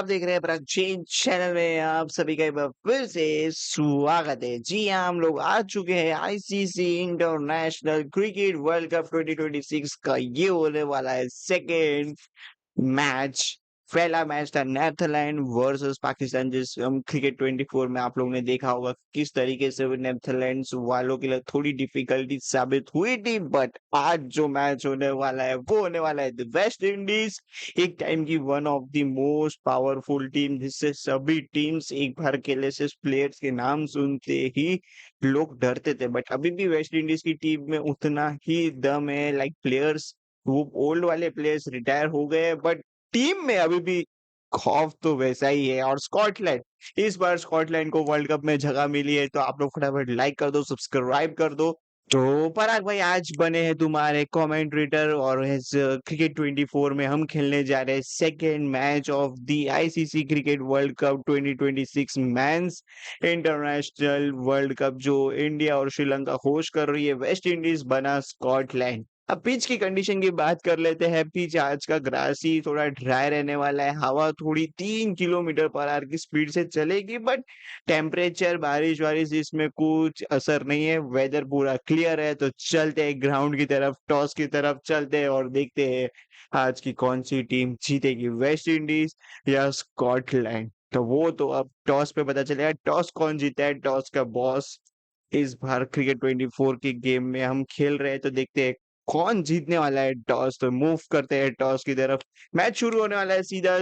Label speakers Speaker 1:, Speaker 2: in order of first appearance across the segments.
Speaker 1: आप देख रहे हैं पराग चेंज चैनल में आप सभी का एक बार फिर से स्वागत है। जी हाँ, हम लोग आ चुके हैं ICC international cricket world cup 2026 का। ये होने वाला है सेकेंड मैच। पहला मैच था नेदरलैंड वर्सेस पाकिस्तान, जिस हम क्रिकेट 24 में आप लोगों ने देखा होगा किस तरीके से वो नेदरलैंड्स वालों के लिए थोड़ी डिफिकल्टी साबित हुई थी। बट आज जो मैच होने वाला है वो होने वाला है वेस्ट इंडीज, एक टाइम की one of the most powerful team, जिससे सभी टीम्स एक बार खेले से प्लेयर्स के नाम सुनते ही लोग डरते थे। बट अभी भी वेस्ट इंडीज की टीम में उतना ही दम है। लाइक प्लेयर्स, वो ओल्ड वाले प्लेयर्स रिटायर हो गए बट टीम में अभी भी खौफ तो वैसा ही है। और स्कॉटलैंड, इस बार स्कॉटलैंड को वर्ल्ड कप में जगह मिली है, तो आप लोग फटाफट लाइक कर दो, सब्सक्राइब कर दो। तो पराग भाई आज बने हैं तुम्हारे कमेंटेटर, और इस क्रिकेट 24 में हम खेलने जा रहे हैं second match of the ICC cricket world cup 2026 men's international world cup, जो इंडिया और श्रीलंका होस्ट कर रही है। वेस्ट इंडीज बना स्कॉटलैंड। अब पिच की कंडीशन की बात कर लेते हैं। पिच आज का ग्रासी थोड़ा ड्राई रहने वाला है। हवा थोड़ी 3 किलोमीटर पर आवर की स्पीड से चलेगी, बट टेम्परेचर बारिश वारिश इसमें कुछ असर नहीं है। वेदर पूरा क्लियर है, तो चलते हैं ग्राउंड की तरफ, टॉस की तरफ चलते हैं और देखते हैं आज की कौन सी टीम जीतेगी, वेस्ट इंडीज या स्कॉटलैंड। तो वो तो अब टॉस पे पता चलेगा। टॉस कौन जीता है, टॉस का बॉस। इस बार क्रिकेट 24 की गेम में हम खेल रहे हैं, तो देखते हैं कौन जीतने वाला है टॉस। तो मूव करते हैं टॉस की तरफ। मैच शुरू होने वाला है सीधा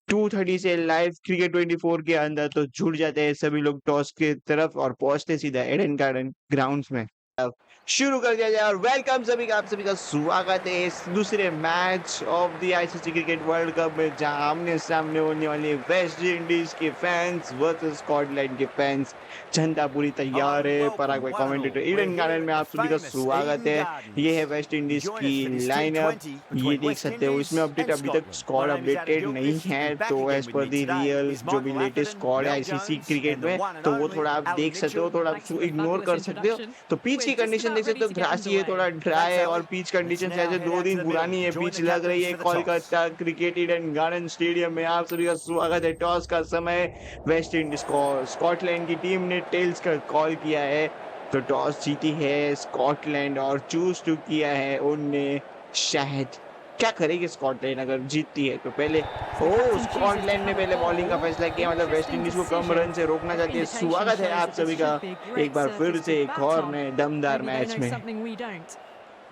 Speaker 1: 2:30 से लाइव क्रिकेट 24 के अंदर। तो जुड़ जाते हैं सभी लोग टॉस की तरफ और पहुंचते सीधा एडन गार्डन ग्राउंड्स में। अब शुरू कर दिया जाए और वेलकम सभी का, आप सभी का स्वागत है इस दूसरे match of the ICC cricket world cup में, जहां आमने सामने होने वाली वेस्ट इंडीज के फैंस वर्सेस स्कॉटलैंड के फैंस। जनता पूरी तैयार है। पराग भाई कमेंटेटर, ईडन गार्डन में आप सभी का स्वागत है। ये है वेस्ट इंडीज की लाइनअप, ये देख सकते हो। इसमें अपडेट अभी तक स्क्वाड अपडेटेड नहीं है, तो एज पर दी रियल जो भी लेटेस्ट स्क्वाड है आईसीसी क्रिकेट में, तो वो थोड़ा आप देख सकते हो, थोड़ा इग्नोर कर सकते हो। तो पिच की कंडीशन देख सकते हो, ग्रासी है, थोड़ा ड्राई है, और पिच कंडीशन से ऐसे 2 दिन पुरानी है पिच लग रही है। Kolkata cricket Eden garden stadium में आप सभी का स्वागत है। टॉस का समय वेस्ट इंडीज को, स्कॉटलैंड की टीम ने टेल्स का कॉल किया है, तो टॉस जीती है स्कॉटलैंड और चूज टू किया है उनने शायद। क्या करेगी स्कॉटलैंड अगर जीतती है तो? पहले स्कॉटलैंड ने पहले बॉलिंग का फैसला किया, मतलब वेस्ट इंडीज को कम रन से रोकना चाहती है। स्वागत है आप सभी का एक बार फिर से एक और नए दमदार मैच में,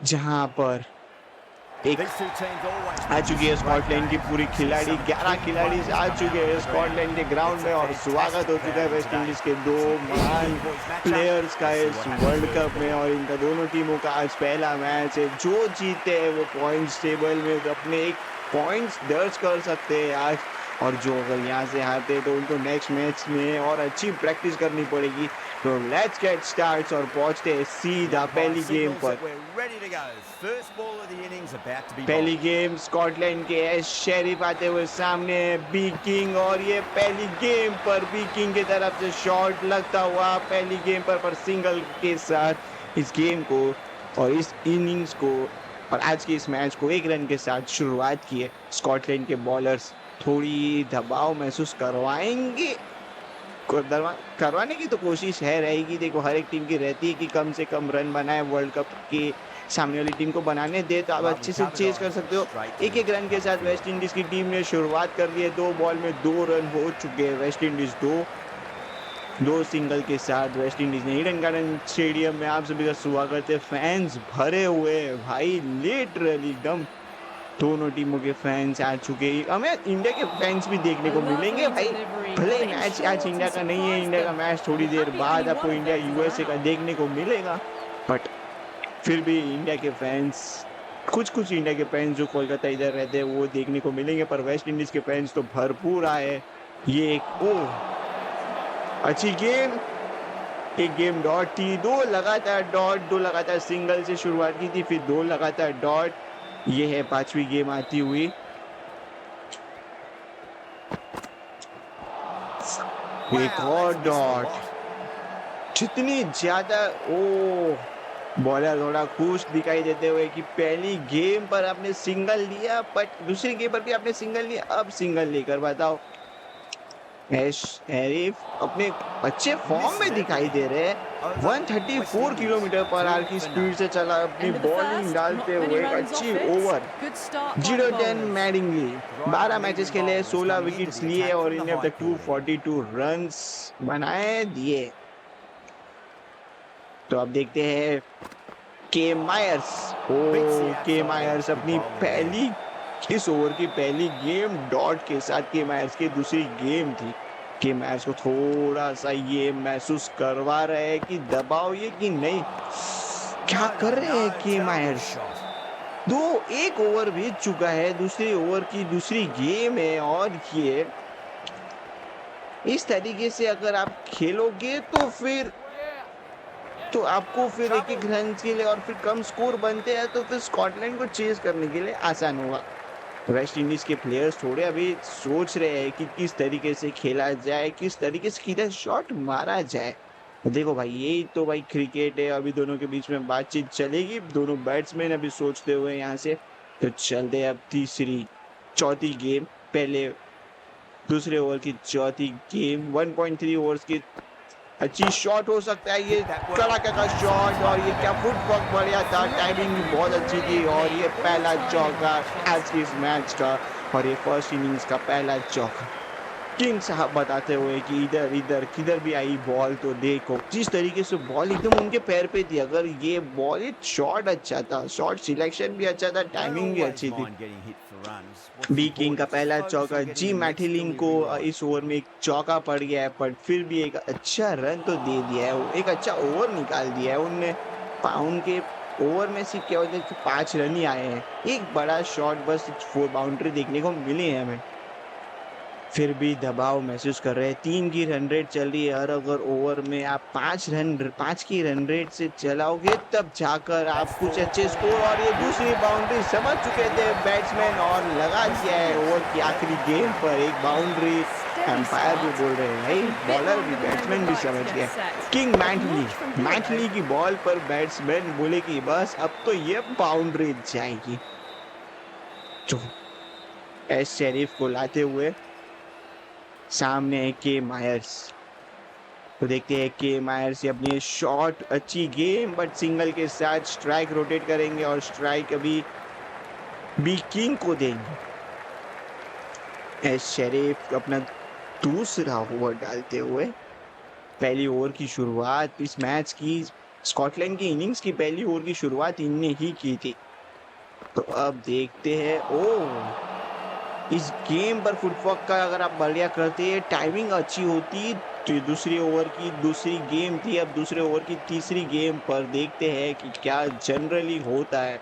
Speaker 1: जहां पर एक आ चुकी है स्कॉटलैंड की पूरी खिलाड़ी, 11 खिलाड़ी आ चुके हैं स्कॉटलैंड के ग्राउंड में, और स्वागत हो चुका है वेस्ट इंडीज के दो महान प्लेयर्स का इस वर्ल्ड कप में। और इनका दोनों टीमों का आज पहला मैच है। जो जीते हैं वो पॉइंट्स टेबल में अपने एक पॉइंट्स दर्ज कर सकते हैं आज, और जो अगर यहाँ से हारते तो उनको नेक्स्ट मैच में और अच्छी प्रैक्टिस करनी पड़ेगी। तो लेट्स गेट स्टार्ट और पहुंचते हैं सीधा पहली गेम पर। पहली गेम स्कॉटलैंड के एस शेरिफ आते हुए सामने बी किंग, और ये पहली गेम पर बी किंग की तरफ से शॉट लगता हुआ पहली गेम पर सिंगल के साथ इस गेम को और इस इनिंग्स को और आज के इस मैच को 1 रन के साथ शुरुआत की है। स्कॉटलैंड के बॉलर्स थोड़ी दबाव महसूस करवाएंगे, करवाने की तो कोशिश है रहेगी। देखो, हर एक टीम की रहती है कि कम से कम रन बनाए, वर्ल्ड कप के सामने वाली टीम को बनाने दे, तो आप अच्छे से चेज कर सकते हो। 1-1 रन के साथ वेस्ट इंडीज की टीम ने शुरुआत कर दी है। 2 बॉल में 2 रन हो चुके हैं। वेस्ट इंडीज 2 सिंगल के साथ वेस्ट इंडीज ने ईडन गार्डन स्टेडियम में आप सभी का स्वागत है। फैंस भरे हुए हैं भाई, लिटरली एकदम दोनों टीमों के फैंस आ चुके हैं। हमें इंडिया के फैंस भी देखने को मिलेंगे भाई, भले ही मैच आज इंडिया का नहीं है। इंडिया का मैच थोड़ी देर बाद आपको इंडिया यूएसए का देखने को मिलेगा, बट फिर भी इंडिया के फैंस, कुछ इंडिया के फैंस जो कोलकाता इधर रहते हैं वो देखने को मिलेंगे, पर वेस्ट इंडीज के फैंस तो भरपूर आए। ये एक अच्छी गेम, एक गेम डॉट थी, 2 लगातार डॉट, 2 लगातार सिंगल से शुरुआत की थी, फिर 2 लगातार डॉट। ये है 5वीं गेम आती हुई। एक और डॉट, जितनी ज्यादा बॉलर थोड़ा खुश दिखाई देते हुए कि पहली गेम पर आपने सिंगल लिया, बट दूसरी गेम पर भी आपने सिंगल लिया, अब सिंगल लेकर बताओ। ऐश हैरिफ अपने अच्छे फॉर्म में दिखाई दे रहे हैं। 134 किलोमीटर पर आवर की स्पीड से चला अपनी बॉलिंग डालते हुए एक अच्छी ओवर। 0-10 मैडिंगली 12 मैचेस खेले, 16 विकेट्स लिए और इन्हें अब तक 242 रन्स बनाए दिए। तो अब देखते हैं के मायर्स। के मायर्स अपनी पहली इस ओवर की पहली गेम डॉट के साथ के मायर्स की दूसरी गेम थी। के मायर्स को थोड़ा सा ये महसूस करवा रहे हैं कि दबाव ये कि नहीं। क्या कर रहे हैं के मायर्स? एक ओवर बीत चुका है, दूसरी ओवर की दूसरी गेम है और ये इस तरीके से अगर आप खेलोगे तो आपको फिर एक रन के लिए और फिर कम स्कोर बनते हैं तो फिर स्कॉटलैंड को चेज करने के लिए आसान होगा। वेस्ट इंडीज के प्लेयर्स थोड़े अभी सोच रहे हैं कि किस तरीके से खेला जाए, किस तरीके से किधर शॉट मारा जाए। देखो भाई, यही तो भाई क्रिकेट है। अभी दोनों के बीच में बातचीत चलेगी, दोनों बैट्समैन अभी सोचते हुए यहाँ से। तो चलते अब चौथी गेम, पहले दूसरे ओवर की चौथी गेम। 1.3 ओवर्स की अच्छी शॉट हो सकता है ये, कड़ाके का शॉट, और ये क्या फुटवर्क बढ़िया था, टाइमिंग भी बहुत अच्छी थी और ये पहला चौका आज के इस मैच का और ये फर्स्ट इनिंग्स का पहला चौका। किंग साहब बताते हुए कि इधर इधर किधर भी आई बॉल तो देखो जिस तरीके से बॉल एकदम उनके पैर पे थी। अगर ये बॉल शॉट अच्छा था, शॉट सिलेक्शन भी अच्छा था, टाइमिंग भी अच्छी थी। बी किंग का पहला चौका, जी मैथिलिंग को इस ओवर में एक चौका पड़ गया है, पर फिर भी एक अच्छा रन तो दे दिया है, एक अच्छा ओवर निकाल दिया है उनने। पाउंड के ओवर में सिर्फ क्या होता है 5 रन ही आए हैं, एक बड़ा शॉट, बस 4 बाउंड्री देखने को मिली है हमें। फिर भी दबाव महसूस कर रहे हैं। 3 की रन रेट चल रही है, हर अगर ओवर में आप 5 की रन रेट से चलाओगे तब जाकर आप कुछ अच्छे स्कोर। और ये दूसरी बाउंड्री समझ चुके थे बैट्समैन और लगा दिया है ओवर की आखिरी गेंद पर एक बाउंड्री। एम्पायर भी बोल रहे हैं भाई, बॉलर भी बैट्समैन भी समझ गया। किंग मैथली की बॉल पर बैट्समैन बोले कि बस अब तो ये बाउंड्री जाएगी। तो एस शेरिफ को लाते हुए सामने है के मायर्स। तो देखते हैं के मायर्स अपनी शॉट अच्छी गेम, बट सिंगल के साथ स्ट्राइक रोटेट करेंगे और स्ट्राइक अभी बी किंग को देंगे। एस शेरिफ अपना दूसरा ओवर डालते हुए पहली ओवर की शुरुआत इस मैच की, स्कॉटलैंड की इनिंग्स की पहली ओवर की शुरुआत इनने ही की थी। तो अब देखते हैं इस गेम पर फुटवर्क का अगर आप बढ़िया करते हैं, टाइमिंग अच्छी होती तो दूसरी ओवर की दूसरी गेम थी। अब दूसरे ओवर की तीसरी गेम पर देखते हैं कि क्या जनरली होता है।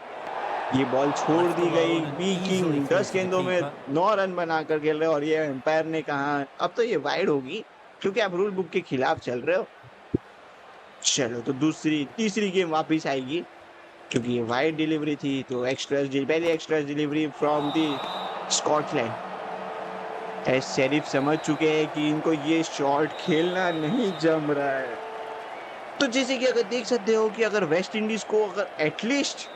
Speaker 1: ये बॉल छोड़ दी गई, बी किंग 10 गेंदों में 9 रन बनाकर खेल रहे और ये एम्पायर ने कहा अब तो ये वाइड होगी क्योंकि आप रूल बुक के खिलाफ चल रहे हो। चलो, तो तीसरी गेम वापिस आएगी क्योंकि ये वाइड डिलीवरी थी, तो पहली extra delivery from the Scotland. S sheriff समझ चुके हैं कि इनको ये शॉट खेलना नहीं जम रहा है। तो जैसे कि अगर देख सकते हो कि अगर वेस्ट इंडीज को अगर एटलीस्ट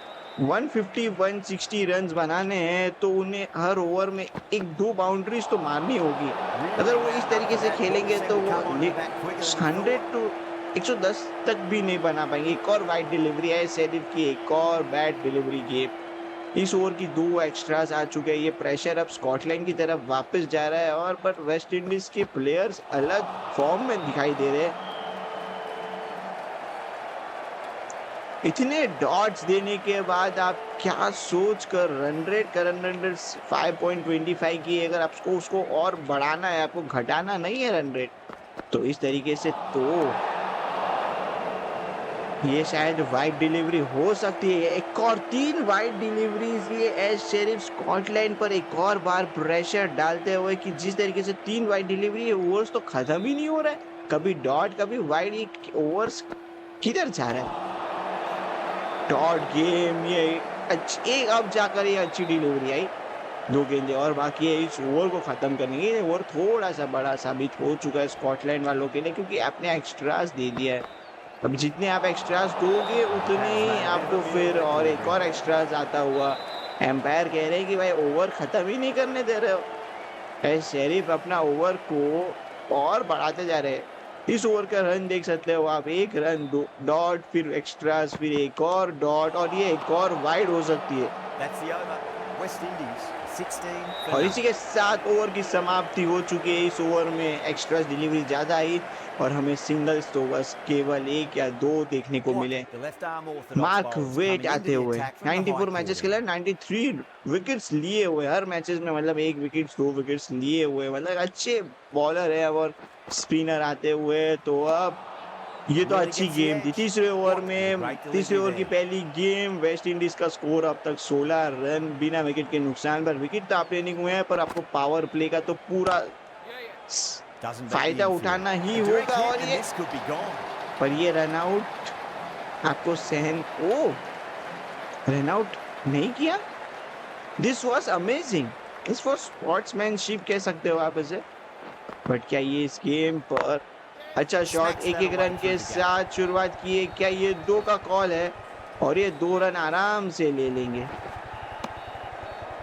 Speaker 1: 150-160 रन बनाने हैं तो उन्हें हर ओवर में 1-2 बाउंड्रीज तो मारनी होगी। अगर वो इस तरीके से खेलेंगे तो वो 100 to 110 तक भी नहीं बना पाएंगे। एक और वाइड डिलीवरी है शेरिफ की, एक और बैड डिलीवरी गेम। इस ओवर की 2 एक्स्ट्रास आ चुके हैं। ये प्रेशर अब स्कॉटलैंड की तरफ वापस जा रहा है और पर वेस्ट इंडीज के प्लेयर्स अलग फॉर्म में दिखाई दे रहे हैं। इतने डॉट्स देने के बाद आप क्या सोच कर रन रेट 5.25 की, अगर आपको उसको और बढ़ाना है, आपको घटाना नहीं है रन रेट, तो इस तरीके से तो ये शायद वाइड डिलीवरी हो सकती है। एक और 3 वाइड डिलीवरीज ये एस शेरिफ स्कॉटलैंड पर एक और बार प्रेशर डालते हुए कि जिस तरीके से 3 वाइड डिलीवरी ओवर्स तो खत्म ही नहीं हो रहा है, कभी डॉट कभी वाइड, ओवर्स किधर जा रहा है। डॉट गेम ये एक अब जाकर ये अच्छी डिलीवरी आई। 2 गेंदें और बाकी है इस ओवर को खत्म करने के लिए। ओवर थोड़ा सा बड़ा साबित हो चुका है स्कॉटलैंड वालों के लिए क्योंकि आपने एक्स्ट्रास दे दिया है। अब जितने आप एक्स्ट्रास दोगे उतने ही आपको फिर और एक और एक्स्ट्रास आता हुआ। एम्पायर कह रहे हैं कि भाई ओवर खत्म ही नहीं करने दे रहे हो। शेरिफ अपना ओवर को और बढ़ाते जा रहे हैं। इस ओवर का रन देख सकते हो आप, एक रन, दो डॉट, फिर एक्स्ट्रास, फिर एक और डॉट, और ये एक और वाइड हो सकती है। और इसी के साथ ओवर की समाप्ति हो चुकी है। इस ओवर में एक्स्ट्रा डिलीवरी ज्यादा आई और हमें सिंगल्स तो बस केवल 1 या 2 देखने को मिले। मार्क वेट आते हुए 94 मैचेस खेला, 93 विकेट्स लिए हुए हर मैचेस में, मतलब 1 विकेट 2 विकेट्स लिए हुए, मतलब अच्छे बॉलर है। और स्पिनर आते हुए तो अब ये तो अच्छी गेम थी। तीसरे ओवर की पहली गेम, वेस्ट इंडीज का स्कोर अब तक 16 रन बिना विकेट के नुकसान पर। विकेट तो आप ट्रेनिंग हुए हैं पर आपको पावर प्ले का तो पूरा फायदा उठाना ही होगा। और ये रन आउट आपको रन आउट नहीं किया। This was amazing, this was sportsmanship कह सकते हो आप इसे। बट क्या ये इस गेम पर अच्छा शॉट, एक रन के साथ शुरुआत की है, क्या ये 2 का कॉल है? और ये 2 रन आराम से ले लेंगे।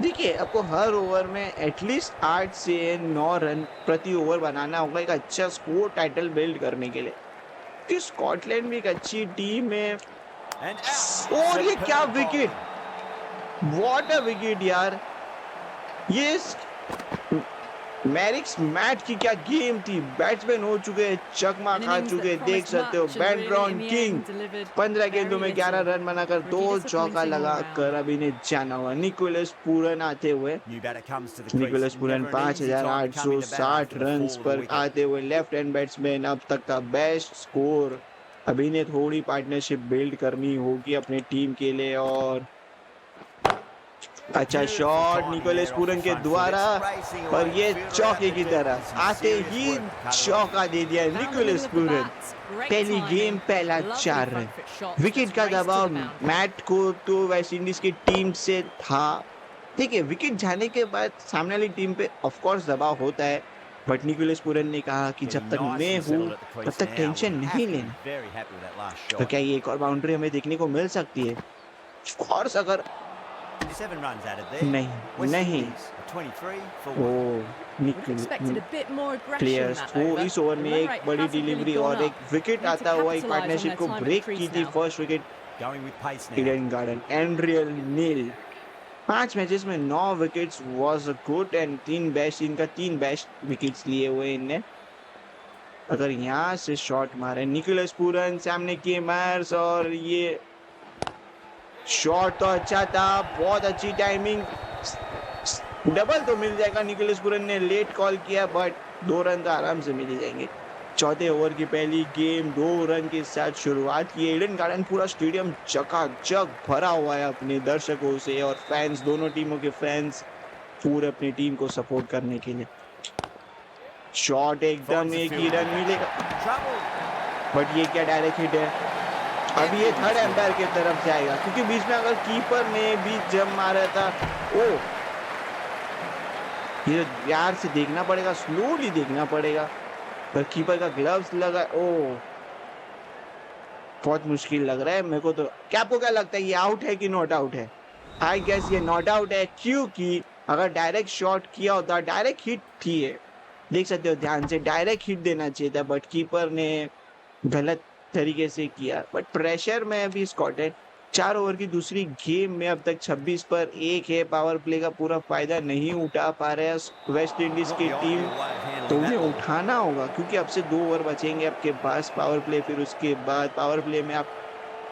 Speaker 1: देखिए आपको हर ओवर में एटलीस्ट 8 से 9 रन प्रति ओवर बनाना होगा एक अच्छा स्कोर टाइटल बिल्ड करने के लिए, कि स्कॉटलैंड भी एक अच्छी टीम है। और ये क्या विकेट, व्हाट अ विकेट यार। ये मैरिक्स मैट की क्या गेम थी। बैट्समैन हो चुके हैं, चकमा खा चुके, देख सकते हो। बेंड्रॉन किंग 15 गेंदों में 11 रन बनाकर 2 चौका लगाकर अब इन्हें जाना हुआ। निकोलस पूरन आते हुए, निकोलस पूरन 5860 रन पर आते हुए लेफ्ट हैंड बैट्समैन, अब तक का बेस्ट स्कोर। अब इन्हें थोड़ी पार्टनरशिप बिल्ड करनी होगी अपने टीम के लिए। और अच्छा शॉट निकोलस पूरन के द्वारा, और ये चौके की तरफ आते ही चौका दे दिया निकोलस पूरन। पहली गेम पहला 4 रन। विकेट का दबाव मैट को तो वेस्ट इंडीज की टीम से था। ठीक है, विकेट जाने के बाद सामने वाली टीम पे ऑफ कोर्स दबाव होता है, बट निकोलस पूरन ने कहा कि जब तक मैं हूँ तब तक टेंशन नहीं लेना। तो क्या ये एक और बाउंड्री हमें देखने को मिल सकती है? ऑफ कोर्स अगर नहीं प्लेयर्स को इस ओवर में एक बड़ी डिलीवरी और एक विकेट आता हुआ एक पार्टनरशिप को ब्रेक की थी। फर्स्ट विकेट ईडन गार्डन, एंड्रियल नील। 5 मैचेस में 9 wickets was good and 3 best wickets लिए हुए इनने। अगर यहाँ से शॉट मारे निकोलस पूरन, सामने के मार्स, और ये शॉट तो अच्छा था, बहुत अच्छी टाइमिंग, डबल तो मिल जाएगा। निकोलस पूरन ने लेट कॉल किया बट 2 रन तो आराम से मिल जाएंगे। चौथे ओवर की पहली गेम 2 रन के साथ शुरुआत की। ईडन गार्डन पूरा स्टेडियम चकाचक भरा हुआ है अपने दर्शकों से, और फैंस, दोनों टीमों के फैंस पूरे अपनी टीम को सपोर्ट करने के लिए। शॉट एकदम एक ही रन मिलेगा, बट ये क्या डायरेक्ट हिट है। अब ये थर्ड एम्पायर की तरफ जाएगा, क्योंकि बीच में अगर कीपर ने भी जंप मारा था। ओ ये यार से देखना पड़ेगा, स्लोली देखना पड़ेगा, पर कीपर का ग्लव्स लगा। ओ बहुत मुश्किल लग रहा है मेरे को तो। क्या आपको क्या लगता है, ये आउट है कि नॉट आउट है? आई गेस ये नॉट आउट है, क्योंकि अगर डायरेक्ट शॉट किया होता, डायरेक्ट हिट थी है, देख सकते हो ध्यान से, डायरेक्ट हिट देना चाहिए था, बट कीपर ने गलत तरीके से किया। बट प्रेशर में अभी स्कॉटलैंड 4 ओवर की दूसरी गेम में अब तक 26 पर 1 है। पावर प्ले का पूरा फायदा नहीं उठा पा रहे हैं वेस्ट इंडीज की टीम, तो उन्हें उठाना होगा, क्योंकि अब से 2 ओवर बचेंगे आपके पास पावर प्ले। फिर उसके बाद पावर प्ले में आप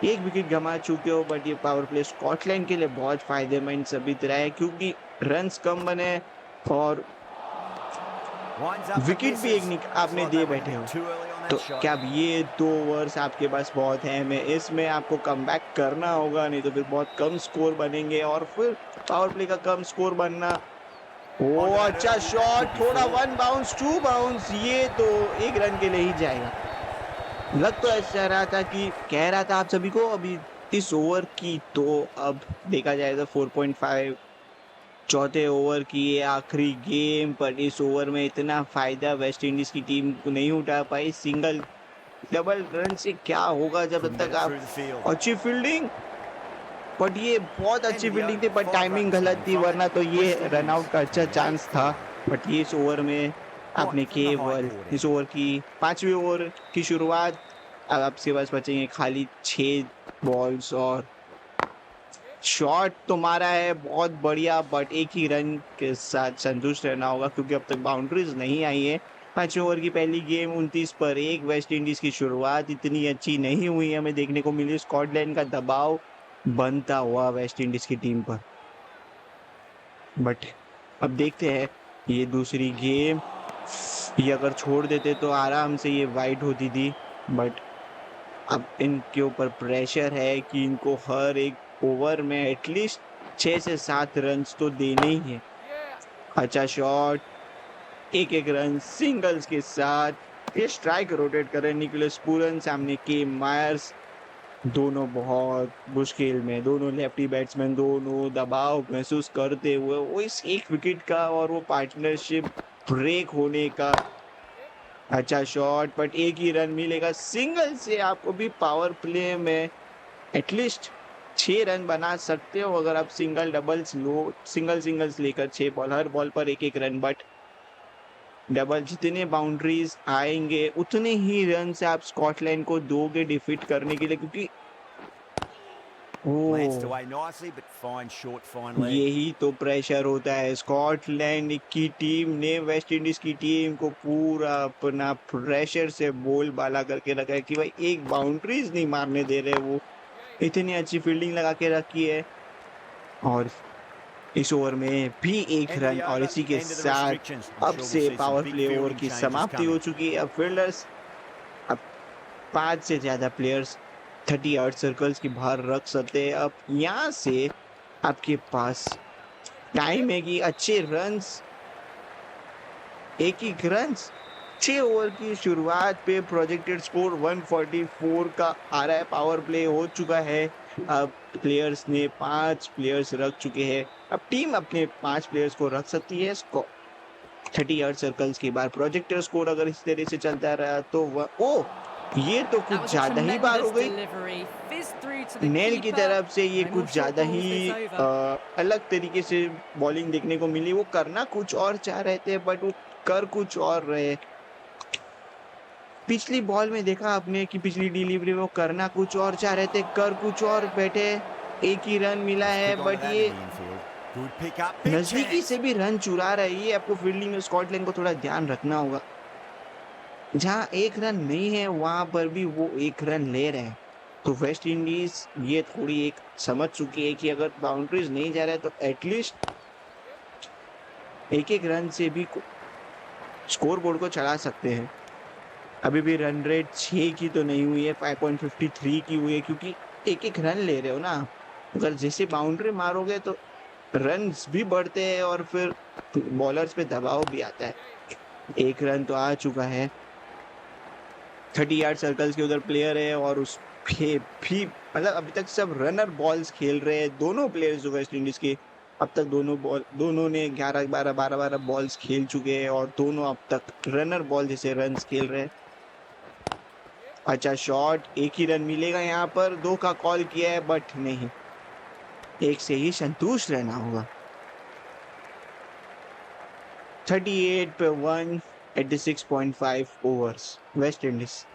Speaker 1: 1 विकेट गंवा चुके हो, बट ये पावर प्ले स्कॉटलैंड के लिए बहुत फायदेमंद साबित रहा है, क्योंकि रन्स कम बने और विकेट भी एक आपने दे बैठे हो। तो क्या अब ये 2 ओवर्स आपके पास बहुत है, मैं इसमें आपको कमबैक करना होगा, नहीं तो फिर बहुत कम स्कोर बनेंगे, और फिर पावर प्ले का कम स्कोर बनना। ओ अच्छा शॉट, थोड़ा 1 बाउंस 2 बाउंस, ये तो 1 रन के लिए ही जाएगा। लग तो ऐसा रहा था कि कह रहा था आप सभी को अभी इस ओवर की, तो अब देखा जाए तो 4.5 चौथे ओवर की ये आखिरी गेम, पर इस ओवर में इतना फायदा वेस्ट इंडीज की टीम को नहीं उठा पाई। सिंगल डबल रन से क्या होगा जब
Speaker 2: Couldn't
Speaker 1: तक
Speaker 2: get it
Speaker 1: आप
Speaker 2: through the field.
Speaker 1: अच्छी फील्डिंग, बट ये बहुत अच्छी
Speaker 2: End of the
Speaker 1: फील्डिंग थी,
Speaker 2: over,
Speaker 1: बट
Speaker 2: 5
Speaker 1: टाइमिंग
Speaker 2: runs
Speaker 1: गलत
Speaker 2: coming
Speaker 1: थी,
Speaker 2: from
Speaker 1: वरना
Speaker 2: it.
Speaker 1: तो ये
Speaker 2: West
Speaker 1: रन आउट
Speaker 2: Indies
Speaker 1: का अच्छा
Speaker 2: coming late
Speaker 1: chance
Speaker 2: for the
Speaker 1: था।
Speaker 2: ball.
Speaker 1: बट ये इस ओवर में आपने
Speaker 2: Right from the high court
Speaker 1: केवल इस
Speaker 2: end.
Speaker 1: ओवर की 5वीं ओवर की शुरुआत, अब आपके पास बचेंगे खाली 6 बॉल्स और शॉट तो मारा है बहुत बढ़िया, बट एक ही रन के साथ संतुष्ट रहना होगा क्योंकि अब तक बाउंड्रीज नहीं आई है। 5 ओवर की पहली गेम 29 पर 1 वेस्ट इंडीज की शुरुआत इतनी अच्छी नहीं हुई हमें देखने को मिली। स्कॉटलैंड का दबाव बनता हुआ वेस्ट इंडीज की टीम पर, बट अब देखते हैं ये दूसरी गेम, ये अगर छोड़ देते तो आराम से ये वाइड होती थी, बट अब इनके ऊपर प्रेशर है कि इनको हर एक ओवर में एटलीस्ट 6 से 7 रन तो देने ही है। अच्छा शॉट, एक एक रन सिंगल्स के साथ ये स्ट्राइक रोटेट कर रहे निकोलस पूरन, सामने के मायर्स, दोनों बहुत मुश्किल में, दोनों लेफ्टी बैट्समैन दोनों दबाव महसूस करते हुए वो इस एक विकेट का और वो पार्टनरशिप ब्रेक होने का। अच्छा शॉट, बट एक ही रन मिलेगा सिंगल से, आपको भी पावर प्ले में एटलीस्ट 6 रन बना सकते हो अगर आप सिंगल डबल्स लो, सिंगल्स लेकर 6 बॉल, हर बॉल पर एक एक रन, बट डबल जितने बाउंड्रीज आएंगे उतने ही रन से आप स्कॉटलैंड को दोगे डिफीट करने के लिए, क्योंकि
Speaker 2: Glanced
Speaker 1: O
Speaker 2: away nicely, but fine short, fine leg.
Speaker 1: यही तो प्रेशर होता है। स्कॉटलैंड की टीम ने वेस्ट इंडीज की टीम को पूरा अपना प्रेशर से बोल बाला करके रखा है कि भाई एक बाउंड्रीज नहीं मारने दे रहे, वो इतनी अच्छी फील्डिंग लगा के रखी है। और इस ओवर में भी एक
Speaker 2: End of
Speaker 1: रन,
Speaker 2: the
Speaker 1: और
Speaker 2: over,
Speaker 1: इसी के
Speaker 2: end of the
Speaker 1: साथ
Speaker 2: restrictions. I'm
Speaker 1: अब
Speaker 2: sure we'll
Speaker 1: से
Speaker 2: see some
Speaker 1: power
Speaker 2: big
Speaker 1: play over
Speaker 2: fielding
Speaker 1: की
Speaker 2: changes
Speaker 1: समाप्ति हो
Speaker 2: coming.
Speaker 1: चुकी है। अब फील्डर्स अब 5 से ज्यादा प्लेयर्स 30 यार्ड सर्कल्स के बाहर रख सकते हैं। अब यहाँ से आपके पास टाइम है कि अच्छे रन्स, एक एक रन्स 6 ओवर की शुरुआत पे प्रोजेक्टेड स्कोर 144 का आ रहा है। पावर प्ले हो चुका है, अब प्लेयर्स ने 5 प्लेयर्स रख चुके हैं। अब टीम अपने 5 प्लेयर्स को रख सकती है 30 यार्ड सर्कल्स के बाद। प्रोजेक्टर स्कोर अगर इस तरह से चलता रहा तो ओ ये तो कुछ ज्यादा ही बार हो गई नेल की तरफ से, ये कुछ ज्यादा ही अलग तरीके से बॉलिंग देखने को मिली। वो करना कुछ और चाह रहे थे बट वो कर कुछ और रहे। पिछली बॉल में देखा आपने कि पिछली डिलीवरी में वो करना कुछ और चाह रहे थे, कर कुछ और बैठे, एक ही रन मिला है,
Speaker 2: Stick on to
Speaker 1: but
Speaker 2: that
Speaker 1: ये
Speaker 2: in the infield. Good pick up, big
Speaker 1: नजदीकी
Speaker 2: chance.
Speaker 1: से भी रन चुरा रहा है। ये आपको फील्डिंग में स्कॉटलैंड को थोड़ा ध्यान रखना होगा, जहां एक रन नहीं है वहां पर भी वो एक रन ले रहे हैं। तो वेस्ट इंडीज ये थोड़ी एक समझ चुकी है कि अगर बाउंड्रीज नहीं जा रहा है तो एटलीस्ट एक एक रन से भी स्कोर बोर्ड को चढ़ा सकते हैं। अभी भी रन रेट 6 की तो नहीं हुई है, 5.53 की हुई है, क्योंकि एक एक रन ले रहे हो ना। अगर जैसे बाउंड्री मारोगे तो रन्स भी बढ़ते हैं और फिर बॉलर्स पे दबाव भी आता है। एक रन तो आ चुका है, 30 यार्ड सर्कल्स के उधर प्लेयर है और उस पे भी मतलब अभी तक सब रनर बॉल्स खेल रहे हैं दोनों प्लेयर्स जो वेस्ट इंडीज के। अब तक दोनों ने 11-12 बॉल्स खेल चुके हैं और दोनों अब तक रनर बॉल जैसे रन्स खेल रहे हैं। अच्छा शॉट, एक ही रन मिलेगा यहाँ पर, 2 का कॉल किया है बट नहीं, एक से ही संतुष्ट रहना होगा। 38 पे 1 86.5 ओवर्स। वेस्ट इंडीज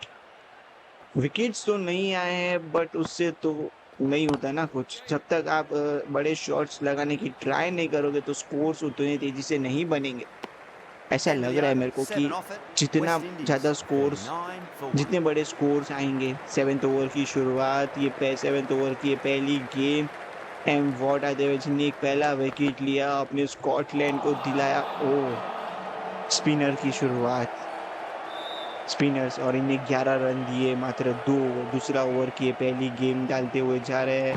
Speaker 1: विकेट्स तो नहीं आए हैं बट उससे तो नहीं होता ना कुछ। जब तक आप बड़े शॉट्स लगाने की ट्राई नहीं करोगे तो स्कोर्स उतनी तेजी से नहीं बनेंगे। ऐसा
Speaker 2: End of
Speaker 1: लग
Speaker 2: the
Speaker 1: रहा है
Speaker 2: over,
Speaker 1: मेरे को कि
Speaker 2: 7 off it.
Speaker 1: जितना
Speaker 2: West Indies
Speaker 1: ज्यादा स्कोर्स,
Speaker 2: 39 for 1.
Speaker 1: जितने बड़े स्कोर्स आएंगे 7th ओवर की शुरुआत, ये 7th ओवर की ये पहली गेम, एम वॉट आदेवच ने एक पहला विकेट लिया, अपने स्कॉटलैंड को दिलाया स्पिनर की शुरुआत, स्पिनर्स, और इन्हें 11 रन दिए मात्र 2 दूसरा ओवर की पहली गेम डालते हुए जा रहे हैं।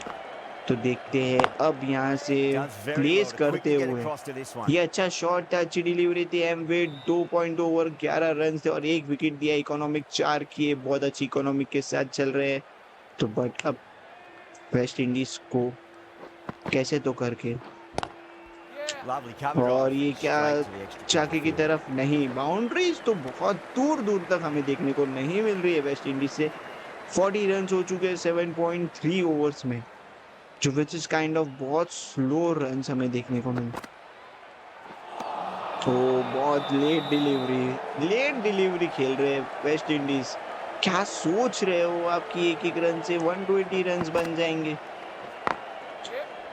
Speaker 1: तो देखते हैं अब यहाँ से
Speaker 2: Does very well
Speaker 1: place
Speaker 2: to
Speaker 1: करते
Speaker 2: quickly get
Speaker 1: हुए।
Speaker 2: across to this one.
Speaker 1: ये अच्छा शॉट था, अच्छी डिलीवरी थी, एम वेट 2 ओवर 11 रन थे और 1 विकेट दिया, इकोनॉमिक 4 किए, बहुत अच्छी इकोनॉमिक के साथ चल रहे हैं। तो बट अब वेस्ट इंडीज को कैसे तो करके
Speaker 2: Lovely cover
Speaker 1: और
Speaker 2: drive.
Speaker 1: ये क्या
Speaker 2: Straight to the extra
Speaker 1: चाके
Speaker 2: point
Speaker 1: की
Speaker 2: field.
Speaker 1: तरफ नहीं, बाउंड्रीज तो बहुत दूर दूर तक हमें देखने को नहीं मिल रही है वेस्ट इंडीज से। 40 रन हो चुके हैं 7.3 ओवर्स में, जो विच इज काइंड ऑफ बहुत स्लो रन हमें देखने को मिले। तो बहुत लेट डिलीवरी खेल रहे हैं वेस्ट इंडीज। क्या सोच रहे हो आपकी एक एक रन से 120 रन बन जाएंगे?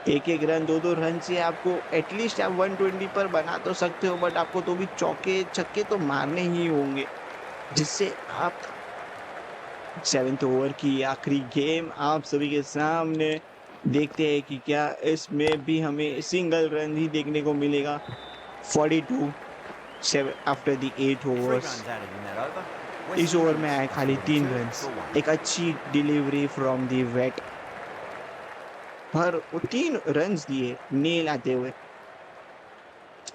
Speaker 1: एक एक रन 2-2 रन से आपको एटलीस्ट आप 120 पर बना तो सकते हो, बट आपको तो भी चौके छक्के तो मारने ही होंगे, जिससे आप 7th ओवर की आखिरी गेम आप सभी के सामने देखते हैं कि क्या इसमें भी हमें सिंगल रन ही देखने को मिलेगा। 42 7 after the 8
Speaker 2: 3
Speaker 1: overs.
Speaker 2: runs added in that over.
Speaker 1: इस
Speaker 2: Western
Speaker 1: ओवर में
Speaker 2: Unions
Speaker 1: आए
Speaker 2: are
Speaker 1: खाली 3
Speaker 2: 42
Speaker 1: रन।
Speaker 2: for 1.
Speaker 1: एक अच्छी डिलीवरी फ्रॉम दी वेट, पर वो 3 रन दिए नेल आते हुए।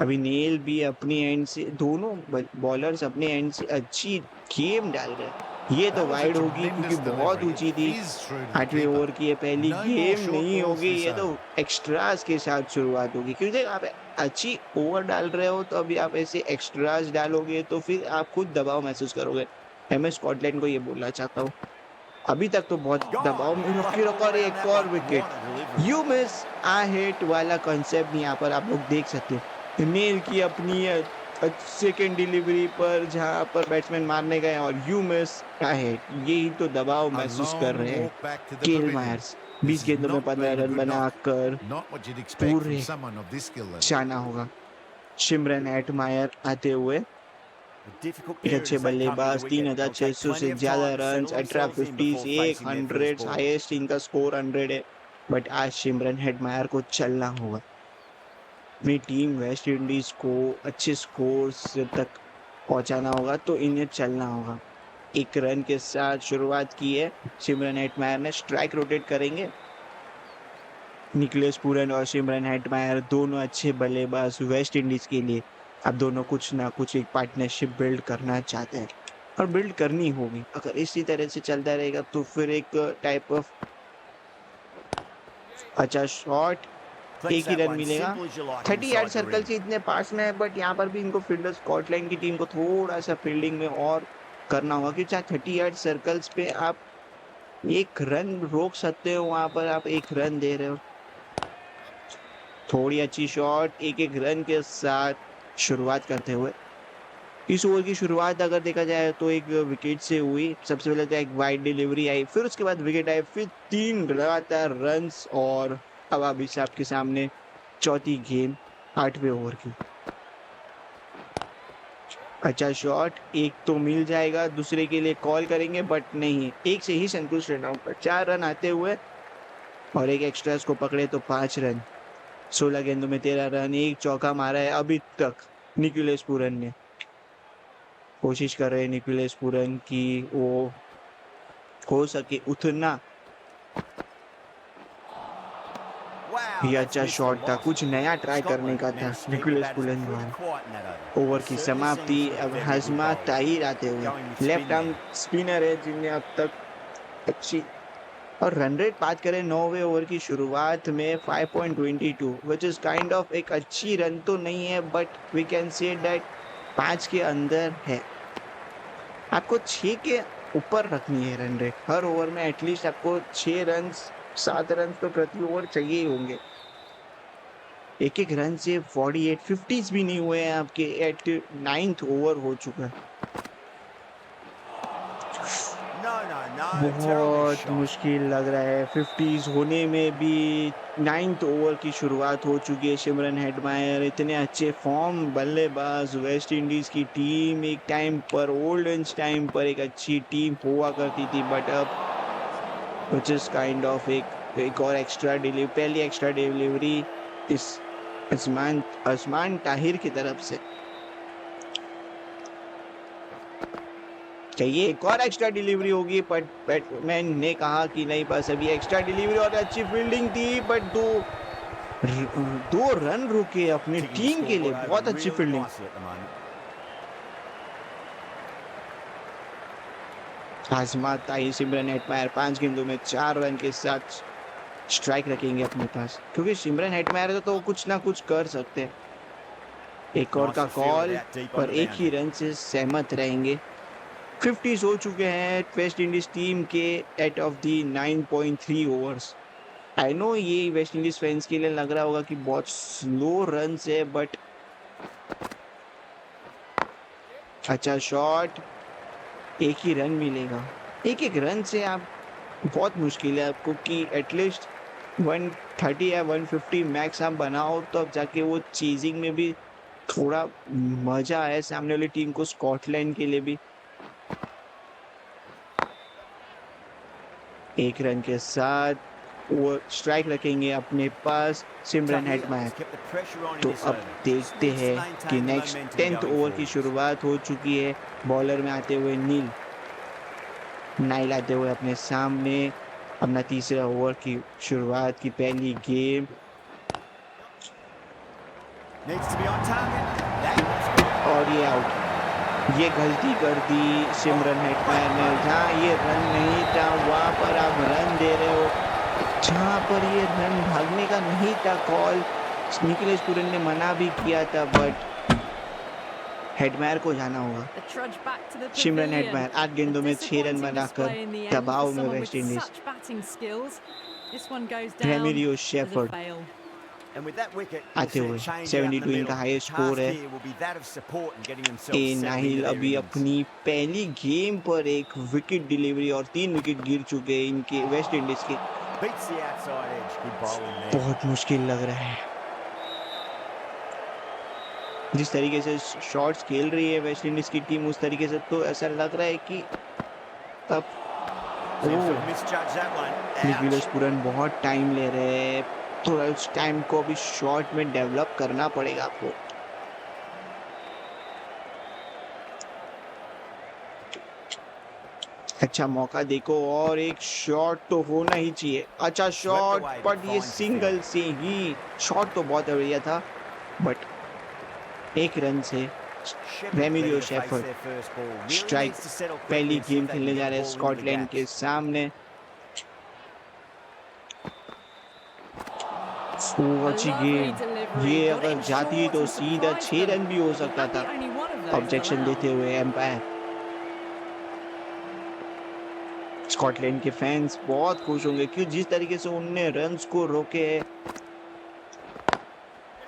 Speaker 1: अभी नेल भी अपनी एंड से, दोनों बॉलर्स अपने एंड से अच्छी गेम डाल रहे हैं। ये तो
Speaker 3: That was a
Speaker 1: वाइड होगी क्योंकि
Speaker 3: tremendous
Speaker 1: बहुत
Speaker 3: delivery.
Speaker 1: ऊंची थी।
Speaker 3: Whizzed through to the
Speaker 1: 8वें
Speaker 3: keeper.
Speaker 1: Over की ये पहली
Speaker 3: No more
Speaker 1: गेम
Speaker 3: short
Speaker 1: नहीं
Speaker 3: balls
Speaker 1: होगी,
Speaker 3: this
Speaker 1: ये तो
Speaker 3: over.
Speaker 1: एक्स्ट्रास के साथ शुरुआत होगी, क्योंकि आप अच्छी ओवर डाल रहे हो तो अभी आप ऐसे एक्स्ट्रास डालोगे तो फिर आप खुद दबाव महसूस करोगे। मैं स्कॉटलैंड को ये बोलना चाहता हूँ, अभी तक तो बहुत दबाव में
Speaker 2: Gone.
Speaker 1: रखी
Speaker 2: Played all
Speaker 1: रखा और
Speaker 2: around
Speaker 1: एक
Speaker 2: that
Speaker 1: और
Speaker 2: one.
Speaker 1: Wicket.
Speaker 2: What a delivery.
Speaker 1: You miss I hit वाला कॉन्सेप्ट यहाँ पर आप लोग देख सकते हो। नेल की अपनी सेकेंड डिलीवरी पर जहाँ पर बैट्समैन मारने गए और यू मिस आई हिट, यही तो दबाव
Speaker 3: A
Speaker 1: महसूस कर
Speaker 3: long
Speaker 1: रहे हैं
Speaker 3: walk back to the
Speaker 1: केल
Speaker 3: pavilion.
Speaker 1: मायर्स।
Speaker 3: This
Speaker 1: 20
Speaker 3: has
Speaker 1: गेंदों में
Speaker 3: not
Speaker 1: 15
Speaker 3: been a
Speaker 1: run
Speaker 3: good knock.
Speaker 1: बनाकर
Speaker 3: Not what you'd expect
Speaker 1: पूरे
Speaker 3: from someone of this skill level.
Speaker 1: जाना होगा। शिमरन एटमायर आते हुए
Speaker 2: A difficult
Speaker 1: एक
Speaker 2: period
Speaker 1: अच्छे
Speaker 2: as they come to the
Speaker 1: बल्लेबाज,
Speaker 2: wicket. They'll take
Speaker 1: 3,600 से
Speaker 2: plenty of
Speaker 1: ज्यादा
Speaker 2: time to
Speaker 1: run,
Speaker 2: settle
Speaker 1: 18
Speaker 2: themselves in
Speaker 1: 50s,
Speaker 2: before facing their first
Speaker 1: 100
Speaker 2: ball.
Speaker 1: Highest इनका स्कोर 100 है, बट आज शिमरन हेटमायर को चलना होगा। अपनी टीम वेस्ट इंडीज को अच्छे स्कोर्स तक पहुंचाना होगा, तो इन्हें चलना होगा। एक रन के साथ शुरुआत की है सिमरन हेटमायर ने। स्ट्राइक रोटेट करेंगे निकलेस पूरन और सिमरन हेटमायर, दोनों अच्छे बल्लेबाज वेस्ट इंडीज के लिए। अब दोनों कुछ ना कुछ एक पार्टनरशिप बिल्ड करना चाहते हैं और बिल्ड करनी होगी। अगर इसी तरह से चलता रहेगा तो फिर एक टाइप ऑफ अच्छा शॉट,
Speaker 2: Flex
Speaker 1: एक ही
Speaker 2: that
Speaker 1: रन
Speaker 2: one
Speaker 1: मिलेगा।
Speaker 2: simple as you like
Speaker 1: 30 yard
Speaker 2: inside the
Speaker 1: circle
Speaker 2: ring.
Speaker 1: से इतने पास में है, बट यहाँ पर भी इनको फील्डर स्कॉटलैंड की टीम को थोड़ा सा फील्डिंग में और करना होगा, क्योंकि चाहे 30 यार्ड सर्कल्स पे आप एक रन रोक सकते हो, वहां पर आप एक रन दे रहे हो। थोड़ी अच्छी शॉट एक एक रन के साथ शुरुआत करते हुए। इस ओवर की शुरुआत अगर देखा जाए तो एक विकेट से हुई। सबसे पहले तो एक वाइड डिलीवरी आई, फिर उसके बाद विकेट आई, फिर 3 लगातार रन्स, और अब अभी से आपके सामने चौथी गेंद 8वें ओवर की। अच्छा शॉट, एक तो मिल जाएगा, दूसरे के लिए कॉल करेंगे बट नहीं, एक से ही संतुष्ट रहना होगा। 4 रन आते हुए और एक एक्स्ट्रास को पकड़े तो 5 रन। 16 गेंदों में 13 रन, एक चौका मारा है अभी तक निकोलस पूरन ने। कोशिश कर रहे हैं निकोलस पूरन की वो हो सके उतना।
Speaker 2: Wow,
Speaker 1: ये
Speaker 2: that's
Speaker 1: अच्छा
Speaker 2: missed the
Speaker 1: शॉट था,
Speaker 2: loss.
Speaker 1: कुछ नया ट्राई करने
Speaker 2: Scotland
Speaker 1: का था
Speaker 2: managed to keep the
Speaker 1: Nicholas
Speaker 2: batters
Speaker 1: Pooran
Speaker 2: pretty
Speaker 1: द्वारा।
Speaker 2: quiet in that over.
Speaker 1: Over
Speaker 2: They've
Speaker 1: की
Speaker 2: certainly
Speaker 1: समाप्ति
Speaker 2: seen some
Speaker 1: अब
Speaker 2: very good
Speaker 1: हजमा
Speaker 2: bowling.
Speaker 1: ताहिर आते हुए,
Speaker 2: Going with
Speaker 1: left
Speaker 2: spin
Speaker 1: arm
Speaker 2: there.
Speaker 1: Spinner है जिन्हें अब तक अच्छी। और रन रेट बात करें 9वें ओवर की शुरुआत में 5.22, विच इज काइंड ऑफ एक अच्छी रन तो नहीं है, but we can say that 5 के अंदर है। आपको 6 के ऊपर रखनी है रन रेट। हर ओवर में एटलीस्ट आपको 6 रन 7 रन तो प्रति ओवर चाहिए ही होंगे। एक एक रन से 48 50s भी नहीं हुए हैं आपके। एट 9th ओवर हो चुका है।
Speaker 2: No, no, no. Terrible
Speaker 1: बहुत
Speaker 2: shot.
Speaker 1: मुश्किल लग रहा है 50s होने में भी। 9th ओवर की शुरुआत हो चुकी है। सिमरन हेटमायर इतने अच्छे फॉर्म बल्लेबाज, वेस्ट इंडीज की टीम एक टाइम पर, ओल्डन टाइम पर एक अच्छी टीम हुआ करती थी, बट अब विच इज काइंड ऑफ एक और एक्स्ट्रा डिलीवरी, पहली एक्स्ट्रा डिलीवरी इस आसमान ताहिर की तरफ से। चाहिए एक और एक्स्ट्रा डिलीवरी होगी, बट बैट्समैन ने कहा कि नहीं, बस अभी एक्स्ट्रा डिलीवरी। और अच्छी फील्डिंग थी, बट दो रन रुके अपनी
Speaker 2: Ticking the
Speaker 1: टीम के लिए।
Speaker 2: scoreboard
Speaker 1: बहुत
Speaker 2: over
Speaker 1: अच्छी
Speaker 2: really
Speaker 1: fielding.
Speaker 2: nicely at the moment.
Speaker 1: आजमा ताहिर, सिमरन हेटमायर 5 गेंदों में 4 रन के साथ स्ट्राइक रखेंगे अपने पास, क्योंकि सिमरन हेटमायर तो कुछ ना कुछ कर सकते हैं। एक और
Speaker 2: Nice
Speaker 1: का
Speaker 2: to field it
Speaker 1: call
Speaker 2: out deep
Speaker 1: पर
Speaker 2: on the
Speaker 1: एक ही
Speaker 2: boundary.
Speaker 1: रन से सहमत रहेंगे। 50 हो चुके हैं वेस्ट इंडीज टीम के at of the 9.3 overs. I know ये वेस्ट इंडीज फैंस के लिए लग रहा होगा कि बहुत स्लो रन है, बट अच्छा शॉट, एक ही रन मिलेगा। एक एक रन से आप बहुत मुश्किल है आपको कि एटलीस्ट 130 या 150 मैक्स आप बनाओ, तो अब जाके वो चीजिंग में भी थोड़ा मजा आए सामने वाली टीम को, स्कॉटलैंड के लिए भी। एक रन के साथ वो स्ट्राइक रखेंगे अपने पास सिमरन
Speaker 2: Tahir
Speaker 1: Hetmyer.
Speaker 2: has kept the pressure on in
Speaker 1: तो
Speaker 2: this
Speaker 1: अब
Speaker 2: over. Just
Speaker 1: देखते
Speaker 2: needs to
Speaker 1: हैं कि
Speaker 2: maintain the
Speaker 1: next
Speaker 2: momentum
Speaker 1: 10th
Speaker 2: going
Speaker 1: over की
Speaker 2: forwards.
Speaker 1: शुरुआत हो चुकी है। बॉलर में आते हुए नाइल आते हुए अपने सामने। अपना तीसरा ओवर की शुरुआत की पहली game,
Speaker 2: Needs to be on target. That looks good.
Speaker 1: और ये आउट। ये गलती कर दी सिमरन हेटमायर ने। जहाँ ये रन नहीं था वहां पर आप रन दे रहे हो, जहाँ पर ये रन भागने का नहीं था कॉल। निखिलेश पुरन ने मना भी किया था, बट हेटमायर को जाना होगा।
Speaker 4: The trudge back to the
Speaker 1: Simran
Speaker 4: pavilion.
Speaker 1: Hetmyer 8
Speaker 4: A
Speaker 1: गेंदों में 6 रन
Speaker 4: disappointing
Speaker 1: बनाकर
Speaker 4: display in the end for
Speaker 1: दबाव में
Speaker 4: someone
Speaker 1: West
Speaker 4: with
Speaker 1: Indies.
Speaker 4: such batting skills. This one goes
Speaker 1: रेमिडियो
Speaker 4: down as a
Speaker 1: Shepherd
Speaker 4: fail.
Speaker 2: And with that wicket, we'll
Speaker 1: आते
Speaker 2: see a
Speaker 1: हुए
Speaker 2: change out in the
Speaker 1: 72 इनका
Speaker 2: middle.
Speaker 1: Highest
Speaker 2: The
Speaker 1: score
Speaker 2: task
Speaker 1: है।
Speaker 2: here will be that of support and getting
Speaker 1: A
Speaker 2: themselves settled
Speaker 1: Nahil
Speaker 2: into their
Speaker 1: अभी
Speaker 2: innings.
Speaker 1: अपनी पहली game पर एक wicket delivery और 3 विकेट गिर चुके हैं इनके वेस्ट इंडीज के।
Speaker 2: Beats the outside edge. Good bowling there.
Speaker 1: बहुत मुश्किल लग रहा है। जिस तरीके से शॉट्स खेल रही है वेस्ट इंडीज की टीम, उस तरीके से तो ऐसा लग रहा है कि अब
Speaker 2: Seems to have misjudged that one.
Speaker 1: Nikhilesh
Speaker 2: Ouch.
Speaker 1: पुरन बहुत टाइम ले रहे हैं। थोड़ा उस टाइम को अभी शॉट में डेवलप करना पड़ेगा आपको। अच्छा मौका देखो, और एक शॉट तो होना ही चाहिए। अच्छा शॉट,
Speaker 2: away, but
Speaker 1: बट ये
Speaker 2: finds the
Speaker 1: सिंगल से ही शॉट तो बहुत बढ़िया था, बट एक रन से
Speaker 2: Shepard
Speaker 1: रेमिडियो
Speaker 2: ready to face
Speaker 1: shepherd
Speaker 2: their first ball. Really
Speaker 1: strike
Speaker 2: needs to settle quickly
Speaker 1: पहली
Speaker 2: and see
Speaker 1: game
Speaker 2: if they
Speaker 1: खेलने
Speaker 2: can
Speaker 1: जा
Speaker 2: get
Speaker 1: रहे
Speaker 2: the
Speaker 1: हैं
Speaker 2: ball into the
Speaker 1: स्कॉटलैंड के
Speaker 2: gaps.
Speaker 1: सामने। वो
Speaker 4: A
Speaker 1: अच्छी
Speaker 4: lovely
Speaker 1: गेम,
Speaker 4: delivery.
Speaker 1: ये
Speaker 4: Got it
Speaker 1: अगर
Speaker 4: in
Speaker 1: जाती
Speaker 4: short
Speaker 1: तो
Speaker 4: and
Speaker 1: सीधा
Speaker 4: surprised
Speaker 1: 6
Speaker 4: them.
Speaker 1: रन भी हो
Speaker 4: He
Speaker 1: सकता
Speaker 4: had
Speaker 1: था।
Speaker 4: the only one of those
Speaker 1: objection देते
Speaker 4: allowed.
Speaker 1: हुए एम्पायर। स्कॉटलैंड के फैंस बहुत खुश होंगे क्यों जिस तरीके से उनने रन्स को रोके है।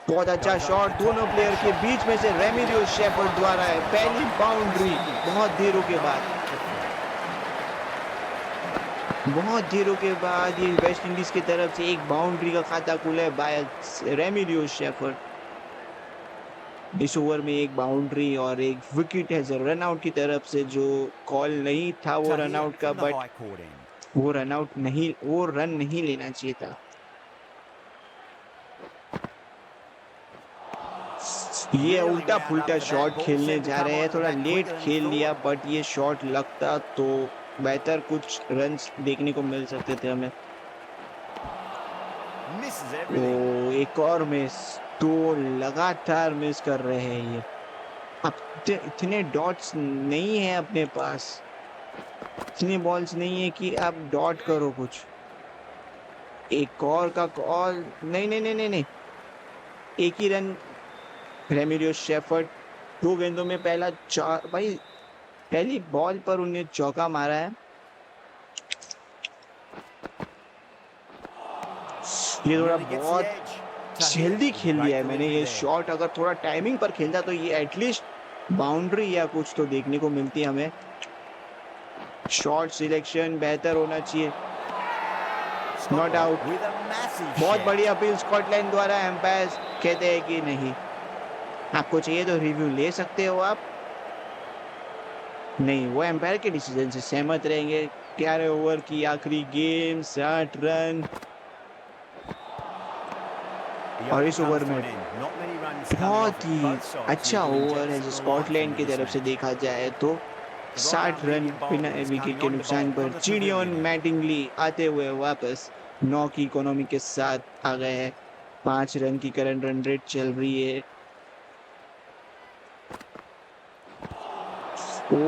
Speaker 1: बहुत अच्छा
Speaker 2: Goes over
Speaker 1: shot
Speaker 2: the top
Speaker 1: दोनों
Speaker 2: of
Speaker 1: प्लेयर
Speaker 2: that
Speaker 1: के
Speaker 2: shot.
Speaker 1: बीच में से रेमिडियो शेफर्ड द्वारा है, पहली बाउंड्री बहुत देरों के बाद। बहुत देरों के बाद ये वेस्ट इंडीज की तरफ से एक बाउंड्री का खाता खुला है बाय रेमिडियो शेफर्ड। इस ओवर में एक बाउंड्री और एक विकेट है रन आउट की तरफ से, जो कॉल नहीं था वो रन
Speaker 2: Tahir
Speaker 1: आउट का,
Speaker 2: from the
Speaker 1: but
Speaker 2: high court end.
Speaker 1: वो रन आउट नहीं, वो रन नहीं लेना चाहिए था। ये
Speaker 2: Really
Speaker 1: उल्टा
Speaker 2: wound up
Speaker 1: फुल्टा
Speaker 2: for that.
Speaker 1: Shot
Speaker 2: Ball
Speaker 1: खेलने
Speaker 2: seemed to
Speaker 1: जा
Speaker 2: come
Speaker 1: रहे हैं,
Speaker 2: onto the
Speaker 1: थोड़ा
Speaker 2: bat
Speaker 1: late
Speaker 2: quicker than he
Speaker 1: खेल लिया,
Speaker 2: thought.
Speaker 1: बट ये शॉट लगता तो बेहतर कुछ रन्स देखने को मिल सकते थे हमें।
Speaker 2: Misses
Speaker 1: तो
Speaker 2: everything.
Speaker 1: एक और मिस, तो लगातार मिस कर रहे हैं ये। अब इतने डॉट्स नहीं है अपने पास, इतने बॉल्स नहीं है कि आप डॉट करो कुछ। एक और का कॉल, नहीं नहीं नहीं नहीं नहीं, एक ही रन। रेमिडियो शेफर्ड 2 गेंदों में पहला भाई पहली बॉल पर उन्हें चौका मारा है। ये थोड़ा
Speaker 2: Really gets the
Speaker 1: बहुत
Speaker 2: edge. Tahir
Speaker 1: जल्दी
Speaker 2: with a
Speaker 1: खेल
Speaker 2: great
Speaker 1: लिया है मैंने
Speaker 2: delivery
Speaker 1: ये
Speaker 2: there.
Speaker 1: शॉट। अगर थोड़ा टाइमिंग पर खेलता तो ये एटलीस्ट बाउंड्री या कुछ तो देखने को मिलती हमें। शॉट सिलेक्शन बेहतर होना चाहिए। Not out.
Speaker 2: With a massive
Speaker 1: बहुत
Speaker 2: shout.
Speaker 1: बड़ी अपील स्कॉटलैंड द्वारा, एम्पायर कहते हैं कि नहीं, आपको चाहिए तो रिव्यू ले सकते हो आप। नहीं, वो एम्पायर के डिसीजन से सहमत रहेंगे। 11 ओवर की आखिरी गेम, 60 रन,
Speaker 2: The
Speaker 1: और
Speaker 2: over
Speaker 1: इस
Speaker 2: comes
Speaker 1: ओवर
Speaker 2: to
Speaker 1: में
Speaker 2: an end. Not many runs coming off
Speaker 1: बहुत
Speaker 2: it.
Speaker 1: ही
Speaker 2: Both sides
Speaker 1: अच्छा
Speaker 2: need to
Speaker 1: ओवर
Speaker 2: inject
Speaker 1: है
Speaker 2: some
Speaker 1: जो
Speaker 2: life
Speaker 1: स्कॉटलैंड
Speaker 2: into
Speaker 1: की
Speaker 2: this
Speaker 1: तरफ से
Speaker 2: match.
Speaker 1: देखा जाए तो।
Speaker 2: The
Speaker 1: 60
Speaker 2: right-arm
Speaker 1: रन
Speaker 2: medium
Speaker 1: बिना
Speaker 2: bowlers
Speaker 1: विकेट
Speaker 2: coming
Speaker 1: के
Speaker 2: on to
Speaker 1: नुकसान
Speaker 2: bowl
Speaker 1: पर
Speaker 2: from the
Speaker 1: चिडियन
Speaker 2: pavilion.
Speaker 1: मैटिंगली आते हुए वापस 9 की इकोनॉमी के साथ आ गए हैं। 5 रन की करंट रन रेट चल रही है। ओह,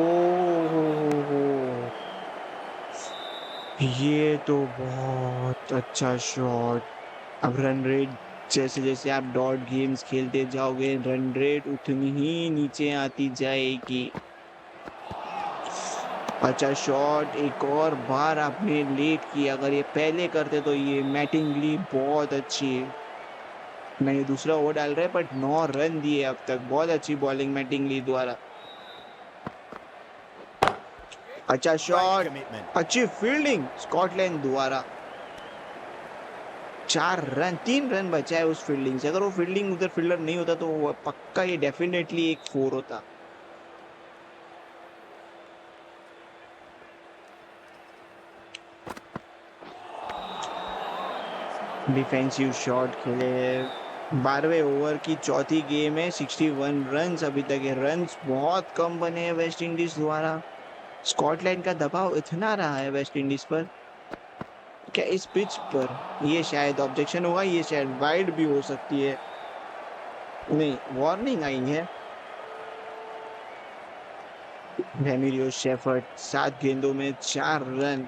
Speaker 1: ये तो बहुत अच्छा शॉट। अब रन रेट, जैसे जैसे आप डॉट गेम्स खेलते जाओगे रन रेट उतनी ही नीचे आती जाएगी। अच्छा शॉट, एक और बार आपने लेट किया, अगर ये पहले करते तो ये मैटिंगली बहुत अच्छी है। नहीं, दूसरा ओवर डाल रहे हैं बट 9 रन दिए अब तक, बहुत अच्छी बॉलिंग मैटिंगली द्वारा। अच्छा
Speaker 2: Great
Speaker 1: शॉट,
Speaker 2: commitment.
Speaker 1: अच्छी फील्डिंग स्कॉटलैंड द्वारा। 4 रन, 3 रन बचा है उस फील्डिंग से, अगर वो फील्डिंग उधर फील्डर नहीं होता तो वो पक्का ये डेफिनेटली एक 4 होता। डिफेंसिव शॉट खेले। 12वें ओवर की चौथी गेम है, 61 रन अभी तक है। रन बहुत कम बने हैं वेस्ट इंडीज द्वारा। स्कॉटलैंड का दबाव इतना रहा है वेस्ट इंडीज पर, क्या इस पिच पर ये शायद ऑब्जेक्शन होगा, ये शायद वाइड भी हो सकती है। नहीं, वार्निंग आई है। रेमिरियो शेफर्ड 7 गेंदों में 4 रन।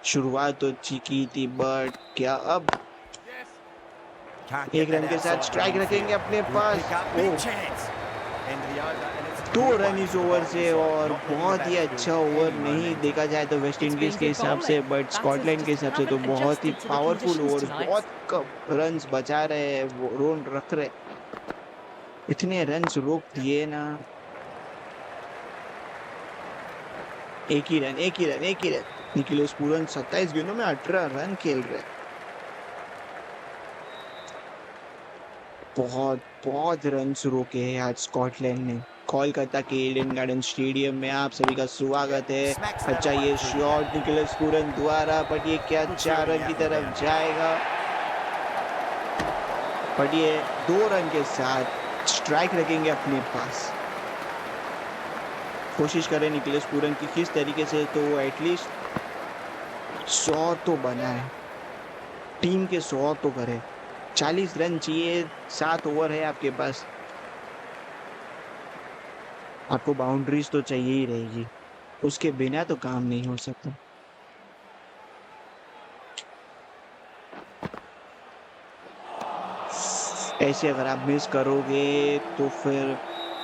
Speaker 1: शुरुआत तो अच्छी की थी बट क्या अब
Speaker 2: Can't
Speaker 1: एक
Speaker 2: get that
Speaker 1: रन के साथ
Speaker 2: outside the
Speaker 1: स्ट्राइक रखेंगे
Speaker 2: infield.
Speaker 1: अपने
Speaker 2: Good
Speaker 1: pass.
Speaker 2: pick up,
Speaker 1: O,
Speaker 2: big chance. End of the over, and it's a
Speaker 1: 2
Speaker 2: good
Speaker 1: run
Speaker 2: one
Speaker 1: इस
Speaker 2: for the
Speaker 1: ओवर
Speaker 2: bowling
Speaker 1: से,
Speaker 2: side.
Speaker 1: और
Speaker 2: Not letting the
Speaker 1: बहुत ही
Speaker 2: batters
Speaker 1: अच्छा
Speaker 2: build
Speaker 1: over
Speaker 2: any
Speaker 1: नहीं
Speaker 2: momentum.
Speaker 1: देखा जाए तो वेस्ट
Speaker 4: It's
Speaker 1: इंडीज
Speaker 4: been
Speaker 1: के
Speaker 4: good
Speaker 1: हिसाब से,
Speaker 4: bowling.
Speaker 1: बट
Speaker 4: Batters
Speaker 1: स्कॉटलैंड के
Speaker 4: just
Speaker 1: हिसाब से तो
Speaker 4: haven't
Speaker 1: बहुत ही
Speaker 4: adjusted to the
Speaker 1: powerful
Speaker 4: conditions
Speaker 1: overs,
Speaker 4: tonight.
Speaker 1: बहुत कम रन्स बचा रहे हैं, वो रोन रख रहे। इतने रन्स रोक दिए ना। एक ही रन, एक ही रन, एक ही रन। निखिलेश पूरन 27 गेंदों में 18 रन खेल रहे हैं। बहुत बहुत रन्स रोके हैं आज स्कॉटलैंड ने। कोलकाता के ईडन गार्डन स्टेडियम में आप सभी का स्वागत है।
Speaker 2: Smacks that
Speaker 1: अच्छा,
Speaker 2: away
Speaker 1: ये
Speaker 2: through the
Speaker 1: shot
Speaker 2: gap.
Speaker 1: Nicholas Pooran द्वारा, बट ये क्या
Speaker 2: Good
Speaker 1: 4
Speaker 2: fielding
Speaker 1: रन की
Speaker 2: out for the
Speaker 1: तरफ
Speaker 2: boundary.
Speaker 1: जाएगा। बट ये 2 रन के साथ स्ट्राइक रखेंगे अपने पास। कोशिश करें निखिलेश पूरन की किस तरीके से, तो एटलीस्ट 100 तो बनाए, टीम के 100 तो करे। 40 रन चाहिए, 7 ओवर है आपके पास, आपको बाउंड्रीज तो चाहिए ही रहेगी, उसके बिना तो काम नहीं हो सकता। ऐसे अगर आप मिस करोगे तो फिर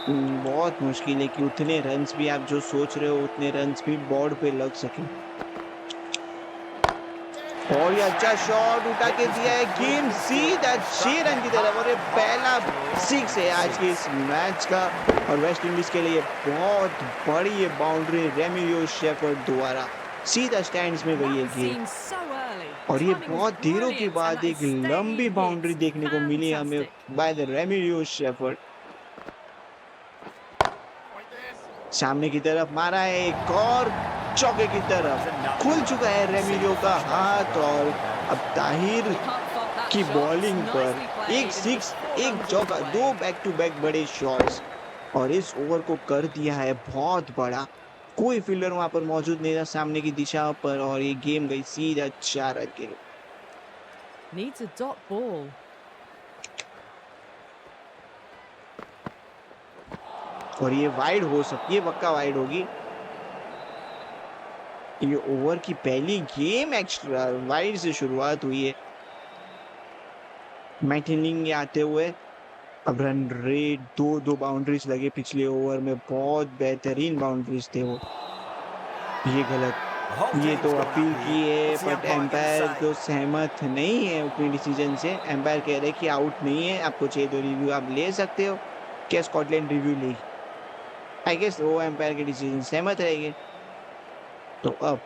Speaker 1: बहुत मुश्किल है कि उतने रन्स भी आप जो सोच रहे हो उतने रन्स भी बोर्ड पे लग सके। और ये अच्छा शॉट उठा के
Speaker 2: Kept his
Speaker 1: दिया है, गेम
Speaker 2: completely still
Speaker 1: सीधा
Speaker 2: and
Speaker 1: 6
Speaker 2: struck
Speaker 1: रन
Speaker 2: that
Speaker 1: की तरफ, और ये पहला
Speaker 2: hard towards
Speaker 1: 6 है आज के इस
Speaker 2: 6.
Speaker 1: मैच का। और वेस्ट इंडीज के लिए बहुत बड़ी ये बाउंड्री रेमियो शेफर्ड द्वारा, सीधा स्टैंड्स में
Speaker 4: And
Speaker 1: गई
Speaker 4: that
Speaker 1: है
Speaker 4: was
Speaker 1: गेंद।
Speaker 4: seen so early.
Speaker 1: और ये
Speaker 4: Timing was
Speaker 1: बहुत देरों के
Speaker 4: brilliant, and
Speaker 1: बाद
Speaker 4: that
Speaker 1: एक
Speaker 4: is staying
Speaker 1: लंबी बाउंड्री
Speaker 4: hit.
Speaker 1: देखने को मिली हमें
Speaker 4: Fantastic.
Speaker 1: By the Romario Shepherd. सामने की तरफ मारा है, एक और चौके की
Speaker 2: Well, that was
Speaker 1: तरफ
Speaker 2: another
Speaker 1: खुल
Speaker 2: good
Speaker 1: चुका
Speaker 2: one.
Speaker 1: है
Speaker 2: You see
Speaker 1: रेमिरो
Speaker 2: the
Speaker 1: का
Speaker 2: frustration
Speaker 1: हाथ,
Speaker 2: right
Speaker 1: और
Speaker 2: there, Gav.
Speaker 1: अब Tahir
Speaker 4: You can't fault that
Speaker 1: की
Speaker 4: shot.
Speaker 1: बॉलिंग पर
Speaker 4: Nicely
Speaker 1: एक
Speaker 4: played, and it was
Speaker 1: 6,
Speaker 4: 4
Speaker 1: एक
Speaker 4: runs all
Speaker 1: चौका,
Speaker 4: the
Speaker 1: 2
Speaker 4: way.
Speaker 1: Back to back बड़े शॉट्स, और इस ओवर को कर दिया है बहुत बड़ा। कोई फील्डर वहां पर मौजूद नहीं था सामने की दिशा पर, और ये गेम गई सीधा 4 रन के लिए।
Speaker 4: Needs a dot ball.
Speaker 1: और ये वाइड हो सकती है, पक्का वाइड होगी। ये ओवर की पहली गेम एक्स्ट्रा वाइड से शुरुआत हुई है। मैटिनिंग आते हुए अब रन रेट 2 बाउंड्रीज लगे पिछले ओवर में, बहुत बेहतरीन बाउंड्रीज थे वो। ये गलत,
Speaker 2: The whole
Speaker 1: ये
Speaker 2: team's
Speaker 1: तो
Speaker 2: gone
Speaker 1: अपील
Speaker 2: up here.
Speaker 1: की है
Speaker 2: What's the
Speaker 1: but
Speaker 2: umpire going to
Speaker 1: umpire
Speaker 2: say?
Speaker 1: तो सहमत नहीं है अपने डिसीजन से। एम्पायर कह रहे हैं कि आउट नहीं है, आपको चाहिए तो रिव्यू आप ले सकते हो। क्या स्कॉटलैंड रिव्यू लेगी? आई गेस वो एम्पायर के डिसीजन सहमत रहेंगे। तो अब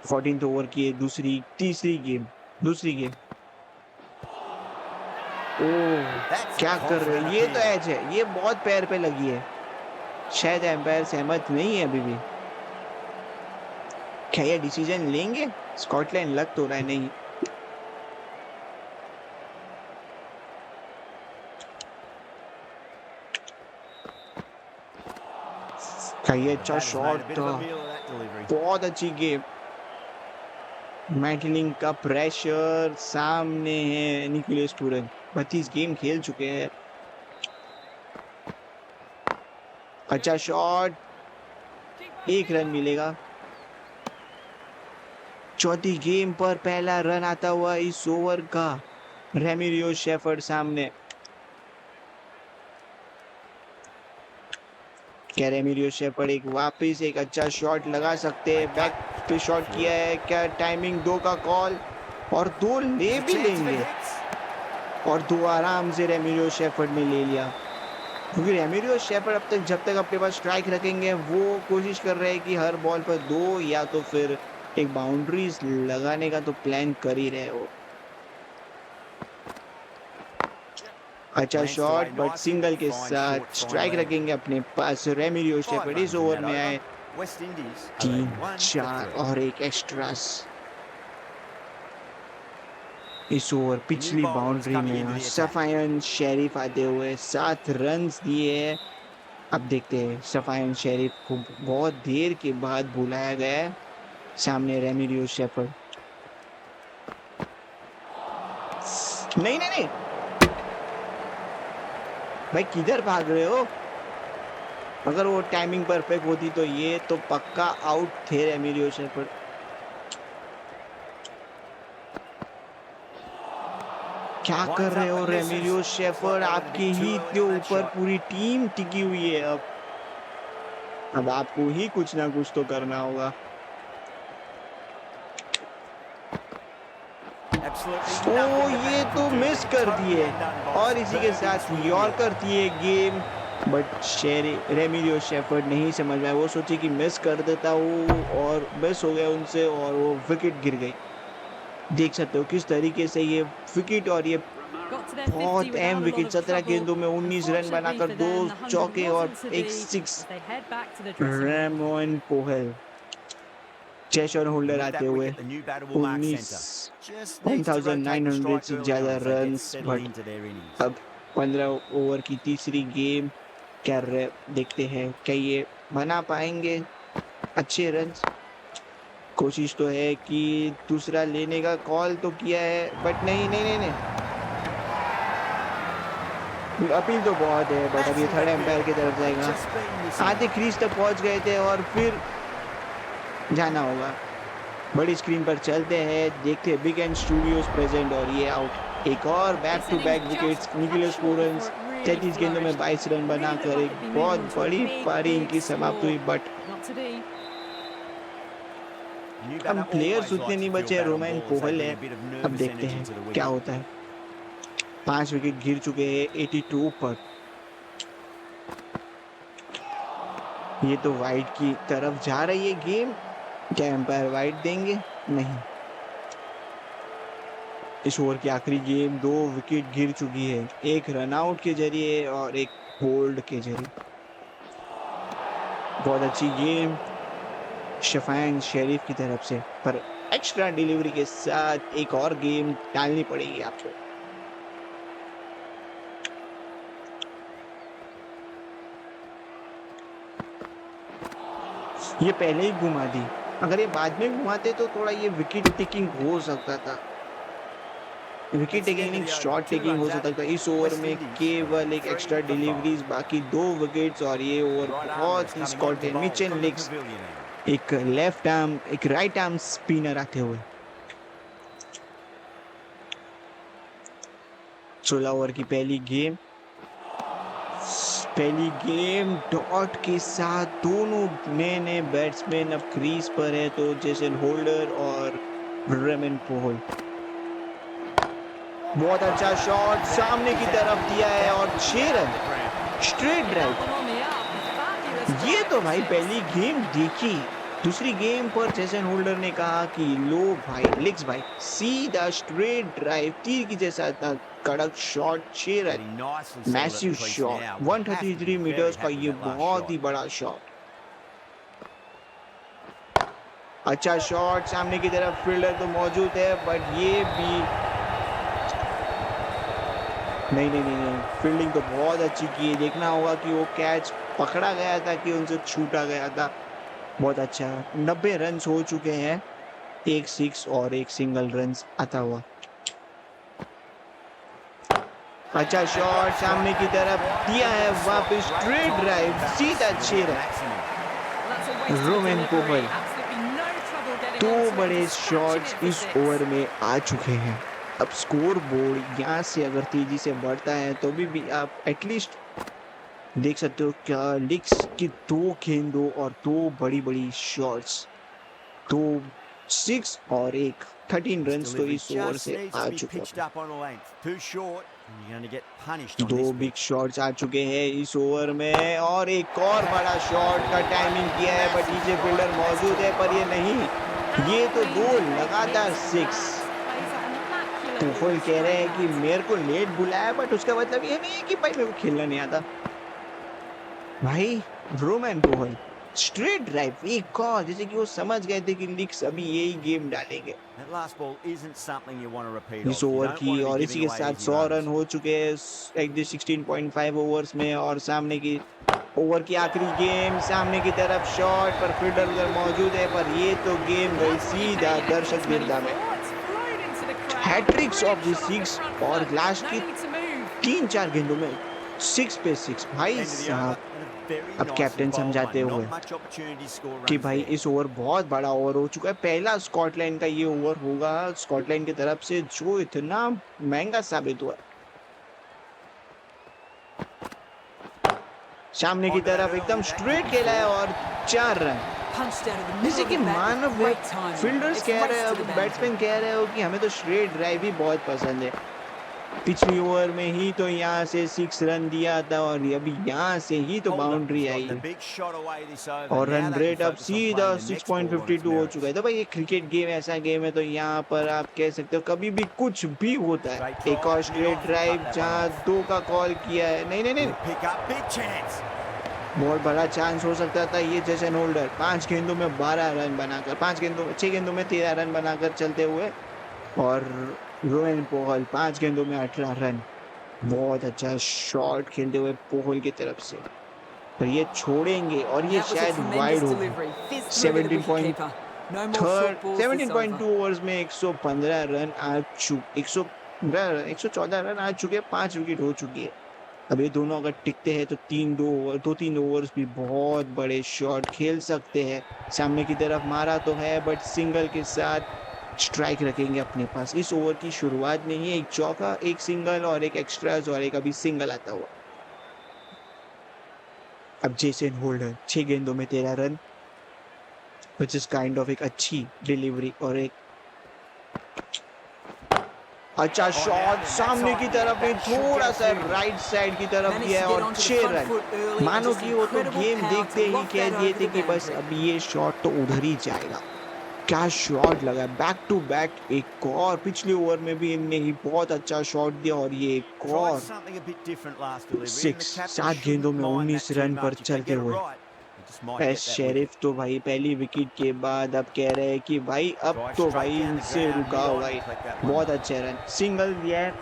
Speaker 1: 14th ओवर की तीसरी गेम। ओह,
Speaker 2: That's a
Speaker 1: क्या कर रहे
Speaker 2: confident
Speaker 1: हो? ये तो
Speaker 2: appeal.
Speaker 1: एज है, ये बहुत पैर पे लगी है। शायद एम्पायर सहमत नहीं है अभी भी। क्या ये डिसीजन लेंगे? स्कॉटलैंड लग तो रहा है नहीं। क्या ये अच्छा
Speaker 2: Batter's made a
Speaker 1: shot
Speaker 2: bit of
Speaker 1: था,
Speaker 2: a meal of that delivery.
Speaker 1: बहुत अच्छी गेम। मैटलिंग का प्रेशर सामने है, निकोलस पूरन 32 गेम खेल चुके हैं। अच्छा शॉट, 1 रन मिलेगा। चौथी गेम पर पहला रन आता हुआ इस ओवर का। रेमिरियो शेफर्ड सामने। क्या रेमिरियो शेफर्ड एक वापस एक अच्छा शॉट लगा सकते हैं? बैक पे शॉट किया है, क्या टाइमिंग? 2 का कॉल और 2 ले
Speaker 2: There's a
Speaker 1: भी
Speaker 2: chance if it
Speaker 1: लेंगे
Speaker 2: hits.
Speaker 1: और 2 आराम से रेमिरियो शेफर्ड ने ले लिया। क्योंकि रेमिरियो शेफर्ड अब तक जब तक अपने पास स्ट्राइक रखेंगे वो कोशिश कर रहे हैं कि हर बॉल पर 2 या तो फिर एक बाउंड्रीज लगाने का तो प्लान कर ही रहे हो। अच्छा
Speaker 2: Glanced
Speaker 1: shot
Speaker 2: away
Speaker 1: but
Speaker 2: nicely,
Speaker 1: single
Speaker 2: but
Speaker 1: के
Speaker 2: fine,
Speaker 1: साथ
Speaker 2: short, fine
Speaker 1: स्ट्राइक
Speaker 2: leg.
Speaker 1: रखेंगे अपने पास। रेमिरियो
Speaker 2: 5
Speaker 1: शेफर्ड
Speaker 2: runs
Speaker 1: इस
Speaker 2: in
Speaker 1: ओवर
Speaker 2: that
Speaker 1: में आए
Speaker 2: over. West Indies are
Speaker 1: 3,
Speaker 2: leading 1 for
Speaker 1: 4
Speaker 2: 3.
Speaker 1: और एक एक्स्ट्रास। इस ओवर
Speaker 2: The new
Speaker 1: पिछली
Speaker 2: bowler is
Speaker 1: बाउंड्री
Speaker 2: coming
Speaker 1: में
Speaker 2: into the attack.
Speaker 1: सफायन शेरिफ आते हुए 7 रन्स दिए। अब देखते हैं सफायन शेरिफ को बहुत देर के बाद बुलाया गया है। सामने रेमिरियो शेफर्ड। नहीं नहीं नहीं भाई किधर भाग रहे हो? अगर वो टाइमिंग परफेक्ट होती तो ये तो पक्का आउट थे रेमिरियो शेफर्ड। क्या कर रहे हो रेमिरियो शेफर्ड? आपके ही इतने ऊपर पूरी टीम टिकी हुई है। अब आपको ही कुछ ना कुछ तो करना होगा।
Speaker 2: Absolutely
Speaker 1: ओ
Speaker 2: nothing the
Speaker 1: ये
Speaker 2: batter
Speaker 1: तो
Speaker 2: could do
Speaker 1: मिस
Speaker 2: there.
Speaker 1: कर
Speaker 2: Totally
Speaker 1: दिए
Speaker 2: undone by
Speaker 1: और इसी के
Speaker 2: superb
Speaker 1: साथ
Speaker 2: swing here.
Speaker 1: यॉर्कर दिए गेम। बट रेमिरियो शेफर्ड नहीं समझ पाया। वो सोचे कि मिस कर देता हूँ और मिस हो गया उनसे और वो विकेट गिर गई। देख सकते हो किस तरीके से ये विकेट और ये
Speaker 4: Got to their 50
Speaker 1: बहुत
Speaker 4: without
Speaker 1: अहम
Speaker 4: a lot
Speaker 1: wicket.
Speaker 4: of
Speaker 1: 17
Speaker 4: trouble.
Speaker 1: गेंदों में 19 रन
Speaker 4: Unfortunately
Speaker 1: बनाकर
Speaker 4: for
Speaker 1: 2
Speaker 4: them, the 100
Speaker 1: चौके और
Speaker 4: wasn't to
Speaker 1: एक
Speaker 4: be
Speaker 1: six.
Speaker 4: as they head back to the dressing room.
Speaker 1: Rovman Powell 6 shot Holder
Speaker 2: With
Speaker 1: आते
Speaker 2: that
Speaker 1: हुए
Speaker 2: wicket, the new batter will mark
Speaker 1: 19
Speaker 2: centre. Just needs to rotate the
Speaker 1: 1900
Speaker 2: strike
Speaker 1: से
Speaker 2: early
Speaker 1: ज्यादा
Speaker 2: on as they get
Speaker 1: runs.
Speaker 2: settled
Speaker 1: but
Speaker 2: into their innings.
Speaker 1: अब 15 over की तीसरी game कर रहे, देखते हैं क्या ये बना पाएंगे अच्छे रन। कोशिश तो है कि दूसरा लेने का कॉल तो किया है बट नहीं नहीं नहीं नहीं अपील तो बहुत है बट अब ये थर्ड एम्पायर की तरफ जाएगा।
Speaker 2: Just been missing.
Speaker 1: आधे क्रीज तक पहुंच गए थे और फिर जाना होगा। बड़ी स्क्रीन पर चलते हैं, देखते हैं बिग एंड स्टूडियोज प्रेजेंट और ये आउट। एक और back
Speaker 4: This
Speaker 1: to back
Speaker 4: innings
Speaker 1: wickets
Speaker 4: just
Speaker 1: Nicholas
Speaker 4: cut short
Speaker 1: Pooran's
Speaker 4: before it really
Speaker 1: 33 गेंदों में
Speaker 4: flourished.
Speaker 1: 22 रन
Speaker 4: Really looked
Speaker 1: बनाकर
Speaker 4: like
Speaker 1: एक
Speaker 4: they'd been
Speaker 1: बहुत
Speaker 4: moving on to a
Speaker 1: बड़ी
Speaker 4: big,
Speaker 1: पारी
Speaker 4: big
Speaker 1: इनकी समाप्त हुई।
Speaker 4: score.
Speaker 1: But
Speaker 4: Not to be.
Speaker 2: New
Speaker 1: अब
Speaker 2: batter
Speaker 1: प्लेयर्स
Speaker 2: always
Speaker 1: उतने
Speaker 2: likes
Speaker 1: नहीं
Speaker 2: to feel
Speaker 1: बचे।
Speaker 2: bad on
Speaker 1: रोमैन
Speaker 2: balls. They
Speaker 1: Pohl
Speaker 2: bring
Speaker 1: है,
Speaker 2: a bit of
Speaker 1: अब
Speaker 2: nervous
Speaker 1: देखते
Speaker 2: energy
Speaker 1: हैं
Speaker 2: to the
Speaker 1: क्या
Speaker 2: wicket.
Speaker 1: होता है। 5 विकेट गिर चुके हैं 82 पर। ये तो वाइड की तरफ जा रही है गेम। क्या एम्पायर वाइड देंगे? नहीं। इस ओवर की आखिरी गेम 2 विकेट गिर चुकी है, एक रनआउट के जरिए और एक होल्ड के जरिए। बहुत अच्छी गेम शफायन शेरिफ की तरफ से, पर एक्स्ट्रा डिलीवरी के साथ एक और गेम डालनी पड़ेगी आपको। ये पहले ही घुमा दी, अगर ये बाद में घुमाते तो थोड़ा ये विकेट टेकिंग हो सकता था। विकेट टेकिंग नहीं, शॉट टेकिंग हो सकता था। इस ओवर में केवल एक एक्स्ट्रा डिलीवरीज, बाकी 2 विकेट्स और ये ओवर
Speaker 2: Right arm
Speaker 1: बहुत
Speaker 2: is
Speaker 1: he
Speaker 2: coming on to
Speaker 1: स्कॉटेड।
Speaker 2: bowl
Speaker 1: Mitchell
Speaker 2: from the
Speaker 1: लिक्स
Speaker 2: pavilion end.
Speaker 1: एक लेफ्ट आर्म एक राइट आर्म स्पिनर आते हुए। 16 ओवर की पहली गेम डॉट के साथ दोनों नए नए बैट्समैन अब क्रीज पर है, तो जेसन होल्डर और रेमन पोहल। बहुत अच्छा शॉट सामने की तरफ दिया है और 6 run straight
Speaker 4: Get
Speaker 1: drive.
Speaker 4: that one on the up. Fabulous
Speaker 1: ये
Speaker 4: drive
Speaker 1: तो
Speaker 4: to
Speaker 1: भाई
Speaker 4: six.
Speaker 1: पहली गेम देखी। दूसरी गेम पर जेसन होल्डर ने कहा कि लो भाई लिक्स भाई सीधा स्ट्रेट ड्राइव तीर की जैसा था, कड़क shot 6 run
Speaker 2: Getting nicely settled
Speaker 1: massive
Speaker 2: at crease
Speaker 1: shot
Speaker 2: now. Will have to be
Speaker 1: 133
Speaker 2: very
Speaker 1: metres का,
Speaker 2: happy
Speaker 1: ये
Speaker 2: with that last
Speaker 1: बहुत ही
Speaker 2: shot.
Speaker 1: बड़ा शॉट। अच्छा शॉट सामने की तरफ, फील्डर तो मौजूद है बट ये भी नहीं फील्डिंग तो बहुत अच्छी की है। देखना होगा कि वो कैच पकड़ा गया था कि उनसे छूटा गया था। बहुत अच्छा 90 रन हो चुके हैं, एक 6 और एक सिंगल रन आता हुआ। अच्छा शॉट सामने की तरफ दिया है, वापस स्ट्रेट ड्राइव सीधा 6 run.
Speaker 4: Well, that's a waste of
Speaker 1: Roman
Speaker 4: delivery.
Speaker 1: Pohal.
Speaker 4: Absolutely no trouble getting
Speaker 1: दो
Speaker 4: on to it,
Speaker 1: बड़े
Speaker 4: dispatching
Speaker 1: शॉट्स
Speaker 4: it for
Speaker 1: इस
Speaker 4: 6.
Speaker 1: ओवर में आ चुके हैं। अब स्कोर बोर्ड यहाँ से अगर तेजी से बढ़ता है तो भी आप एटलीस्ट देख सकते हो क्या लिक्स की दो गेंदों और दो बड़ी बड़ी शॉट्स, दो 6 और एक 13
Speaker 2: This
Speaker 1: रन्स तो
Speaker 2: delivery
Speaker 1: इस ओवर
Speaker 2: just
Speaker 1: से
Speaker 2: needs
Speaker 1: आ
Speaker 2: to be
Speaker 1: चुके
Speaker 2: pitched
Speaker 1: हैं।
Speaker 2: up on a length. Too short, and you're going to get punished on
Speaker 1: दो
Speaker 2: this
Speaker 1: बिग
Speaker 2: pitch.
Speaker 1: शॉट्स आ चुके हैं इस ओवर में और एक और बड़ा शॉट का टाइमिंग किया है, बट नीचे फील्डर मौजूद है पर ये नहीं, ये तो दो लगातार 6। कोहल कह रहे हैं कि मेरे को लेट बुलाया, बट उसका मतलब ये नहीं है कि भाई मेरे को खेलना नहीं आता। भाई रोमन कोहल स्ट्रेट ड्राइव एक और, जैसे कि वो समझ गए थे कि लिक्स अभी यही गेम डालेंगे
Speaker 2: That last ball isn't something you want to repeat
Speaker 1: इस
Speaker 2: of. You
Speaker 1: ओवर
Speaker 2: don't
Speaker 1: की,
Speaker 2: want to
Speaker 1: और
Speaker 2: be
Speaker 1: इसी
Speaker 2: giving
Speaker 1: के
Speaker 2: away
Speaker 1: साथ
Speaker 2: easy
Speaker 1: 100 रन
Speaker 2: runs.
Speaker 1: हो चुके हैं 16.5 ओवर्स में। और सामने की ओवर की आखिरी गेम, सामने की तरफ शॉट पर फील्डर उधर मौजूद है, पर ये तो गेम गई सीधा दर्शक गिरदा में। हैट्रिक्स ऑफ द 6 और लास्ट की 3-4 गेंदों में 6 पे 6। भाई
Speaker 2: End of the
Speaker 1: साहब
Speaker 2: over, and a very
Speaker 1: अब
Speaker 2: nice
Speaker 1: कैप्टन
Speaker 2: and bold
Speaker 1: समझाते
Speaker 2: one.
Speaker 1: हुए
Speaker 2: Not much opportunity to score
Speaker 1: कि
Speaker 2: runs
Speaker 1: भाई
Speaker 2: there.
Speaker 1: इस ओवर बहुत बड़ा ओवर हो चुका है, पहला स्कॉटलैंड का ये ओवर होगा स्कॉटलैंड की तरफ से जो इतना महंगा साबित हुआ। सामने की
Speaker 2: Onto that
Speaker 1: तरफ
Speaker 2: early,
Speaker 1: एकदम
Speaker 2: that
Speaker 1: स्ट्रेट
Speaker 2: could be
Speaker 1: खेला है
Speaker 2: four.
Speaker 1: और 4 run.
Speaker 4: Punched out of the
Speaker 1: जैसे
Speaker 4: middle of
Speaker 1: कि
Speaker 4: the bat
Speaker 1: मानो
Speaker 4: with great timing.
Speaker 1: Fielders
Speaker 4: It's
Speaker 1: कह रहे
Speaker 4: raced
Speaker 1: हो,
Speaker 4: to the boundary.
Speaker 1: बैट्समैन कह रहे हो कि हमें तो स्ट्रेट ड्राइव ही बहुत पसंद है। पिछली ओवर में ही तो यहाँ से 6 रन दिया था और अभी यहाँ से ही तो
Speaker 2: Holder
Speaker 1: boundary
Speaker 2: has
Speaker 1: I
Speaker 2: gotten a
Speaker 1: है
Speaker 2: big shot away this over.
Speaker 1: और
Speaker 2: Now
Speaker 1: run
Speaker 2: they can
Speaker 1: rate अब
Speaker 2: focus on
Speaker 1: सीधा
Speaker 2: playing the next ball on its
Speaker 1: 6.52 हो चुका है।
Speaker 2: merits.
Speaker 1: तो भाई ये क्रिकेट गेम ऐसा गेम है, तो यहाँ पर आप कह सकते हो कभी भी कुछ भी होता है।
Speaker 2: Straight
Speaker 1: एक
Speaker 2: try,
Speaker 1: और
Speaker 2: mid
Speaker 1: straight
Speaker 2: off,
Speaker 1: drive
Speaker 2: cut that one
Speaker 1: जहाँ
Speaker 2: off.
Speaker 1: 2 का कॉल किया है, नहीं नहीं नहीं,
Speaker 2: Good pick up, big chance.
Speaker 1: बहुत बड़ा चांस हो सकता था ये जैसन होल्डर 5 गेंदों में 12 रन बनाकर, 6 गेंदों में 13 रन बनाकर चलते हुए, और रोहन पोहल 5 गेंदों में 18 रन। बहुत अच्छा शॉट खेलते हुए पोहल की तरफ से, पर ये छोड़ेंगे और ये
Speaker 4: That was a
Speaker 1: शायद
Speaker 4: tremendous
Speaker 1: वाइड होगी।
Speaker 4: delivery. Fifth through to the
Speaker 1: 17 point
Speaker 4: wicketkeeper. No more short balls this
Speaker 1: 17.2
Speaker 4: over.
Speaker 1: Overs में 115 रन आ चुके, 114 रन आ चुके, 5 विकेट हो चुकी है। अब ये दोनों अगर टिकते हैं तो 2-3 ओवर्स भी बहुत बड़े शॉट खेल सकते हैं। सामने की तरफ मारा तो है, बट सिंगल के साथ स्ट्राइक रखेंगे अपने पास। इस ओवर की शुरुआत में ही एक चौका, एक सिंगल और एक एक्स्ट्रास और एक अभी सिंगल आता हुआ। अब जेसन होल्डर 6 गेंदों में 13 run, which is kind of एक अच्छी डिलीवरी और एक अच्छा शॉट सामने की तरफ में थोड़ा सा राइट साइड की तरफ
Speaker 4: Managed
Speaker 1: दिया है
Speaker 4: to get
Speaker 1: और
Speaker 4: onto the
Speaker 1: 6
Speaker 4: front
Speaker 1: run.
Speaker 4: foot early and
Speaker 1: मानो
Speaker 4: just
Speaker 1: कि वो तो
Speaker 4: incredible
Speaker 1: गेम
Speaker 4: power
Speaker 1: देखते
Speaker 4: to
Speaker 1: ही
Speaker 4: loft
Speaker 1: कह
Speaker 4: that
Speaker 1: दिए
Speaker 4: over
Speaker 1: थे
Speaker 4: the
Speaker 1: कि बस
Speaker 4: boundary.
Speaker 1: अब ये शॉट तो उधर ही जाएगा। क्या शॉट लगा, बैक टू बैक एक और, पिछले ओवर में भी इनने ही बहुत अच्छा शॉट दिया और ये एक
Speaker 2: Tried
Speaker 1: और
Speaker 2: something a bit different last delivery, and the
Speaker 1: 6
Speaker 2: captain
Speaker 1: 7 गेंदों
Speaker 2: shouldn't
Speaker 1: में
Speaker 2: mind
Speaker 1: 19
Speaker 2: that too
Speaker 1: रन पर
Speaker 2: much. If they
Speaker 1: चलते
Speaker 2: get it
Speaker 1: हुए
Speaker 2: right, they just might
Speaker 1: S
Speaker 2: get that wicket.
Speaker 1: Sheriff तो भाई पहली विकेट के बाद अब कह रहे हैं कि भाई अब
Speaker 2: Drive
Speaker 1: तो
Speaker 2: straight
Speaker 1: भाई
Speaker 2: down the
Speaker 1: इनसे
Speaker 2: ground,
Speaker 1: रुकाओ
Speaker 2: mid-on,
Speaker 1: भाई।
Speaker 2: collect that one.
Speaker 1: बहुत अच्छे रन, सिंगल दिया है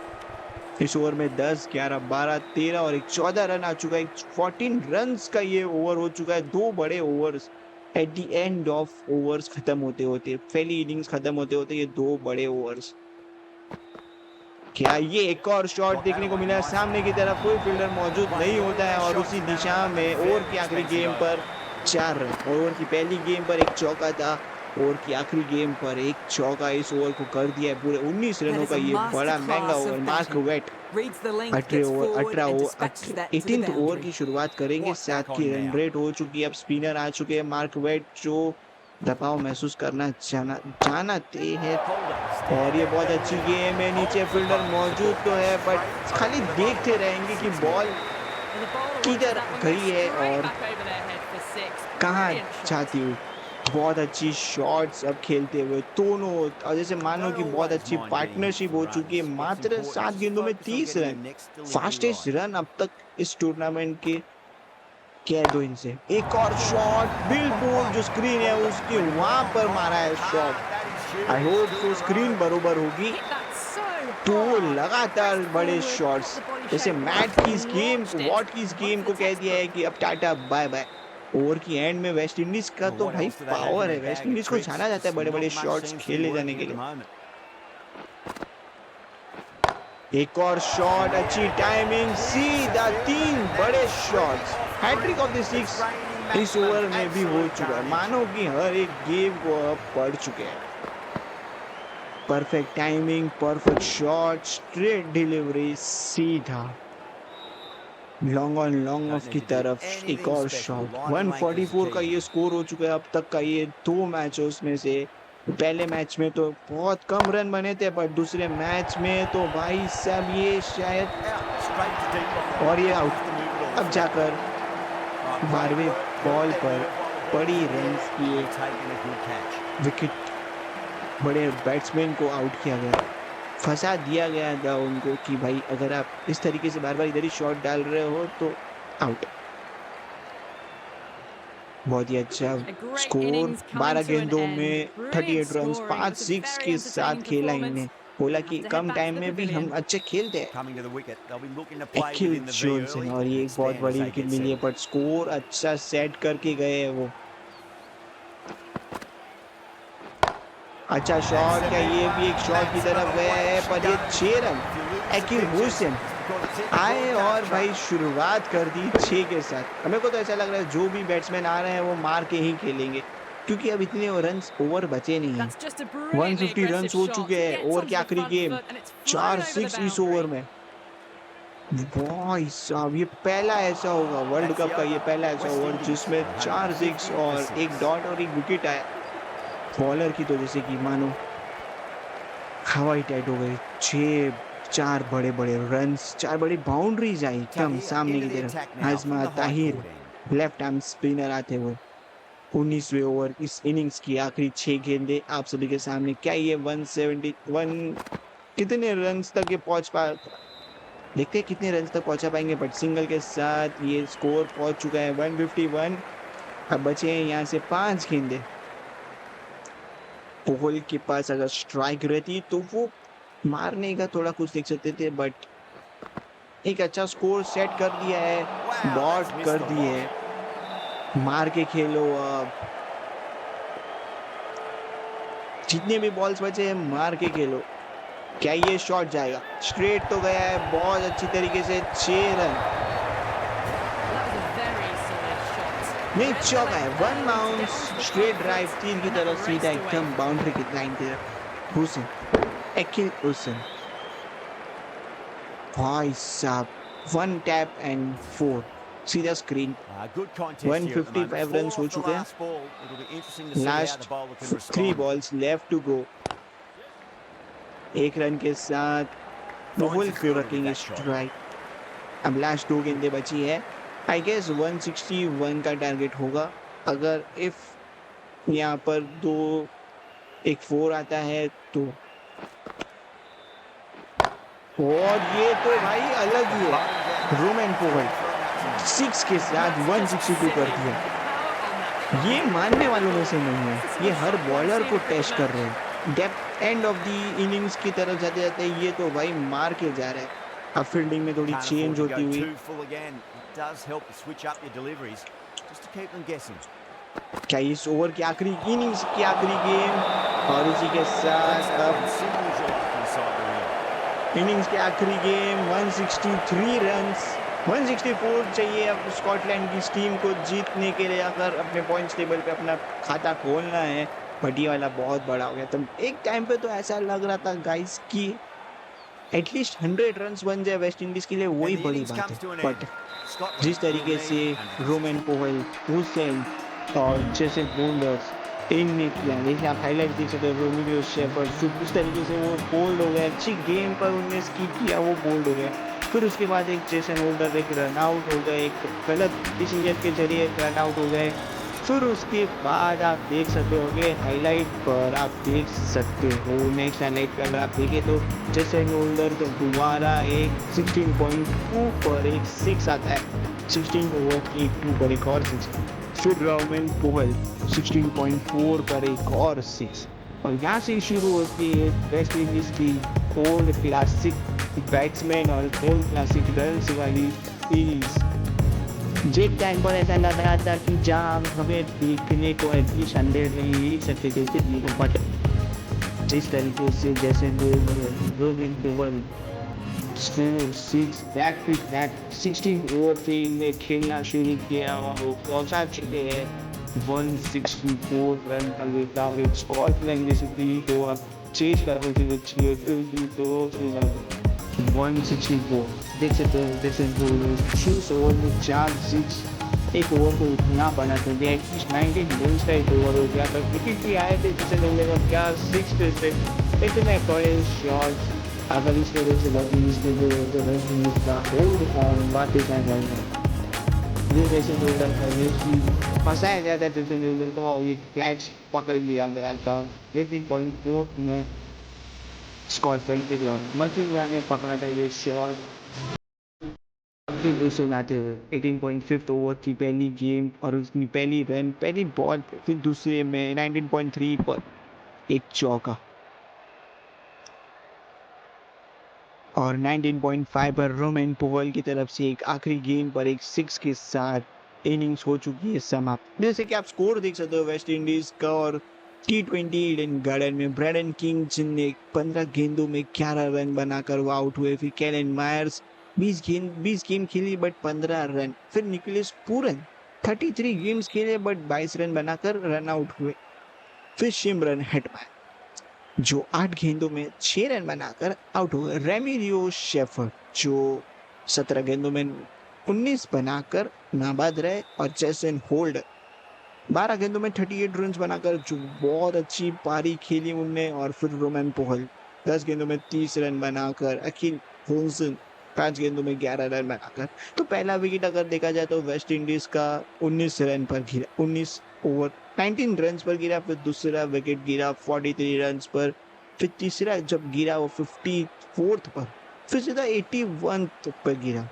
Speaker 1: इस ओवर में 10, 11, 12, 13 और एक 14 रन आ चुका है। 14 रन्स का ये ओवर हो चुका है। दो बड़े overs at the end of overs खत्म होते होते, पहली इनिंग्स खत्म होते होते ये दो बड़े ओवर्स। क्या ये एक और शॉट देखने को मिला है, सामने की तरफ कोई फील्डर मौजूद नहीं होता है और उसी दिशा में ओवर की आखिरी गेम पर 4 रन। ओवर की पहली गेम पर एक चौका था, ओवर की आखिरी गेम पर एक चौका इस ओवर को कर दिया है पूरे 19
Speaker 4: That
Speaker 1: रनों
Speaker 4: is
Speaker 1: का
Speaker 4: a
Speaker 1: ये बड़ा महंगा
Speaker 4: masterclass
Speaker 1: over.
Speaker 4: of
Speaker 1: Mark
Speaker 4: batting.
Speaker 1: Watt
Speaker 4: Reads the length,
Speaker 1: 18
Speaker 4: gets
Speaker 1: over
Speaker 4: forward
Speaker 1: 18
Speaker 4: and
Speaker 1: over
Speaker 4: dispatches that to the
Speaker 1: 18th over
Speaker 4: boundary.
Speaker 1: की शुरुआत करेंगे।
Speaker 2: What's
Speaker 1: 7
Speaker 2: back
Speaker 1: की
Speaker 2: on
Speaker 1: रन
Speaker 2: now?
Speaker 1: रेट हो चुकी है। अब स्पिनर आ चुके हैं मार्क वेट जो दबाव महसूस करना जानते हैं और ये बहुत अच्छी गेम है। नीचे फील्डर मौजूद तो है बट खाली देखते रहेंगे कि बॉल किधर गई है और कहाँ जाती हुई। बहुत अच्छी शॉट्स अब खेलते हुए दोनों, और जैसे मानो कि बहुत अच्छी पार्टनरशिप हो चुकी है। मात्र 7 गेंदों में 30 रन, फास्टेस्ट रन अब तक इस टूर्नामेंट के। कह दो इनसे एक और शॉट, बिल्कुल जो स्क्रीन है उसके वहां पर मारा है शॉट। आई होप तो स्क्रीन बरोबर होगी। तो लगातार बड़े शॉट्स, जैसे मैट की इस गेम को, वॉट की इस गेम को कह दिया है कि अब टाटा बाय बाय। ओवर की एंड में वेस्ट इंडीज का तो भाई पावर है, वेस्ट इंडीज को जाना जाता है बड़े बड़े शॉट्स खेले जाने के लिए। एक और शॉट, अच्छी टाइमिंग, सीधा 3 बड़े शॉट्स, हैट्रिक ऑफ द 6 इस ओवर में भी हो चुका है, मानो कि हर एक गेम को अब पढ़ चुके हैं। Perfect timing, perfect shot, straight delivery, सीधा लॉन्ग ऑन लॉन्ग ऑफ की तरफ एक और शॉट। 144 का ये स्कोर हो चुका है अब तक का, ये 2 मैचों में से। पहले मैच में तो बहुत कम रन बने थे, पर दूसरे मैच में तो भाई साहब ये शायद, और ये आउट। अब जाकर 12वें बॉल पर बड़ी रन्स की एक विकेट, बड़े बैट्समैन को आउट किया गया, फंसा दिया गया था उनको कि भाई अगर आप इस तरीके से बार बार इधर ही शॉट डाल रहे हो तो आउट। बहुत ही अच्छा स्कोर, 12 गेंदों में 38 रन, 5 6 के साथ खेला इन्हें। बोला कि कम टाइम में भी हम अच्छे खेलते हैं। अखिल जॉनसन, और ये एक बहुत बड़ी विकेट मिली है, पर स्कोर अच्छा सेट करके गए हैं वो। अच्छा शॉट, क्या ये भी एक शॉट की तरफ गया है, पर ये 6 रन। अकील हुसैन आए और भाई शुरुआत कर दी 6 के साथ। हमें को तो ऐसा लग रहा है जो भी बैट्समैन आ रहे हैं वो मार के ही खेलेंगे, क्योंकि अब इतने रन्स ओवर बचे नहीं हैं। 150 रन्स हो चुके हैं ओवर के आखिरी गेम, 4 6 इस ओवर में। भाई साहब ये पहला ऐसा होगा वर्ल्ड कप का, ये पहला ऐसा ओवर जिसमें 4 6 और एक डॉट और एक विकेट आया। बॉलर की तो जैसे कि मानो हवाई टाइट हो गई। 4 बड़े बड़े रन्स, 4 बड़ी बाउंड्रीज आई एकदम सामने की तरफ। आजमा ताहिर लेफ्ट आर्म स्पिनर आते हुए। 19वें ओवर इस इनिंग्स की आखिरी 6 गेंदें आप सभी के सामने। क्या ये 171 कितने रन्स तक ये पहुंच पा, देखते हैं कितने रन्स तक पहुंचा पाएंगे। बट सिंगल के साथ ये स्कोर पहुंच चुका है 151। अब बचे हैं यहाँ से 5 गेंदें। कोहली के पास अगर स्ट्राइक रहती तो वो मारने का थोड़ा कुछ देख सकते थे, बट एक अच्छा स्कोर सेट कर दिया है, बॉट कर दिए है। मार के खेलो अब, जितने भी बॉल्स बचे हैं मार के खेलो। क्या ये शॉट जाएगा? स्ट्रेट तो गया है बहुत अच्छी तरीके से, 6 रन। नहीं चौका है, 1 बाउंस, स्ट्रेट ड्राइव 3 की तरफ सीधा एकदम बाउंड्री की लाइन की तरफ। हुसैन, अकील हुसैन, भाई साहब 1 टैप एंड 4 सीधा स्क्रीन। 155 रन हो चुके हैं। Last 3 balls left to go. 1 run के साथ कोहली को रखेंगे स्ट्राइक। अब लास्ट 2 गेंदें बची है। आई गेस 161 का टारगेट होगा, अगर इफ यहाँ पर 1 4 आता है तो। और ये तो भाई अलग ही है, रोमन पोवेल 6 के साथ 162 कर दिया। ये मानने वालों में से नहीं है, ये हर बॉलर को टेस्ट कर रहे हैं। Depth end of the innings की तरफ जाते जाते ये तो भाई मार के जा रहा है। अब फील्डिंग में थोड़ी चेंज होती हुई। क्या इस ओवर की आखिरी इनिंग्स की आखिरी गेम, और इसी के साथ अब इनिंग्स के आखिरी गेम 163 रन्स, 164 चाहिए अब स्कॉटलैंड की टीम को जीतने के लिए, अगर अपने पॉइंट्स टेबल पे अपना खाता खोलना है। बट ये वाला बहुत बड़ा हो गया। तो एक टाइम पे तो ऐसा लग रहा था गाइस कि एटलीस्ट 100 रन्स बन जाए वेस्ट इंडीज के लिए, वही बड़ी बात है। बट जिस तरीके से रोमन पोवेल, हुसैन और जैसे बोल्डर्स इनने किया, जैसे आप हाईलाइट देख सकते हो, रोमियो शेफर्ड उस तरीके से वो बोल्ड हो गए। अच्छी गेम पर उन्होंने स्किप किया, वो बोल्ड हो गया। फिर उसके बाद एक जेसन होल्डर एक रन आउट हो गए, एक गलत डिसीजन के जरिए रन आउट हो गए। फिर उसके बाद आप देख सकते होगे हाईलाइट पर, आप देख सकते हो नेक्स्ट हाईलाइट पर आप देखें तो जेसन होल्डर तो दोबारा एक 16.2 पर एक 6 आता है। 16 ओवर की 2 पर एक और 6। फिर रोमन पोवेल 16.4 पर एक और 6। और यहाँ से शुरू होती है वेस्ट इंडीज की ओल्ड क्लासिक बैट्समैन और ओल्ड क्लासिक रन्स वाली सीरीज। जिस टाइम पर ऐसा लग रहा था कि जहाँ हमें देखने को एटलीस्ट 100 नहीं सकते थे, बट जिस तरीके से जैसे Roman Powell score 6 back to back 16 over पे इनने खेलना शुरू किया और वो पहुंचा चुके हैं 164 रन का टारगेट। स्कॉटलैंड बेसिकली तो अब चेज कर रहे थे 164 देख सकते हो। दिस इज 6 ओवर में 4 सिक्स, एक ओवर को इतना बना तो एटलीस्ट 19 रन का एक ओवर हो गया था। विकेट भी आए थे जिसे लोगों का क्या 6 पे से इतने कॉयल शॉट्स अगर इस तरह से लगी इसके जो इसका होल्ड ऑन बातें क्या जाएगा ये जैसे होल्डर करने की फंसाया जाता है जैसे होल्डर को और ये कैच पकड़ लिया गया था 18.4 में स्कॉटलैंड के लिए मल्टीप्लायर ने पकड़ा था ये शॉट। फिर दूसरे मैच 18.5 ओवर की पहली गेम और उसकी पहली रन पहली बॉल फिर दूसरे में 19.3 पर एक चौका और 19.5 पर रोमेन पोवेल की तरफ से एक आखिरी गेंद पर एक सिक्स के साथ इनिंग्स हो चुकी है समाप्त। जैसे कि आप स्कोर देख सकते हो वेस्ट इंडीज का और T20 ईडन गार्डन में ब्रैडन किंग जिनने 15 गेंदों में 11 रन बनाकर वो आउट हुए। फिर कैलन मायर्स 20 गेम खेली बट 15 रन। फिर निकोलस पूरन 33 गेम्स खेले बट 22 रन बनाकर रन आउट हुए। फिर शिमरन हेटमैन जो 8 गेंदों में 6 रन बनाकर आउट हुए। रेमिरियो शेफर्ड जो 17 गेंदों में 19 बनाकर नाबाद रहे और जेसन होल्डर 12 गेंदों में 38 रन बनाकर जो बहुत अच्छी पारी खेली उनने। और फिर रोमन पोहल 10 गेंदों में 30 रन बनाकर। अखिल होल्सन 5 गेंदों में 11 रन बनाकर। तो पहला विकेट अगर देखा जाए तो वेस्ट इंडीज का 19 रन पर गिरा 19 ओवर 19 रन पर गिरा। फिर दूसरा विकेट गिरा 43 रन पर। फिर तीसरा जब गिरा वो 54 पर। फिर सीधा 81 पर गिरा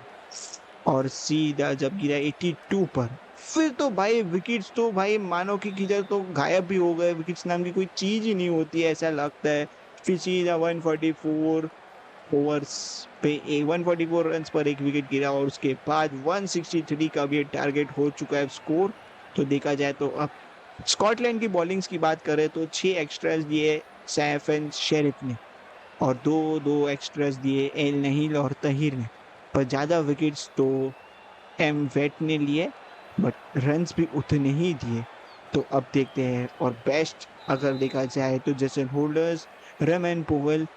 Speaker 1: और सीधा जब गिरा 82 पर। फिर तो भाई विकेट्स तो भाई मानो कि किधर तो गायब भी हो गए। विकेट्स नाम की कोई चीज ही नहीं होती है ऐसा लगता है। फिर सीधा 144 ओवर्स पे 144 रन पर एक विकेट गिरा और उसके बाद 163 का भी टारगेट हो चुका है स्कोर। तो देखा जाए तो अब स्कॉटलैंड की बॉलिंग्स की बात करें तो 6 एक्स्ट्रास दिए सैफन शेरिफ ने और दो एक्स्ट्रास दिए एल नहील और तहिर ने। पर ज़्यादा विकेट्स तो एम वेट ने लिए बट रन्स भी उतने ही दिए। तो अब देखते हैं और बेस्ट अगर देखा जाए तो जैसन होल्डर्स रेमन पोवेल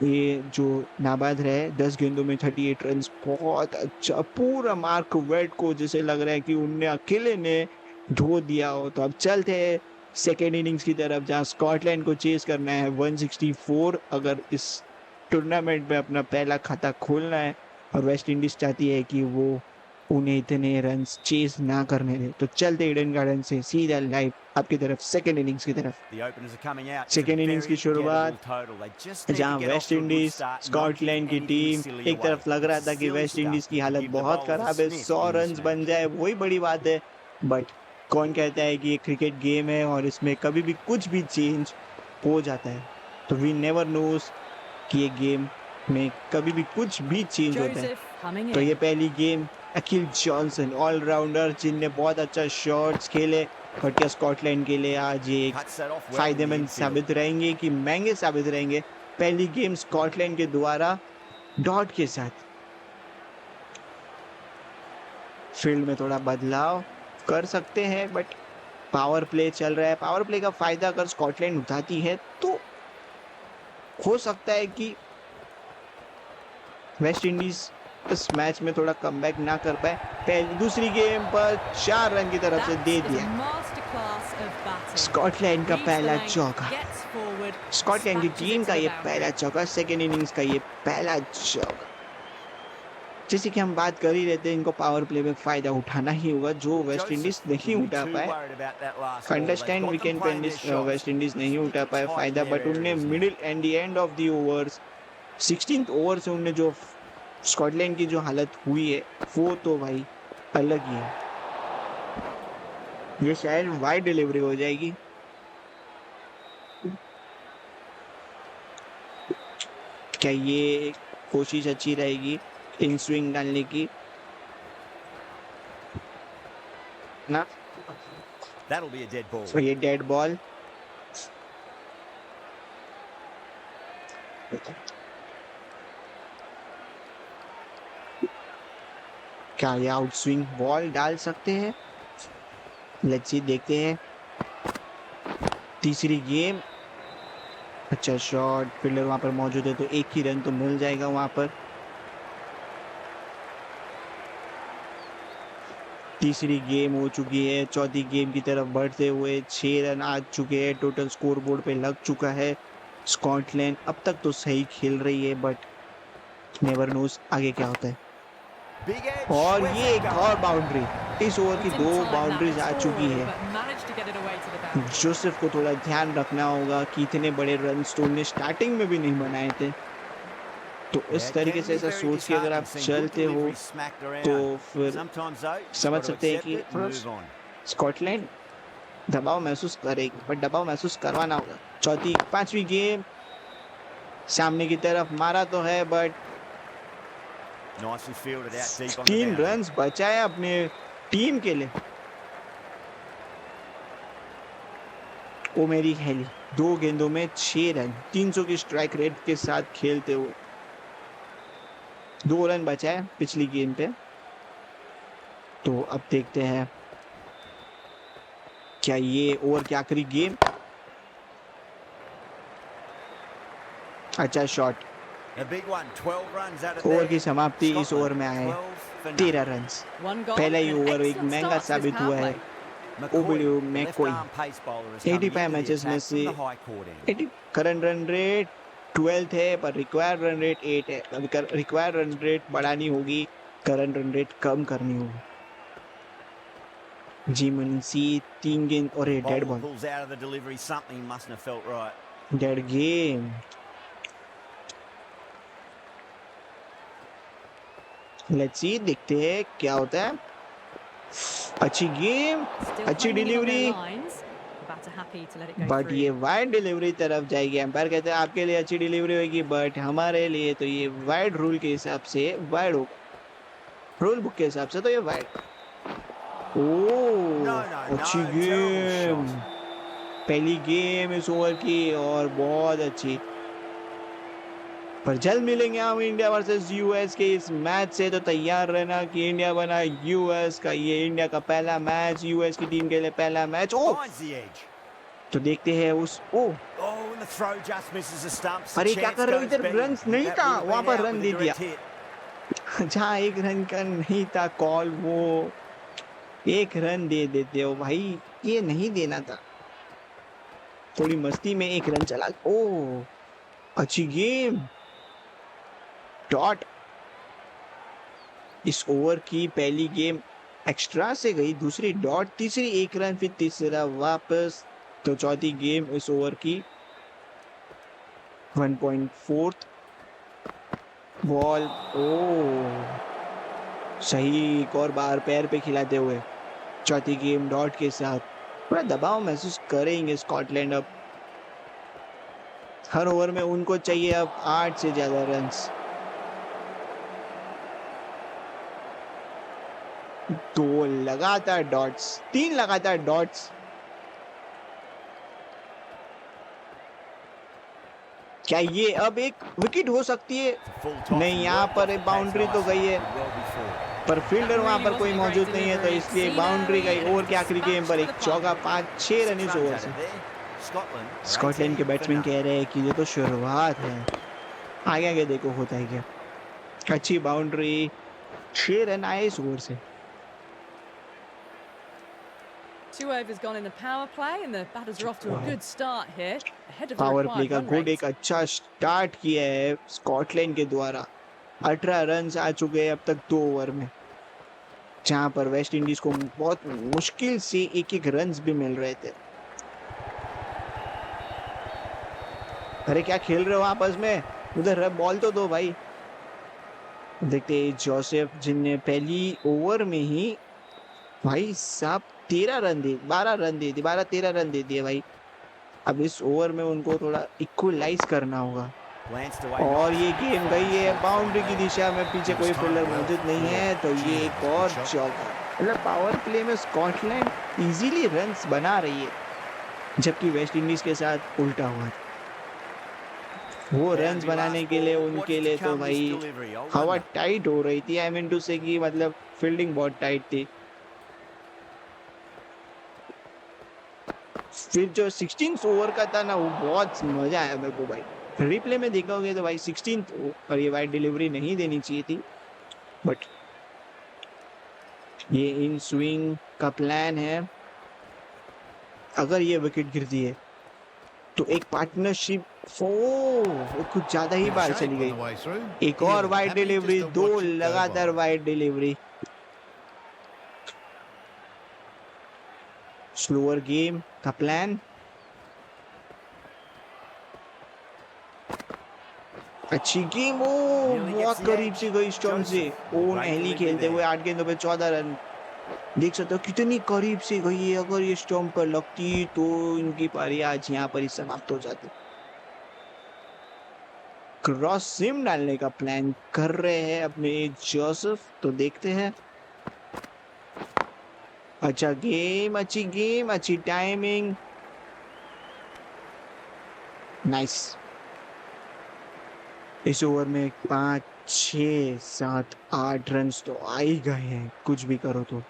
Speaker 1: ये जो नाबाद रहे 10 गेंदों में 38 रन बहुत अच्छा पूरा मार्क वेट को जैसे लग रहा है कि उनने अकेले ने धो दिया हो। तो अब चलते हैं सेकेंड इनिंग्स की तरफ जहां स्कॉटलैंड को चेस करना है 164 अगर इस टूर्नामेंट में अपना पहला खाता खोलना है और वेस्ट इंडीज चाहती है कि वो उन्हें इतने रन चेस ना करने दे। तो चलते ईडन गार्डन से सीधा लाइव आपकी तरफ सेकेंड इनिंग्स की तरफ।
Speaker 2: The openers are coming out.
Speaker 1: Second innings की शुरुआत
Speaker 2: total. They just need
Speaker 1: जहां
Speaker 2: to get off
Speaker 1: West
Speaker 2: to a good
Speaker 1: Indies
Speaker 2: start, not
Speaker 1: Scotland
Speaker 2: give
Speaker 1: की
Speaker 2: anything
Speaker 1: टीम
Speaker 2: silly
Speaker 1: एक
Speaker 2: away.
Speaker 1: तरफ लग रहा
Speaker 2: It's
Speaker 1: था कि
Speaker 2: silly
Speaker 1: वेस्ट इंडीज
Speaker 2: stuff.
Speaker 1: की
Speaker 2: You
Speaker 1: हालत
Speaker 2: give the
Speaker 1: बहुत
Speaker 2: bowlers a
Speaker 1: खराब है
Speaker 2: sniff,
Speaker 1: 100
Speaker 2: you
Speaker 1: रन
Speaker 2: snap.
Speaker 1: बन जाए वही बड़ी बात है। बट कौन कहता है कि ये क्रिकेट गेम है और इसमें कभी भी कुछ भी चेंज हो जाता है। तो वी नेवर नोस कि ये गेम में कभी भी कुछ भी चेंज होता है।
Speaker 4: Joseph coming
Speaker 1: तो ये
Speaker 4: in.
Speaker 1: पहली गेम अखिल जॉनसन ऑलराउंडर जिनने बहुत अच्छा शॉट्स खेले बट क्या स्कॉटलैंड के लिए आज ये एक
Speaker 2: Cuts that off well in the
Speaker 1: फायदेमंद
Speaker 2: infield.
Speaker 1: साबित रहेंगे कि महंगे साबित रहेंगे। पहली गेम स्कॉटलैंड के द्वारा डॉट के साथ फील्ड में थोड़ा बदलाव कर सकते हैं बट पावर प्ले चल रहा है। पावर प्ले का फायदा अगर स्कॉटलैंड उठाती है तो हो सकता है कि वेस्ट इंडीज इस मैच में थोड़ा कमबैक ना कर पाए। पहली दूसरी गेम पर 4 रन की तरफ से
Speaker 4: That
Speaker 1: दे
Speaker 4: is a
Speaker 1: दिया
Speaker 4: masterclass of batting.
Speaker 1: स्कॉटलैंड का
Speaker 4: Reads the
Speaker 1: पहला
Speaker 4: length,
Speaker 1: चौका।
Speaker 4: gets forward,
Speaker 1: स्कॉटलैंड की
Speaker 4: dispatches
Speaker 1: टीम
Speaker 4: it
Speaker 1: का
Speaker 4: to the
Speaker 1: ये
Speaker 4: boundary.
Speaker 1: पहला चौका सेकेंड इनिंग्स का ये पहला चौका। जैसे कि हम बात कर ही रहते हैं इनको पावर प्ले में फायदा उठाना ही होगा जो वेस्ट इंडीज
Speaker 2: Joseph
Speaker 1: नहीं
Speaker 2: shouldn't be
Speaker 1: उठा
Speaker 2: too
Speaker 1: पाए।
Speaker 2: worried about that last ball. They've
Speaker 1: understand
Speaker 2: got them
Speaker 1: weekend
Speaker 2: playing
Speaker 1: पे
Speaker 2: their shots.
Speaker 1: वेस्ट इंडीज नहीं
Speaker 2: Just
Speaker 1: उठा
Speaker 2: need to
Speaker 1: पाए फायदा
Speaker 2: tighten their
Speaker 1: बट उनने
Speaker 2: areas now.
Speaker 1: Middle and the end of the overs 16th over से उनने जो Scotland की जो हालत हुई है वो तो भाई अलग ही है। ये शायद वाइड डिलीवरी हो जाएगी। क्या ये कोशिश अच्छी रहेगी इन स्विंग डालने की ना।
Speaker 2: That'll be a dead ball.
Speaker 1: तो ये डेड बॉल क्या ये आउट स्विंग बॉल डाल सकते हैं? लेट्स सी, देखते हैं। तीसरी गेम, अच्छा शॉट, फील्डर वहां पर मौजूद है तो एक ही रन तो मिल जाएगा वहां पर। तीसरी गेम हो चुकी है, चौथी गेम की तरफ बढ़ते हुए 6 रन आ चुके हैं, टोटल स्कोर बोर्ड पे लग चुका है। स्कॉटलैंड अब तक तो सही खेल रही है, बट नेवर नोस आगे क्या होता है।
Speaker 2: Big edge.
Speaker 1: और
Speaker 2: Where's
Speaker 1: ये
Speaker 2: that
Speaker 1: एक
Speaker 2: going?
Speaker 1: और बाउंड्री, इस ओवर की
Speaker 4: He
Speaker 1: 2
Speaker 4: didn't time that
Speaker 1: boundaries आ
Speaker 4: at
Speaker 1: चुकी
Speaker 4: all,
Speaker 1: है।
Speaker 4: but managed to get it away to the boundary.
Speaker 1: Joseph को थोड़ा ध्यान रखना होगा कि इतने बड़े रन तो उन्होंने स्टार्टिंग में भी नहीं बनाए थे, तो
Speaker 2: Yeah,
Speaker 1: इस
Speaker 2: it
Speaker 1: तरीके
Speaker 2: can
Speaker 1: से
Speaker 2: be
Speaker 1: ऐसा
Speaker 2: very
Speaker 1: सोच के अगर आप
Speaker 2: disheartening seeing good
Speaker 1: चलते हो
Speaker 2: delivery smacked
Speaker 1: तो
Speaker 2: around.
Speaker 1: फिर
Speaker 2: Sometimes though, you just
Speaker 1: समझ
Speaker 2: got to
Speaker 1: सकते हैं
Speaker 2: accept
Speaker 1: कि
Speaker 2: it and move on.
Speaker 1: Scotland दबाव महसूस करेगी, पर दबाव महसूस करवाना होगा। चौथी पांचवी गेम सामने की तरफ मारा तो है, but
Speaker 2: Nicely fielded out deep on the
Speaker 1: 3
Speaker 2: boundary.
Speaker 1: Run बचाया अपने टीम के लिए। ओ मेरी हेली 2 गेंदों में 6 रन, 300 की स्ट्राइक रेट के साथ खेलते हुए 2 रन बचाए पिछली गेम पे। तो अब देखते हैं क्या ये ओवर की आखिरी गेम। अच्छा shot,
Speaker 2: A big one, 12 runs out of
Speaker 1: over
Speaker 2: there.
Speaker 1: की समाप्ति इस ओवर में आए
Speaker 2: 12 for
Speaker 1: 13
Speaker 2: nothing.
Speaker 1: Run.
Speaker 4: One goal
Speaker 1: पहला ही
Speaker 4: and an
Speaker 1: ओवर एक
Speaker 4: excellent
Speaker 1: महंगा
Speaker 4: start to this
Speaker 1: साबित
Speaker 4: power
Speaker 1: हुआ है।
Speaker 4: play.
Speaker 1: ओबिडियो
Speaker 2: McCoy, the
Speaker 1: McCoy,
Speaker 2: left-arm pace bowler, is coming
Speaker 1: 85
Speaker 2: into the
Speaker 1: matches में
Speaker 2: attack
Speaker 1: से
Speaker 2: from the high court end.
Speaker 1: 80 current run rate 12th है, पर रिक्वायर्ड रन रेट 8 है। अभी रिक्वायर्ड रन रेट बढ़ानी होगी, करंट रन रेट कम करनी होगी। जी मुंशी 3 गेंद और ये dead
Speaker 2: Bowler
Speaker 1: ball,
Speaker 2: pulls out of the delivery, something mustn't have felt right.
Speaker 1: Dead game. Let's see, देखते हैं क्या होता है। अच्छी गेम,
Speaker 4: Still
Speaker 1: अच्छी
Speaker 4: hanging in on their
Speaker 1: delivery,
Speaker 4: lines. The batter happy to let it go
Speaker 1: but ये
Speaker 4: through.
Speaker 1: Wide delivery तरफ जाएगी। एम्पायर कहते हैं आपके लिए अच्छी डिलीवरी होगी, बट हमारे लिए तो ये वाइड रूल के हिसाब से वाइड होगा, रूल बुक के हिसाब से तो ये वाइड।
Speaker 2: No,
Speaker 1: ओह
Speaker 2: no,
Speaker 1: अच्छी
Speaker 2: no,
Speaker 1: गेम,
Speaker 2: terrible shot.
Speaker 1: पहली गेम इस ओवर की और बहुत अच्छी। पर जल्द मिलेंगे हम इंडिया वर्सेस यूएस के इस मैच से, तो तैयार रहना कि इंडिया बना यूएस का। ये इंडिया का पहला मैच, यूएस की टीम के लिए पहला match. Oh
Speaker 2: Finds the edge.
Speaker 1: तो देखते हैं उस ओ
Speaker 2: Oh, and the throw just misses the stumps. The
Speaker 1: अरे क्या
Speaker 2: chance
Speaker 1: कर रहे हो,
Speaker 2: goes
Speaker 1: इधर
Speaker 2: begging.
Speaker 1: रन नहीं
Speaker 2: That
Speaker 1: था,
Speaker 2: would have
Speaker 1: वहां
Speaker 2: been
Speaker 1: पर
Speaker 2: out
Speaker 1: run
Speaker 2: with
Speaker 1: they
Speaker 2: a
Speaker 1: दिया।
Speaker 2: direct hit.
Speaker 1: जहाँ 1 रन का नहीं था कॉल, वो 1 रन दे देते हो भाई, ये नहीं देना था। थोड़ी मस्ती में 1 रन चला। ओ अच्छी गेम, डॉट। इस ओवर की पहली गेम एक्स्ट्रा से गई, दूसरी डॉट, तीसरी 1 रन, फिर तीसरा वापस। तो चौथी गेम इस ओवर की 1.4 बॉल। ओ सही, एक और बार पैर पे खिलाते हुए चौथी गेम डॉट के साथ। थोड़ा दबाव महसूस करेंगे स्कॉटलैंड अब। हर ओवर में उनको चाहिए अब 8 से ज्यादा रन्स। 2 लगातार डॉट्स, 3 लगातार डॉट्स। क्या ये अब एक विकेट हो सकती है?
Speaker 2: It's a full toss.
Speaker 1: नहीं,
Speaker 2: He
Speaker 1: यहाँ
Speaker 2: worked
Speaker 1: पर
Speaker 2: off the
Speaker 1: बाउंड्री
Speaker 2: pace
Speaker 1: तो गई है,
Speaker 2: nicely well before.
Speaker 1: पर फील्डर वहां पर कोई
Speaker 4: Really
Speaker 1: मौजूद
Speaker 4: wasn't a
Speaker 1: नहीं है, तो
Speaker 4: great
Speaker 1: इसलिए
Speaker 4: delivery.
Speaker 1: बाउंड्री
Speaker 4: Seen
Speaker 1: गई।
Speaker 4: early,
Speaker 1: ओवर
Speaker 4: and
Speaker 1: की आखिरी गेम पर एक
Speaker 4: dispatched
Speaker 1: चौका,
Speaker 4: for the
Speaker 1: 5-6 रन
Speaker 2: 6
Speaker 1: इस
Speaker 2: runs
Speaker 1: ओवर
Speaker 2: out
Speaker 1: से।
Speaker 2: of there. Scotland are
Speaker 1: Scotland के
Speaker 2: 18 for
Speaker 1: बैट्समैन
Speaker 2: nothing.
Speaker 1: कह रहे हैं कि ये तो शुरुआत है, आगे आगे देखो होता है क्या। अच्छी बाउंड्री, 6 रन आए इस ओवर से।
Speaker 4: 2 overs gone in the power play, and the batters are off to a good start here, ahead of the
Speaker 1: power play
Speaker 4: required
Speaker 1: का
Speaker 4: run
Speaker 1: गुड
Speaker 4: rate.
Speaker 1: एक अच्छा स्टार्ट किया है स्कॉटलैंड के द्वारा। 18 रन आ चुके हैं अब तक 2 ओवर में, जहां पर वेस्ट इंडीज को बहुत मुश्किल से 1-1 रन भी मिल रहे थे। अरे क्या खेल रहे हो आपस में, उधर बॉल तो दो भाई। देखते हैं जोसेफ, जिनने पहली ओवर में ही भाई साहब 13 रन दे 12 रन दे दिए, 12-13 रन दे दिए भाई। अब इस ओवर में उनको थोड़ा इक्वलाइज करना होगा।
Speaker 2: Glanced away
Speaker 1: और ये
Speaker 2: nicely.
Speaker 1: गेम
Speaker 2: Fine
Speaker 1: गई है
Speaker 2: short
Speaker 1: बाउंड्री
Speaker 2: from
Speaker 1: की
Speaker 2: there.
Speaker 1: दिशा में, पीछे
Speaker 3: He
Speaker 1: कोई
Speaker 3: was
Speaker 1: फील्डर
Speaker 3: timed well
Speaker 1: मौजूद
Speaker 3: for
Speaker 1: नहीं है, तो
Speaker 3: four.
Speaker 1: ये
Speaker 3: Gee,
Speaker 1: एक
Speaker 3: that was a
Speaker 1: और
Speaker 3: good shot.
Speaker 1: चौका। मतलब पावर प्ले में स्कॉटलैंड इजीली रन्स बना रही है, जबकि वेस्ट इंडीज के साथ उल्टा हुआ है। वो रन्स
Speaker 2: Boundary
Speaker 1: बनाने
Speaker 2: last
Speaker 1: के लिए
Speaker 2: ball.
Speaker 1: उनके
Speaker 2: What's
Speaker 1: लिए
Speaker 2: to
Speaker 1: तो
Speaker 2: come this
Speaker 1: भाई
Speaker 2: delivery? I
Speaker 1: हवा
Speaker 2: wonder.
Speaker 1: टाइट हो रही थी। आई मीन टू से कि मतलब फील्डिंग बहुत टाइट थी। फिर जो 16th ओवर का था ना, वो बहुत मजा आया मेरे को भाई। रिप्ले में देखोगे तो भाई 16th और ये वाइड डिलीवरी नहीं देनी चाहिए थी, बट ये इन स्विंग का प्लान है। अगर ये विकेट गिरती है तो एक पार्टनरशिप कुछ ज्यादा ही
Speaker 3: Bit of
Speaker 1: बाहर
Speaker 3: shape
Speaker 1: चली
Speaker 3: on
Speaker 1: गई।
Speaker 3: the way through.
Speaker 1: एक और
Speaker 3: He'll
Speaker 1: wide
Speaker 3: happy
Speaker 1: delivery,
Speaker 3: just to
Speaker 1: 2
Speaker 3: watch it go
Speaker 1: लगातार
Speaker 3: by.
Speaker 1: Wide delivery. Slower game का प्लान, अच्छी गेम। ओ
Speaker 2: Nearly gets
Speaker 1: बहुत
Speaker 2: the
Speaker 1: करीब
Speaker 2: edge.
Speaker 1: से गई स्टंप से।
Speaker 2: Joseph,
Speaker 1: ओन
Speaker 2: great
Speaker 1: एहली
Speaker 2: delivery
Speaker 1: खेलते हुए
Speaker 2: there.
Speaker 1: 8 गेंदों पे 14 रन। देख सकते हो कितनी करीब से गई है। अगर ये स्टंप पर लगती तो इनकी पारी आज यहाँ पर ही समाप्त हो जाती। क्रॉस सिम डालने का प्लान कर रहे हैं अपने जोसेफ, तो देखते हैं। अच्छा गेम, अच्छी गेम, अच्छी टाइमिंग, नाइस। इस ओवर में 5, 6, 7, 8 रन तो आ ही गए हैं, कुछ भी करो तो।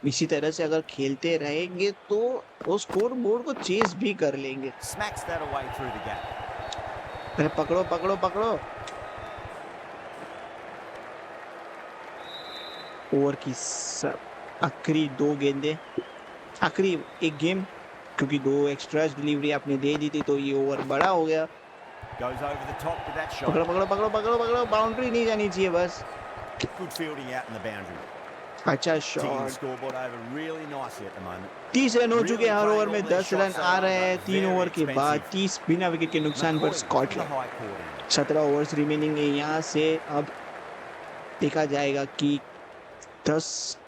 Speaker 1: इसी तरह से अगर खेलते रहेंगे तो वो स्कोर बोर्ड को चेस भी कर लेंगे।
Speaker 2: Smacks that away through the gap.
Speaker 1: अरे पकड़ो पकड़ो पकड़ो। ओवर की आखिरी 2 गेंदें, आखिरी एक गेम, क्योंकि 2 एक्स्ट्रा डिलीवरी आपने दे दी थी तो ये ओवर बड़ा हो गया।
Speaker 2: Goes over the top with that
Speaker 1: पकड़ो
Speaker 2: shot.
Speaker 1: पकड़ो पकड़ो पकड़ो पकड़ो, बाउंड्री नहीं जानी चाहिए बस।
Speaker 2: Good fielding out in the boundary.
Speaker 1: अच्छा
Speaker 2: Ticking the
Speaker 1: shot.
Speaker 2: scoreboard over really nicely at the moment.
Speaker 1: 30 run हो चुके हैं, हर
Speaker 2: Really
Speaker 1: ओवर में
Speaker 2: playing all
Speaker 1: 10
Speaker 2: these
Speaker 1: run
Speaker 2: shots
Speaker 1: आ
Speaker 2: are,
Speaker 1: रहे हैं।
Speaker 2: but
Speaker 1: 3
Speaker 2: very
Speaker 1: ओवर के बाद
Speaker 2: expensive.
Speaker 1: 30 बिना विकेट के नुकसान पर
Speaker 2: McCoy from the
Speaker 1: Scotland.
Speaker 2: high court end.
Speaker 1: 17 overs remaining है यहाँ से। अब देखा जाएगा कि 10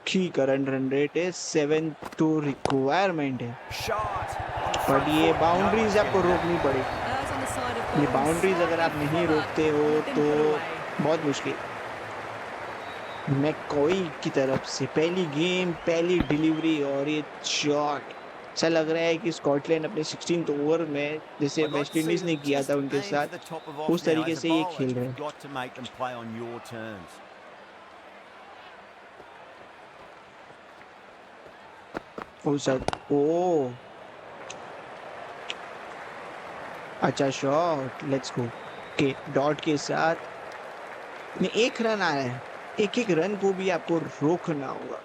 Speaker 1: की करंट रन रेट है, 7 तो रिक्वायरमेंट है,
Speaker 2: Shot on the
Speaker 1: but
Speaker 2: front
Speaker 1: ये
Speaker 2: foot. No
Speaker 1: बाउंड्रीज
Speaker 2: one's
Speaker 1: आपको
Speaker 2: getting that.
Speaker 1: रोकनी पड़ेगी।
Speaker 4: Errs on the side of
Speaker 1: ये
Speaker 4: bowling
Speaker 1: बाउंड्रीज अगर आप
Speaker 4: slightly
Speaker 1: नहीं
Speaker 4: fuller
Speaker 1: रोकते हो
Speaker 4: and they've been
Speaker 1: तो
Speaker 4: put away.
Speaker 1: बहुत मुश्किल। मैककॉई की तरफ से पहली गेम, पहली डिलीवरी और ये शॉट। ऐसा लग रहा है कि स्कॉटलैंड अपने 16th ओवर में जैसे
Speaker 2: I'd like
Speaker 1: West
Speaker 2: to see
Speaker 1: Indies ने
Speaker 2: them
Speaker 1: किया
Speaker 2: just
Speaker 1: था उनके
Speaker 2: aim for
Speaker 1: साथ,
Speaker 2: the top of off
Speaker 1: उस
Speaker 2: now.
Speaker 1: तरीके
Speaker 2: As a
Speaker 1: से ये
Speaker 2: bowler,
Speaker 1: खेल रहे
Speaker 2: you've
Speaker 1: हैं।
Speaker 2: got to make them play on your terms.
Speaker 1: ओ अच्छा शॉट, लेट्स गो। के डॉट के साथ में 1 रन आ रहा है। एक रन को भी आपको रोकना होगा।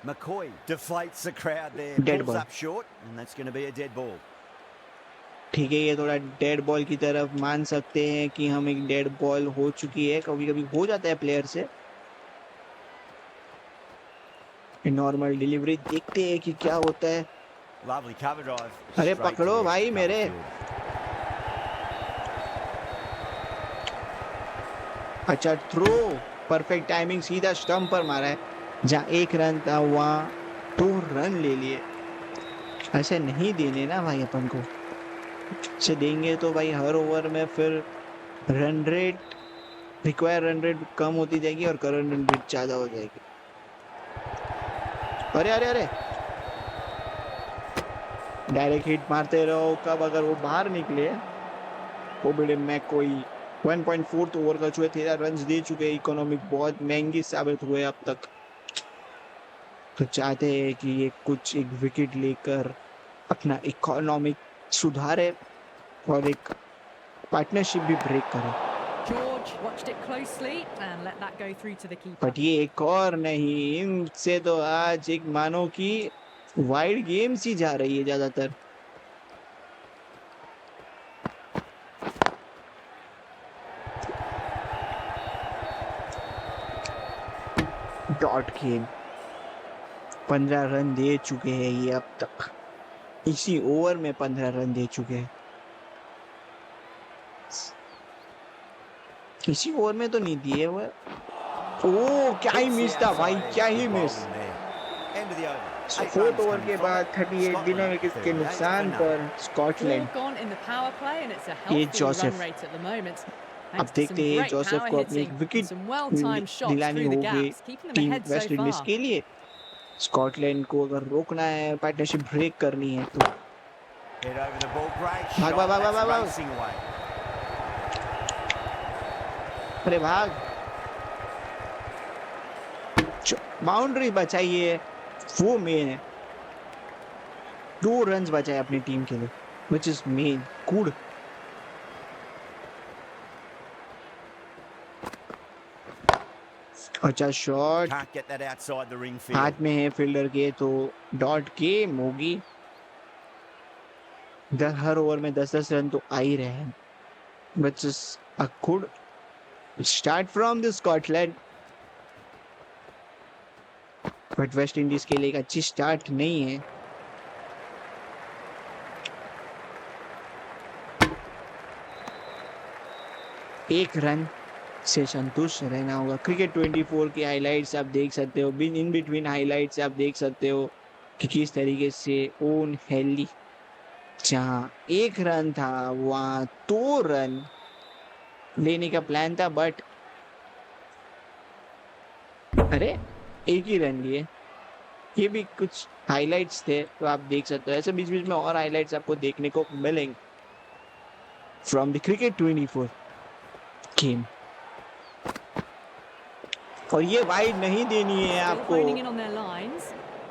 Speaker 2: McCoy deflates the crowd there.
Speaker 1: Dead
Speaker 2: Pulls
Speaker 1: ball.
Speaker 2: up short, and that's going to be a dead ball.
Speaker 1: ठीक है, ये थोड़ा डेड बॉल की तरफ मान सकते हैं कि हम एक डेड बॉल हो चुकी है, कभी कभी हो जाता है प्लेयर से। नॉर्मल डिलीवरी देखते हैं कि क्या होता है।
Speaker 2: Lovely cover drive.
Speaker 1: अरे
Speaker 2: Straight
Speaker 1: पकड़ो
Speaker 2: to
Speaker 1: भाई
Speaker 2: cover
Speaker 1: मेरे।
Speaker 2: field.
Speaker 1: अच्छा थ्रो, परफेक्ट टाइमिंग, सीधा स्टंप पर मारा है। जहाँ 1 रन था वहाँ 2 रन ले लिए। ऐसे नहीं देने ना भाई अपन को। ऐसे देंगे तो भाई हर ओवर में फिर run rate, require run rate कम होती जाएगी और करंट रन रेट ज्यादा हो जाएगी। अरे अरे अरे, डायरेक्ट हिट मारते रहो। कब अगर वो बाहर निकले वो बड़े मैककॉई 1.4 ओवर का जो है 13 रन दे चुके हैं। इकोनॉमिक बहुत महंगी साबित हुए अब तक, तो चाहते हैं कि ये कुछ एक विकेट लेकर अपना इकोनॉमिक सुधारे और एक पार्टनरशिप भी ब्रेक करे।
Speaker 4: George watched it closely and let that go through to the keeper.
Speaker 1: But ये एक और नहीं, इनसे तो आज एक मानो कि वाइड गेम्स ही जा रही है ज्यादातर। डॉट गेम 15 रन दे चुके हैं ये अब तक। इसी ओवर में 15 रन दे चुके हैं। इसी ओवर में तो नहीं दिए हुए। ओ क्या ही मिस था भाई, क्या ही miss.
Speaker 2: End of the over.
Speaker 1: 4th over के बाद 38 बिना विकेट के नुकसान पर Scotland.
Speaker 4: All gone in the power play and it's a
Speaker 1: ये
Speaker 4: healthy
Speaker 1: Joseph.
Speaker 4: run rate at the moment.
Speaker 1: अब
Speaker 4: Thanks to some
Speaker 1: देखते हैं
Speaker 4: great
Speaker 1: जोसेफ
Speaker 4: power
Speaker 1: को अपनी
Speaker 4: hitting
Speaker 1: wicket
Speaker 4: and some well-timed shots
Speaker 1: दिलानी
Speaker 4: through the
Speaker 1: होगी
Speaker 4: gaps, keeping them
Speaker 1: team
Speaker 4: ahead so
Speaker 1: West Indies
Speaker 4: far.
Speaker 1: के लिए। Scotland को अगर रोकना है, पार्टनरशिप ब्रेक करनी है तो
Speaker 2: Head over the ball, great
Speaker 1: भाग
Speaker 2: shot.
Speaker 1: भाग भाग
Speaker 2: That's
Speaker 1: भाग भाग।
Speaker 2: racing away.
Speaker 1: अरे भाग, बाउंड्री बचाइए, वो मेन है। 2 रन्स बचाए अपनी टीम के लिए, विच इज मेन। गुड। अच्छा shot,
Speaker 2: Can't get that outside the ring field.
Speaker 1: हाथ में है फील्डर के, तो डॉट गेम होगी। हर ओवर में 10-10 रन तो आ ही रहे हैं, which is a good start from the Scotland. But West Indies के लिए एक अच्छी स्टार्ट नहीं है। एक रन से संतुष्ट रहना होगा। क्रिकेट 24 की हाइलाइट्स आप देख सकते हो, इन बिटवीन हाइलाइट्स आप देख सकते हो कि किस तरीके से ओन हेली, जहां 1 रन था वहां 2 रन लेने का प्लान था, बट अरे 1 ही रन लिए। ये भी कुछ हाइलाइट्स थे, तो आप देख सकते हो। ऐसे बीच बीच में और हाइलाइट्स आपको देखने को मिलेंगे फ्रॉम द क्रिकेट 24 गेम। और ये वाइड नहीं देनी है
Speaker 4: Still
Speaker 1: आपको।
Speaker 4: honing in on their lines.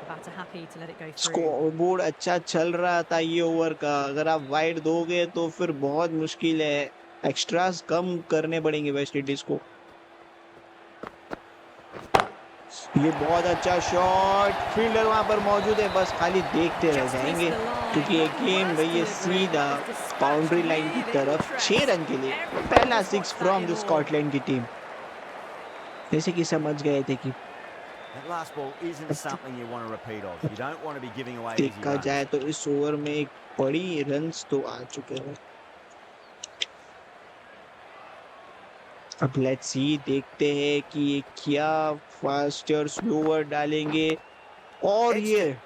Speaker 4: Batter happy to let it go through.
Speaker 1: Score board अच्छा चल रहा था ये ओवर का, अगर आप वाइड दोगे तो फिर बहुत मुश्किल है। एक्स्ट्रास कम करने पड़ेंगे वेस्ट इंडीज को। ये बहुत अच्छा शॉट, फील्डर वहां पर मौजूद है, बस खाली देखते रह जाएंगे क्योंकि ये गेम गई है सीधा बाउंड्री लाइन की तरफ। 6 रन के लिए पहला 6 फ्रॉम द स्कॉटलैंड की टीम। जैसे कि समझ गए थे कि
Speaker 2: That last ball isn't something you want to repeat of. You don't want to be giving away easy
Speaker 1: देखा
Speaker 2: runs.
Speaker 1: जाए तो इस ओवर में एक बड़ी रन्स तो आ चुके हैं। अब लेट्स सी, देखते हैं कि ये क्या फास्टर स्लोअर डालेंगे। और ये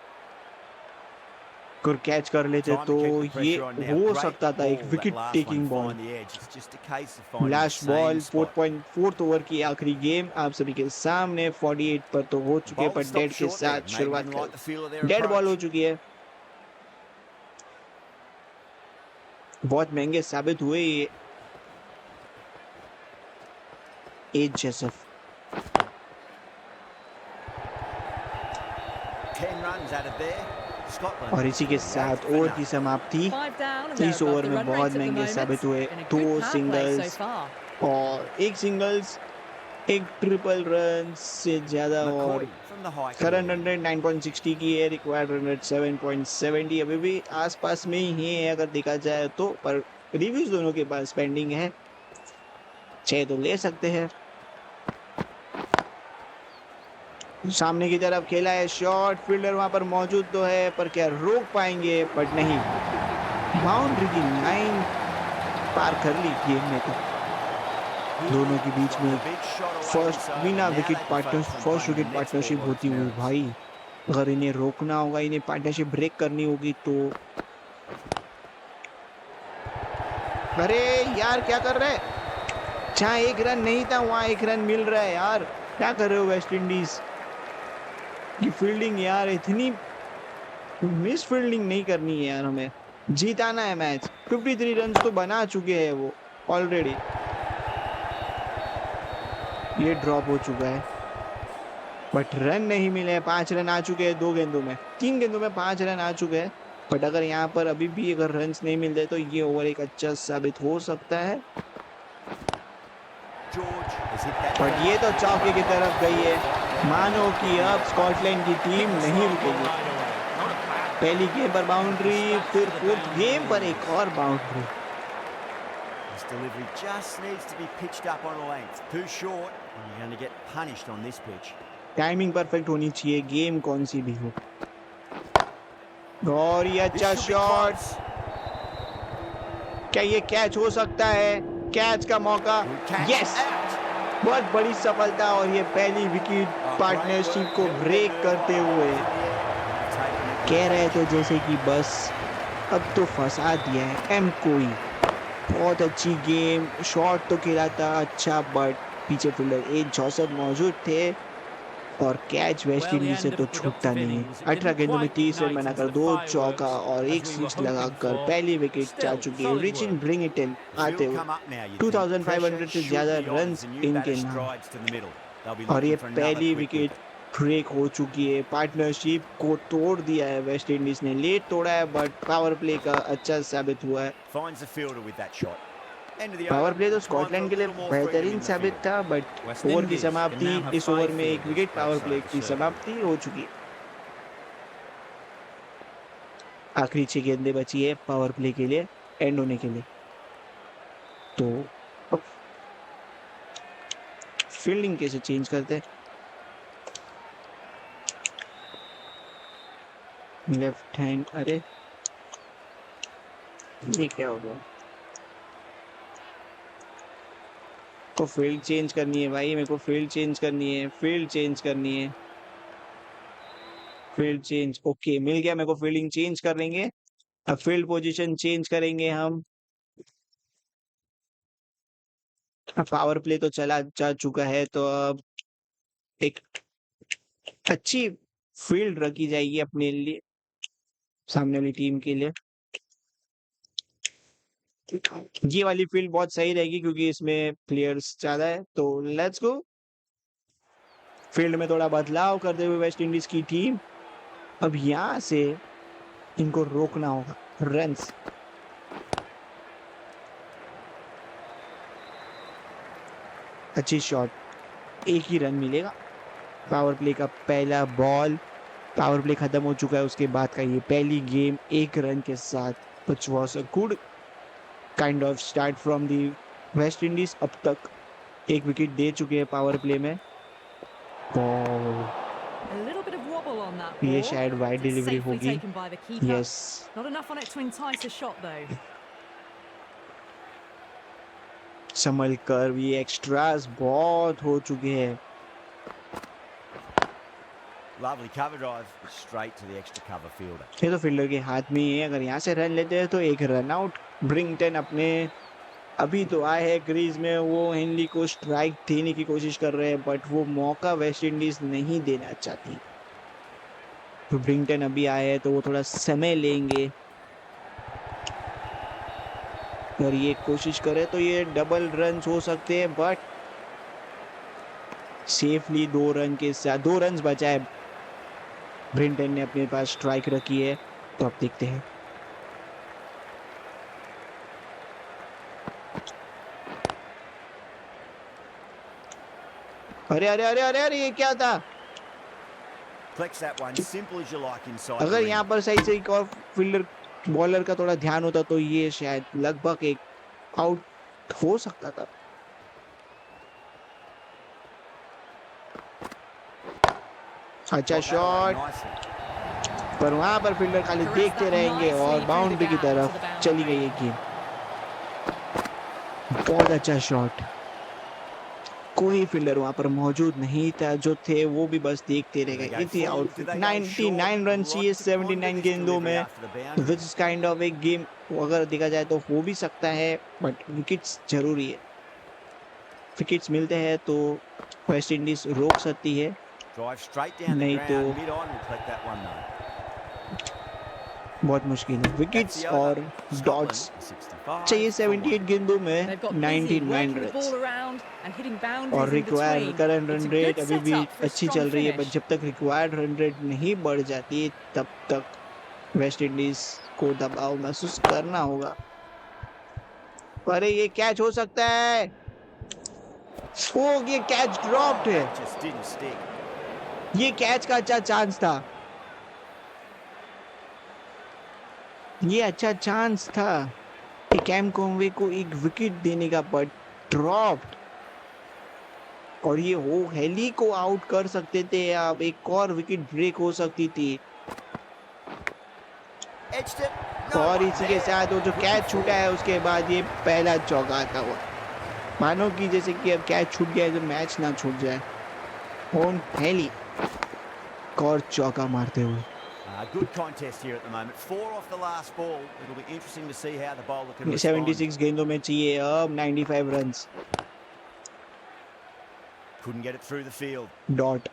Speaker 1: अगर कैच कर लेते
Speaker 2: Time to
Speaker 1: तो
Speaker 2: keep the
Speaker 1: ये
Speaker 2: pressure on now.
Speaker 1: हो
Speaker 2: Great
Speaker 1: सकता था एक
Speaker 2: ball, that
Speaker 1: wicket
Speaker 2: last one,
Speaker 1: taking ball.
Speaker 2: find the edge. It's just a case of finding the
Speaker 1: last
Speaker 2: same
Speaker 1: ball
Speaker 2: spot.
Speaker 1: 4.4 over की आखिरी गेम आप सभी के सामने 48 पर तो हो चुके,
Speaker 2: Bolt
Speaker 1: पर
Speaker 2: stopped
Speaker 1: डेड के
Speaker 2: short there.
Speaker 1: साथ
Speaker 2: Maybe
Speaker 1: शुरुआत
Speaker 2: didn't like the feel of their
Speaker 1: कर, डेड बॉल हो
Speaker 2: approach.
Speaker 1: चुकी है। बहुत महंगे साबित हुए ये as Joseph.
Speaker 2: 10 runs added there. Scotland.
Speaker 1: और इसी के साथ ओवर की समाप्ति।
Speaker 4: 5 down and they're
Speaker 1: इस
Speaker 4: above
Speaker 1: ओवर
Speaker 4: the
Speaker 1: में
Speaker 4: run
Speaker 1: बहुत
Speaker 4: rates at the
Speaker 1: महंगे
Speaker 4: moment.
Speaker 1: साबित हुए।
Speaker 4: Been a
Speaker 1: 2
Speaker 4: good power play so
Speaker 1: singles
Speaker 4: far.
Speaker 1: और 1 सिंगल्स, 1 ट्रिपल रन से ज्यादा। और
Speaker 2: McCoy from the high
Speaker 1: current
Speaker 2: corner.
Speaker 1: Run rate 9.60 की है, रिक्वायर्ड रन रेट 7.70। अभी भी आसपास में ही है अगर देखा जाए तो, पर रिव्यूज दोनों के पास पेंडिंग है, चाहे तो ले सकते हैं। सामने की तरफ खेला है शॉट, फील्डर वहां पर मौजूद तो है, पर क्या रोक पाएंगे? बट नहीं, बाउंड्री की लाइन पार कर ली गेम में। तो दोनों के बीच में फर्स्ट बिना wicket partner first wicket partnership होती हुई भाई, अगर इन्हें रोकना होगा, इन्हें पार्टनरशिप ब्रेक करनी होगी तो। अरे यार क्या कर रहे हैं? जहाँ 1 रन नहीं था वहां 1 रन मिल रहा है यार, क्या कर रहे हो वेस्ट इंडीज की फील्डिंग यार, इतनी मिस फील्डिंग नहीं करनी है यार, हमें जीताना है मैच। 53 रन तो बना चुके हैं वो ऑलरेडी। ये ड्रॉप हो चुका है, बट रन नहीं मिले। 5 रन आ चुके हैं 2 गेंदों में, 3 गेंदों में 5 रन आ चुके हैं। बट अगर यहाँ पर अभी भी अगर रन्स नहीं मिलते तो ये ओवर एक अच्छा साबित हो सकता है। बट ये तो चौके की तरफ गई है, मानो कि अब स्कॉटलैंड की टीम नहीं रुकेगी। पहली गेम पर बाउंड्री, फिर 4th गेम पर एक और boundary.
Speaker 2: This delivery just needs to be pitched up on a length. Too short, and you're going to get punished on this pitch.
Speaker 1: Timing perfect होनी चाहिए, गेम कौन सी भी हो। और ये अच्छा शॉट, क्या ये कैच हो सकता है? कैच का मौका, यस, बहुत बड़ी सफलता। और ये पहली विकेट पार्टनरशिप को ब्रेक करते हुए कह रहे थे जैसे कि बस अब तो फंसा दिया है एम कोई। बहुत अच्छी गेम, शॉट तो खेला था अच्छा, बट पीछे फील्डर एज जोसेफ मौजूद थे, और catch West
Speaker 5: Well, the
Speaker 1: Indies से
Speaker 5: end
Speaker 1: तो
Speaker 5: of
Speaker 1: छूटता
Speaker 5: productive
Speaker 1: नहीं है।
Speaker 5: innings. It
Speaker 1: 18
Speaker 5: didn't
Speaker 1: गेंदों में
Speaker 5: quite
Speaker 1: 30 रन
Speaker 5: ignite
Speaker 1: बनाकर
Speaker 5: into the
Speaker 1: 2 चौका
Speaker 5: fireworks
Speaker 1: और 1
Speaker 5: as we were
Speaker 1: six
Speaker 5: hoping
Speaker 1: लगाकर
Speaker 5: for.
Speaker 1: पहली विकेट जा
Speaker 5: Still,
Speaker 1: चुकी है,
Speaker 5: solid
Speaker 1: reaching
Speaker 5: work.
Speaker 1: Bring it in
Speaker 2: The
Speaker 1: आते
Speaker 2: field
Speaker 1: हुए
Speaker 2: come up now, you'd think.
Speaker 1: 2500
Speaker 2: Pressure
Speaker 1: से
Speaker 2: should
Speaker 1: ज्यादा
Speaker 2: be on
Speaker 1: run
Speaker 2: as the new
Speaker 1: इनके
Speaker 2: batter
Speaker 1: नाम।
Speaker 2: strides to the middle. They'll be
Speaker 1: और ये
Speaker 2: looking for another
Speaker 1: पहली
Speaker 2: quick
Speaker 1: wicket
Speaker 2: wicket.
Speaker 1: Break हो चुकी है। पार्टनरशिप को तोड़ दिया है वेस्ट इंडीज ने। लेट तोड़ा है बट पावर प्ले का अच्छा साबित हुआ है।
Speaker 2: Finds the fielder with that shot. End of the
Speaker 1: power
Speaker 2: over.
Speaker 1: Play तो
Speaker 2: Time for a
Speaker 1: स्कॉटलैंड के लिए
Speaker 2: little more freedom
Speaker 1: बेहतरीन
Speaker 2: in the
Speaker 1: साबित
Speaker 2: field.
Speaker 1: था बट
Speaker 5: West
Speaker 1: ओवर की
Speaker 5: Indies can
Speaker 1: समाप्ति
Speaker 5: now have
Speaker 1: इस ओवर
Speaker 5: 5
Speaker 1: में एक
Speaker 5: fielders
Speaker 1: wicket power play
Speaker 5: outside the
Speaker 1: की
Speaker 5: circle.
Speaker 1: समाप्ति हो चुकी है। आखिरी 6 गेंदें बची है पावर प्ले के लिए एंड होने के लिए। तो अब फील्डिंग कैसे चेंज करते हैं? लेफ्ट हैंड, अरे ये क्या हो गया? को फील्ड चेंज करनी है भाई, मेरे को फील्ड चेंज करनी है, फील्ड चेंज करनी है, फील्ड चेंज। ओके मिल गया मेरे को, फील्डिंग चेंज कर लेंगे। अब फील्ड पोजीशन चेंज करेंगे हम। पावर प्ले तो चला जा चुका है तो अब एक अच्छी फील्ड रखी जाएगी अपने लिए, सामने वाली टीम के लिए। ये वाली फील्ड बहुत सही रहेगी क्योंकि इसमें प्लेयर्स ज्यादा है। तो लेट्स गो। फील्ड में थोड़ा बदलाव करते हुए वेस्ट इंडीज की टीम अब यहां से इनको रोकना होगा। रन्स, अच्छी शॉट, एक ही रन मिलेगा। पावर प्ले का पहला बॉल, पावर प्ले खत्म हो चुका है उसके बाद का ये पहली गेम 1 रन के साथ, which was a good kind of start from the West Indies. अब तक 1 विकेट दे चुके हैं पावर प्ले में। और
Speaker 4: A little bit of wobble on that
Speaker 1: ये
Speaker 4: ball.
Speaker 1: शायद वाइड
Speaker 4: It's
Speaker 1: डिलीवरी
Speaker 4: safely
Speaker 1: होगी।
Speaker 4: taken by the keeper.
Speaker 1: Yes,
Speaker 4: Not enough on it to entice a shot though.
Speaker 1: संभल कर, ये एक्स्ट्रास बहुत हो चुके हैं।
Speaker 2: Lovely cover drive straight to the extra cover fielder.
Speaker 1: ये तो फील्डर के हाथ में ही है, अगर यहाँ से रन लेते हैं तो 1 रन आउट। ब्रिंगटन अपने अभी तो आए हैं क्रीज में, वो हेनली को स्ट्राइक देने की कोशिश कर रहे हैं बट वो मौका वेस्ट इंडीज नहीं देना चाहती। तो ब्रिंगटन अभी आए हैं तो वो थोड़ा समय लेंगे और ये कोशिश करे तो ये डबल रन हो सकते हैं बट सेफली 2 रन के साथ 2 रन बचाए ब्रिंगटन ने अपने पास स्ट्राइक रखी है। तो अब देखते हैं। अरे अरे अरे अरे अरे ये क्या था?
Speaker 2: Flex that one simple as you like inside.
Speaker 1: अगर
Speaker 2: the
Speaker 1: यहाँ
Speaker 2: ring.
Speaker 1: पर सही से एक और फील्डर बॉलर का थोड़ा ध्यान होता तो ये शायद लगभग एक आउट हो सकता था। अच्छा
Speaker 2: Got that away
Speaker 1: shot,
Speaker 2: nicely.
Speaker 1: पर वहां पर फील्डर खाली
Speaker 4: Caressed
Speaker 1: देखते
Speaker 4: that
Speaker 1: रहेंगे
Speaker 4: nicely
Speaker 1: और
Speaker 4: through
Speaker 1: बाउंड्री
Speaker 4: the
Speaker 1: की
Speaker 4: gap to
Speaker 1: तरफ
Speaker 4: the boundary.
Speaker 1: चली गई ये गेम। बहुत अच्छा शॉट। कोई फील्डर वहां पर मौजूद नहीं था, जो थे वो भी बस देखते रह
Speaker 2: Do they
Speaker 1: गए।
Speaker 2: go
Speaker 1: इतनी
Speaker 2: full?
Speaker 1: Out
Speaker 2: Do they go
Speaker 1: 99
Speaker 2: short?
Speaker 1: Run चाहिए
Speaker 2: Like to ponder
Speaker 1: 79
Speaker 2: this
Speaker 1: गेंदों
Speaker 2: delivery
Speaker 1: में,
Speaker 2: after the boundary.
Speaker 1: Which is kind of एक गेम अगर देखा जाए तो हो भी सकता है बट विकेट्स जरूरी है। विकेट्स मिलते हैं तो वेस्ट इंडीज रोक सकती है,
Speaker 2: Drive straight down the
Speaker 1: नहीं
Speaker 2: ground.
Speaker 1: तो
Speaker 2: Mid on will collect that one though.
Speaker 1: बहुत मुश्किल है।
Speaker 2: That's
Speaker 1: विकेट्स
Speaker 2: the
Speaker 1: और
Speaker 2: over. Scotland
Speaker 1: डॉट्स
Speaker 2: 65
Speaker 1: चाहिए
Speaker 2: for 1.
Speaker 1: 78 गेंदों में
Speaker 4: They've got busy
Speaker 1: 99
Speaker 4: working the
Speaker 1: run
Speaker 4: ball around and hitting boundaries
Speaker 1: और
Speaker 4: in
Speaker 1: required
Speaker 4: between.
Speaker 1: Current
Speaker 4: It's
Speaker 1: run
Speaker 4: a
Speaker 1: rate
Speaker 4: good
Speaker 1: अभी भी
Speaker 4: setup for a
Speaker 1: अच्छी
Speaker 4: strong
Speaker 1: चल रही है,
Speaker 4: finish.
Speaker 1: बट जब तक रिक्वायर्ड रन रेट नहीं बढ़ जाती तब तक वेस्ट इंडीज को दबाव महसूस करना होगा। अरे ये कैच हो सकता है। ओ ये कैच ड्रॉप्ड है।
Speaker 2: That just didn't stick.
Speaker 1: ये कैच का अच्छा चांस था, ये अच्छा चांस था कि कैम कॉनवे को एक विकेट देने का बट ड्रॉप्ड। और ये हो हेली को आउट कर सकते थे, अब एक और विकेट ब्रेक हो सकती थी।
Speaker 2: Edged it. No
Speaker 1: और
Speaker 2: one
Speaker 1: इसी के
Speaker 2: there.
Speaker 1: साथ वो जो कैच छूटा है उसके बाद ये पहला चौका आता हुआ, मानो कि जैसे कि अब कैच छूट गया है तो मैच ना छूट जाए। ओन हेली और चौका मारते हुए।
Speaker 2: Good contest here at the moment. 4 off the last ball. It'll be interesting to see how the bowler can respond.
Speaker 1: 76 गेंदों में चाहिए अब 95 runs.
Speaker 2: Couldn't get it through the field.
Speaker 1: Dot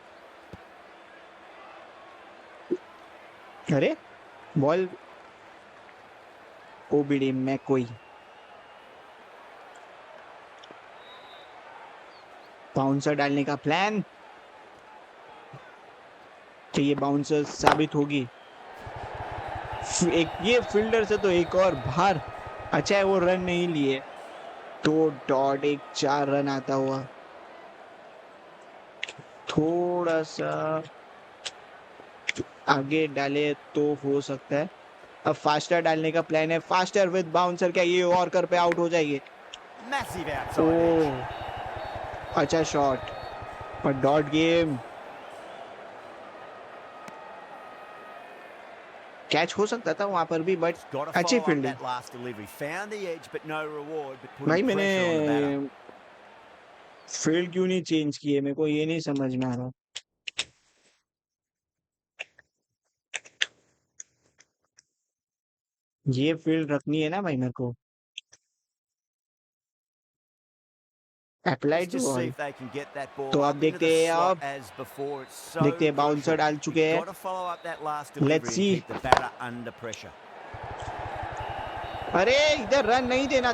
Speaker 1: अरे बॉल ओबीडी में कोई बाउंसर डालने का plan, तो ये बाउंसर साबित होगी। एक ये फील्डर से तो एक और बाहर। अच्छा है वो रन नहीं लिए। 2.14 रन आता हुआ, थोड़ा सा आगे डाले तो हो सकता है। अब फास्टर डालने का प्लान है, फास्टर विद बाउंसर। क्या ये यॉर्कर पे आउट हो जाएगी?
Speaker 2: Massive outside edge.
Speaker 1: ओह अच्छा शॉट, पर डॉट गेम। कैच हो सकता था वहां पर भी, बट
Speaker 2: He's got to
Speaker 1: अच्छी
Speaker 2: follow up
Speaker 1: fielding.
Speaker 2: that last delivery. Found the edge, but no reward. But
Speaker 1: भाई
Speaker 2: putting
Speaker 1: मैंने
Speaker 2: pressure on the batter.
Speaker 1: Field क्यों नहीं चेंज किए, मेरे को ये नहीं समझ में आ रहा। ये फील्ड रखनी है ना भाई मेरे को।
Speaker 2: Let's
Speaker 1: applied
Speaker 2: just see
Speaker 1: ball.
Speaker 2: if they can get that ball
Speaker 1: तो
Speaker 2: up
Speaker 1: अब
Speaker 2: into
Speaker 1: देखते
Speaker 2: the
Speaker 1: हैं,
Speaker 2: slot
Speaker 1: अब
Speaker 2: as before. It's so
Speaker 1: देखते हैं बाउंसर
Speaker 2: crucial.
Speaker 1: डाल चुके
Speaker 2: You've
Speaker 1: हैं।
Speaker 2: got to follow up that last
Speaker 1: Let's
Speaker 2: delivery
Speaker 1: see.
Speaker 2: and keep the batter under pressure.
Speaker 1: अरे इधर रन नहीं देना।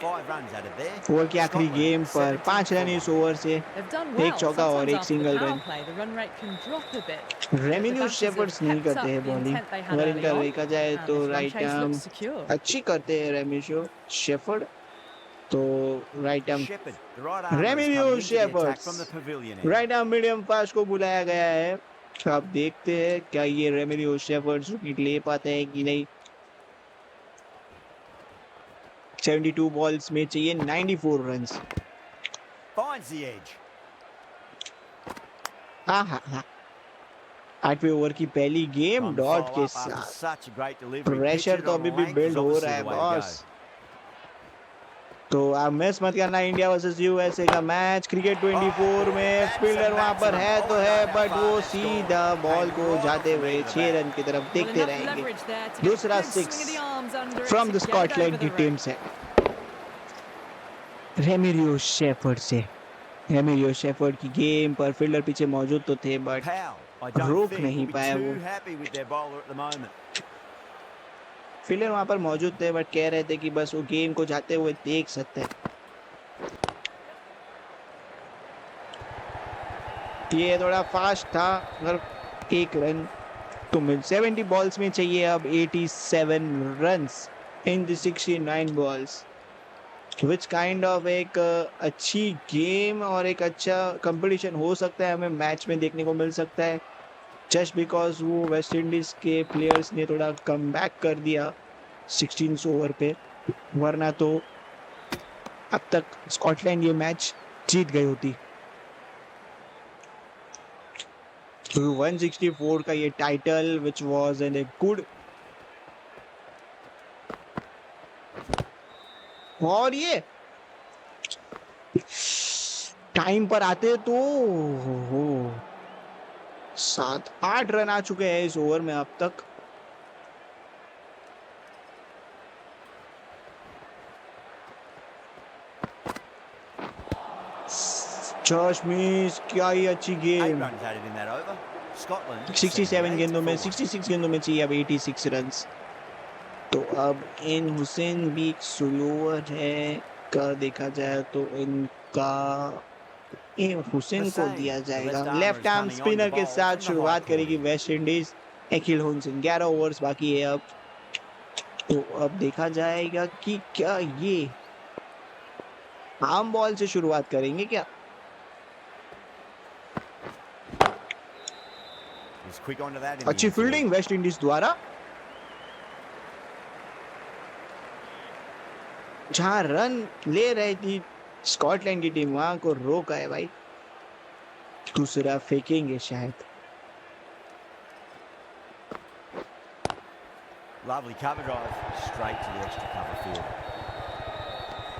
Speaker 2: 5 runs out of there.
Speaker 1: Over की आखिरी
Speaker 2: Scotland,
Speaker 1: गेम पर 5 रन
Speaker 2: 17
Speaker 1: इस ओवर से,
Speaker 4: They've done
Speaker 1: एक
Speaker 4: well.
Speaker 1: चौका और
Speaker 4: Sometimes
Speaker 1: एक
Speaker 4: after the
Speaker 1: single
Speaker 4: power
Speaker 1: run.
Speaker 4: play, the run rate can drop a bit. But the
Speaker 1: रेमिन्यू
Speaker 4: batters have
Speaker 1: shepherd's नहीं
Speaker 4: kept
Speaker 1: करते हैं
Speaker 4: up the
Speaker 1: bowling.
Speaker 4: intent they had
Speaker 1: अगर
Speaker 4: early
Speaker 1: इनका
Speaker 4: on,
Speaker 1: देखा जाए
Speaker 4: and
Speaker 1: तो
Speaker 4: this run
Speaker 1: right
Speaker 4: chase
Speaker 1: arm
Speaker 4: looks secure.
Speaker 1: अच्छी करते हैं रेमिन्यू शेफर्ड, तो right arm
Speaker 2: Shepherd, the right armour, is
Speaker 1: रेमिन्यू
Speaker 2: coming into the attack
Speaker 1: shepherd's
Speaker 2: from the pavilion end.
Speaker 1: Right arm medium fast को बुलाया गया है। अब देखते हैं क्या ये रेमिन्यू शेफर्ड्स विकेट ले पाते हैं कि नहीं। 72 बॉल्स में चाहिए 94 रन्स।
Speaker 2: Finds the edge.
Speaker 1: आहा, 8वें ओवर की पहली game
Speaker 2: Trying to
Speaker 1: dot
Speaker 2: follow
Speaker 1: के
Speaker 2: up after
Speaker 1: साथ।
Speaker 2: such a great delivery.
Speaker 1: Pressure
Speaker 2: Pitching it
Speaker 1: तो
Speaker 2: on
Speaker 1: अभी
Speaker 2: a
Speaker 1: भी
Speaker 2: length
Speaker 1: बिल्ड
Speaker 2: is
Speaker 1: हो
Speaker 2: obviously
Speaker 1: रहा है
Speaker 2: the way to go.
Speaker 1: Boss. तो आप मिस मत करना इंडिया वर्सेस यूएसए का मैच। क्रिकेट 24 में फील्डर वहां पर है तो है, बट वो सीधा बॉल को जाते हुए 6 रन की तरफ
Speaker 4: Well,
Speaker 1: देखते
Speaker 4: enough
Speaker 1: रहेंगे।
Speaker 4: leverage there to get a
Speaker 1: दूसरा
Speaker 4: good swing of
Speaker 1: 6
Speaker 4: the arms under it
Speaker 1: from
Speaker 4: to
Speaker 1: the
Speaker 4: get it over
Speaker 1: Scotland की
Speaker 4: the
Speaker 1: टीम
Speaker 4: rope.
Speaker 1: से। रेमिरियो शेफर्ड से, रेमिरियो शेफर्ड की गेम पर फील्डर पीछे मौजूद तो थे, बट
Speaker 2: Powell, I don't
Speaker 1: रोक
Speaker 2: think,
Speaker 1: नहीं
Speaker 2: will be
Speaker 1: पाया वो।
Speaker 2: too happy with their bowler at the moment.
Speaker 1: Fielder वहां पर मौजूद थे, बट कह रहे थे कि बस वो गेम को जाते हुए देख सकते हैं। ये थोड़ा फास्ट था, अगर एक रन तो मिल। 70 बॉल्स में चाहिए अब 87 runs in the 69 balls, which kind of एक अच्छी गेम और एक अच्छा कंपटीशन हो सकता है, हमें मैच में देखने को मिल सकता है। जस्ट बिकॉज वो वेस्ट इंडीज के प्लेयर्स ने थोड़ा कम बैक कर दिया 16 ओवर पे, वरना तो अब तक स्कॉटलैंड ये मैच जीत गई होती। 164 का ये title which was in a good, और ये टाइम पर आते तो 7-8 रन आ चुके हैं इस ओवर में अब तक। जॉश मिस, क्या ही अच्छी
Speaker 2: 8
Speaker 1: game.
Speaker 2: runs added in that over. Scotland
Speaker 1: 67 गेंदों में
Speaker 2: 78
Speaker 1: 66 गेंदों में चाहिए अब 86 रन्स। तो अब इन हुसैन भी स्लोअर है का देखा जाए तो इनका इन हुसैन को दिया जाएगा। लेफ्ट आर्म स्पिनर के साथ शुरुआत करेगी वेस्ट इंडीज। अखिल हुसैन 11 ओवर्स बाकी है अब, तो अब देखा जाएगा कि क्या ये आर्म बॉल से शुरुआत करेंगे क्या।
Speaker 2: He's quick onto that in the
Speaker 1: अच्छी
Speaker 2: infield.
Speaker 1: फील्डिंग वेस्ट इंडीज द्वारा, जहां रन ले रही थी स्कॉटलैंड की टीम वहां को रोका है भाई। दूसरा फेंकेंगे शायद।
Speaker 2: Lovely cover drive straight to the extra cover field.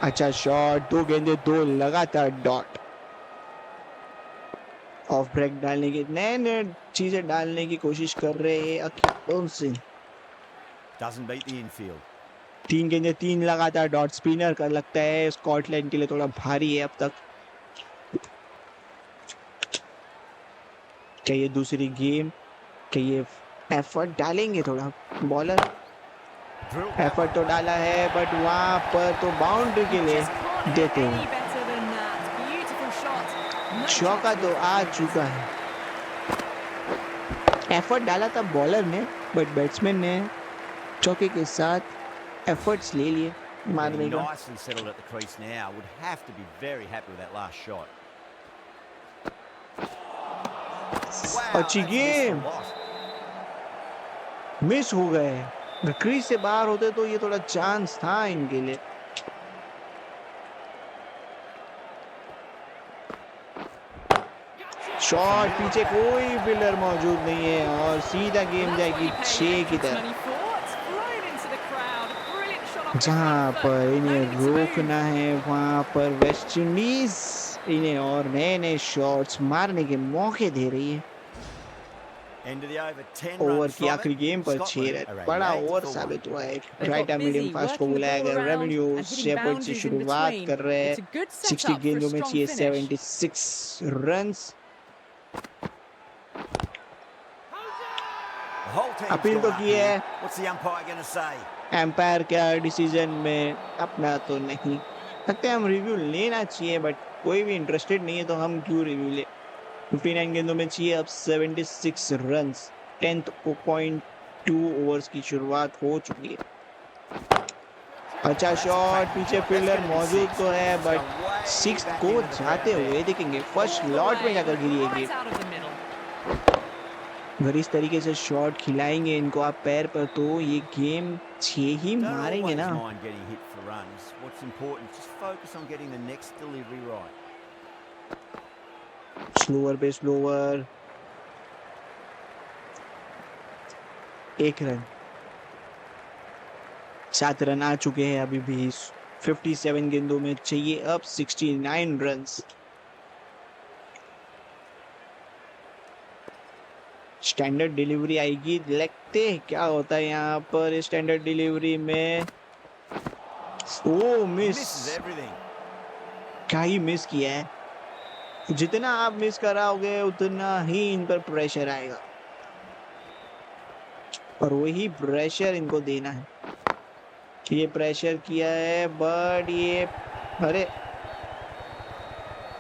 Speaker 1: अच्छा शॉट, 2 गेंदे 2 लगातार डॉट। ऑफ ब्रेक डालने की नए नए चीजें डालने की कोशिश कर रहे हैं अखिल Singh.
Speaker 2: Doesn't beat the infield.
Speaker 1: 3 गेंदे 3 लगातार डॉट। स्पिनर का लगता है स्कॉटलैंड के लिए थोड़ा भारी है अब तक। क्या ये दूसरी गेम कि ये एफर्ट डालेंगे थोड़ा बॉलर,
Speaker 2: Drilled that
Speaker 1: एफर्ट तो
Speaker 2: one.
Speaker 1: डाला है बट वहां पर तो बाउंड्री के लिए
Speaker 4: Just can't hit
Speaker 1: देते
Speaker 4: any
Speaker 1: हैं।
Speaker 4: better than that. Beautiful shot. No
Speaker 1: चौका
Speaker 4: chance
Speaker 1: तो
Speaker 4: for
Speaker 1: आ
Speaker 4: it to
Speaker 1: चुका
Speaker 4: be
Speaker 1: है। एफर्ट डाला था बॉलर ने बट बैट्समैन ने चौके के साथ एफर्ट्स ले लिए मारने
Speaker 2: Getting
Speaker 1: का।
Speaker 2: nicely settled at the crease now. Would have to be very happy with that last shot. Wow,
Speaker 1: अच्छी
Speaker 2: that's missed a
Speaker 1: game,
Speaker 2: lot.
Speaker 1: Miss हो गए। अगर क्रीज से बाहर होते तो ये थोड़ा चांस था इनके लिए। शॉट, पीछे कोई फील्डर मौजूद नहीं है और सीधा
Speaker 4: Well,
Speaker 1: गेम
Speaker 4: that's what
Speaker 1: जाएगी
Speaker 4: you pay
Speaker 1: 6 की
Speaker 4: entrance
Speaker 1: तरफ,
Speaker 4: money for. It's flown into the crowd. Brilliant shot off the
Speaker 1: जहां
Speaker 4: front
Speaker 1: पर
Speaker 4: foot. No
Speaker 1: इन्हें
Speaker 4: need to move.
Speaker 1: रोकना है वहां पर वेस्ट इंडीज इन्हें और नए नए शॉट्स मारने के मौके दे रही है।
Speaker 2: End of the over, 10
Speaker 1: over
Speaker 2: runs
Speaker 1: की
Speaker 2: from
Speaker 1: आखिरी
Speaker 2: it.
Speaker 1: गेम पर 6
Speaker 2: Scotland
Speaker 1: रन,
Speaker 2: are
Speaker 1: बड़ा
Speaker 2: 88
Speaker 1: ओवर
Speaker 2: for 1.
Speaker 1: साबित हुआ है।
Speaker 4: They've
Speaker 1: right
Speaker 4: got
Speaker 1: arm medium
Speaker 4: busy
Speaker 1: fast को
Speaker 4: working the
Speaker 1: बुलाया
Speaker 4: ball
Speaker 1: गया,
Speaker 4: around
Speaker 1: revenue
Speaker 4: and hitting
Speaker 1: shepherd से
Speaker 4: boundaries in
Speaker 1: शुरुआत
Speaker 4: between.
Speaker 1: कर रहे हैं।
Speaker 4: It's a good
Speaker 1: 60
Speaker 4: setup for a
Speaker 1: गेंदों में
Speaker 4: strong
Speaker 1: चाहिए
Speaker 4: finish.
Speaker 1: 76 runs.
Speaker 2: The whole team's
Speaker 1: appeal तो
Speaker 2: gone up
Speaker 1: की है,
Speaker 2: here. What's the umpire going to say?
Speaker 1: Umpire क्या डिसीजन में अपना तो नहीं लगता है। हम रिव्यू लेना चाहिए बट कोई भी इंटरेस्टेड नहीं है तो हम क्यों रिव्यू ले। 59 गेंदों में चाहिए अब 76 रन्स। 10.2 ओवर्स की शुरुआत हो चुकी है। अच्छा
Speaker 2: That's a
Speaker 1: शॉट,
Speaker 2: cracking
Speaker 1: पीछे
Speaker 2: shot. That's
Speaker 1: fielder
Speaker 2: going to be
Speaker 1: मौजूद
Speaker 2: 6.
Speaker 1: तो है
Speaker 2: It's
Speaker 1: but
Speaker 2: gone way
Speaker 1: six
Speaker 2: back
Speaker 1: को
Speaker 2: into the
Speaker 1: जाते
Speaker 2: crowd
Speaker 1: हुए
Speaker 2: there.
Speaker 1: देखेंगे। फर्स्ट
Speaker 4: All the
Speaker 1: लॉट में
Speaker 4: way,
Speaker 1: जाकर
Speaker 4: but
Speaker 1: गिरी है
Speaker 4: right
Speaker 1: गेंद।
Speaker 4: out of the middle.
Speaker 1: अगर इस तरीके से शॉट खिलाएंगे इनको आप पैर पर तो ये गेम 6 ही
Speaker 2: Don't
Speaker 1: मारेंगे
Speaker 2: always
Speaker 1: ना।
Speaker 2: mind getting hit for runs. What's important is just focus on getting the next delivery right.
Speaker 1: Slower पे स्लोवर, 1 रन, 7 रन आ चुके हैं अभी भी। 57 गेंदों में चाहिए अब 69 रन्स। स्टैंडर्ड डिलीवरी आएगी, लगते हैं क्या होता है यहाँ पर स्टैंडर्ड डिलीवरी में। ओ मिस,
Speaker 2: Misses everything.
Speaker 1: क्या ही मिस किया है। जितना आप मिस कराओगे उतना ही इन पर प्रेशर आएगा और वही प्रेशर इनको देना है। ये प्रेशर किया है बट ये, अरे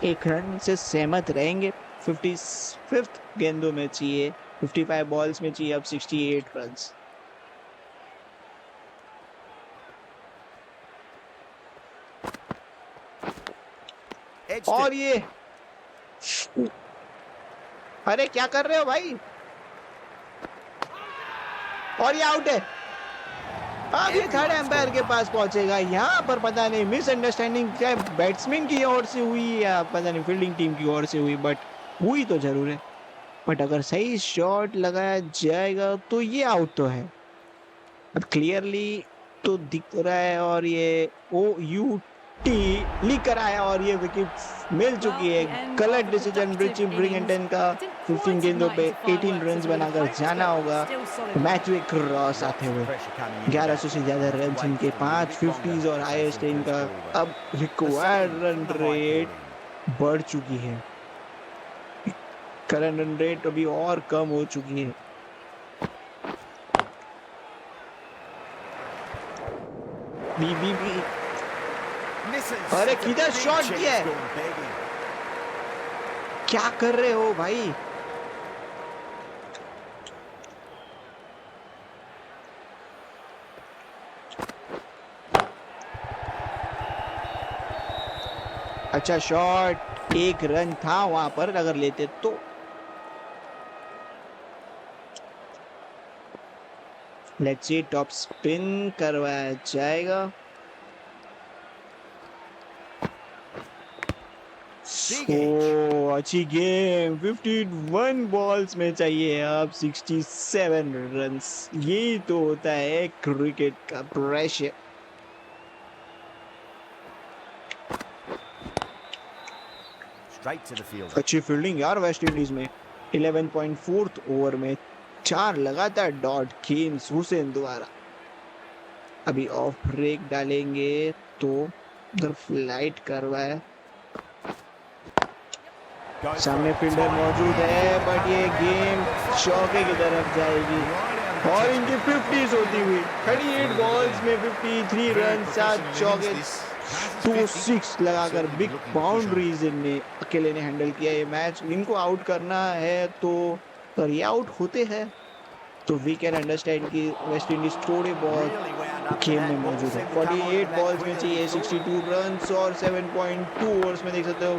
Speaker 1: 1 रन से सहमत रहेंगे। 55 गेंदों में चाहिए, 55 बॉल्स में चाहिए अब 68 रन्स।
Speaker 2: Edged
Speaker 1: और
Speaker 2: it.
Speaker 1: ये, अरे क्या कर रहे हो भाई, और ये आउट है। अब ये थर्ड एम्पायर के पास पहुंचेगा। यहाँ पर पता नहीं मिसअंडरस्टैंडिंग क्या बैट्समैन की ओर से हुई या पता नहीं फील्डिंग टीम की ओर से हुई बट हुई तो जरूर है। बट अगर सही शॉट लगाया जाएगा तो ये आउट तो है, अब क्लियरली तो दिख रहा है। और ये OUT लिख कर आया और ये विकेट मिल चुकी है। गलत डिसीजन रिची ब्रिंगटन का। 15 गेंदों पे 18 रन्स बनाकर जाना होगा मैच में क्रॉस आते हुए। 1100 से ज्यादा रन इनके, 5 50s और हाईएस्ट इनका। अब रिक्वायर्ड रन रेट बढ़ चुकी है, करंट रन रेट अभी और कम हो चुकी है। बी
Speaker 2: Misses.
Speaker 1: अरे
Speaker 2: It's a
Speaker 1: किधर
Speaker 2: big
Speaker 1: शॉट
Speaker 2: chance
Speaker 1: किया है,
Speaker 2: gone begging.
Speaker 1: क्या कर रहे हो भाई। अच्छा शॉट, 1 रन था वहां पर, अगर लेते तो। लेट्स सी, टॉप स्पिन करवाया जाएगा। ओ अच्छी गेम। 51 बॉल्स में चाहिए अब 67 रन्स। ये तो होता है क्रिकेट का pressure.
Speaker 2: Straight to the field.
Speaker 1: अच्छी फील्डिंग यार वेस्ट इंडीज में। 11.4 ओवर में 4 लगातार डॉट, केम्स हुसैन द्वारा। अभी ऑफ ब्रेक डालेंगे तो उधर फ्लाइट करवाया।
Speaker 2: Goes
Speaker 1: सामने
Speaker 2: for it.
Speaker 1: फील्डर
Speaker 2: Time
Speaker 1: मौजूद है
Speaker 2: win.
Speaker 1: बट ये गेम चौके की तरफ जाएगी और इनकी 50s होती हुई 38 बॉल्स में 53 रन 7 चौके 2-6 लगाकर बिग बाउंड्रीज इनने अकेले ने हैंडल किया ये मैच। इनको आउट करना है तो अगर ये आउट होते हैं तो वी कैन अंडरस्टैंड कि वेस्ट इंडीज थोड़े बहुत
Speaker 2: Really wound up to
Speaker 1: game
Speaker 2: that.
Speaker 1: में
Speaker 2: Ball
Speaker 1: मौजूद है।
Speaker 2: seemed to come on
Speaker 1: 48
Speaker 2: to bat
Speaker 1: balls में
Speaker 2: quicker than
Speaker 1: चाहिए
Speaker 2: he thought.
Speaker 1: 62 रन्स और 7.2 ओवर्स में देख सकते हो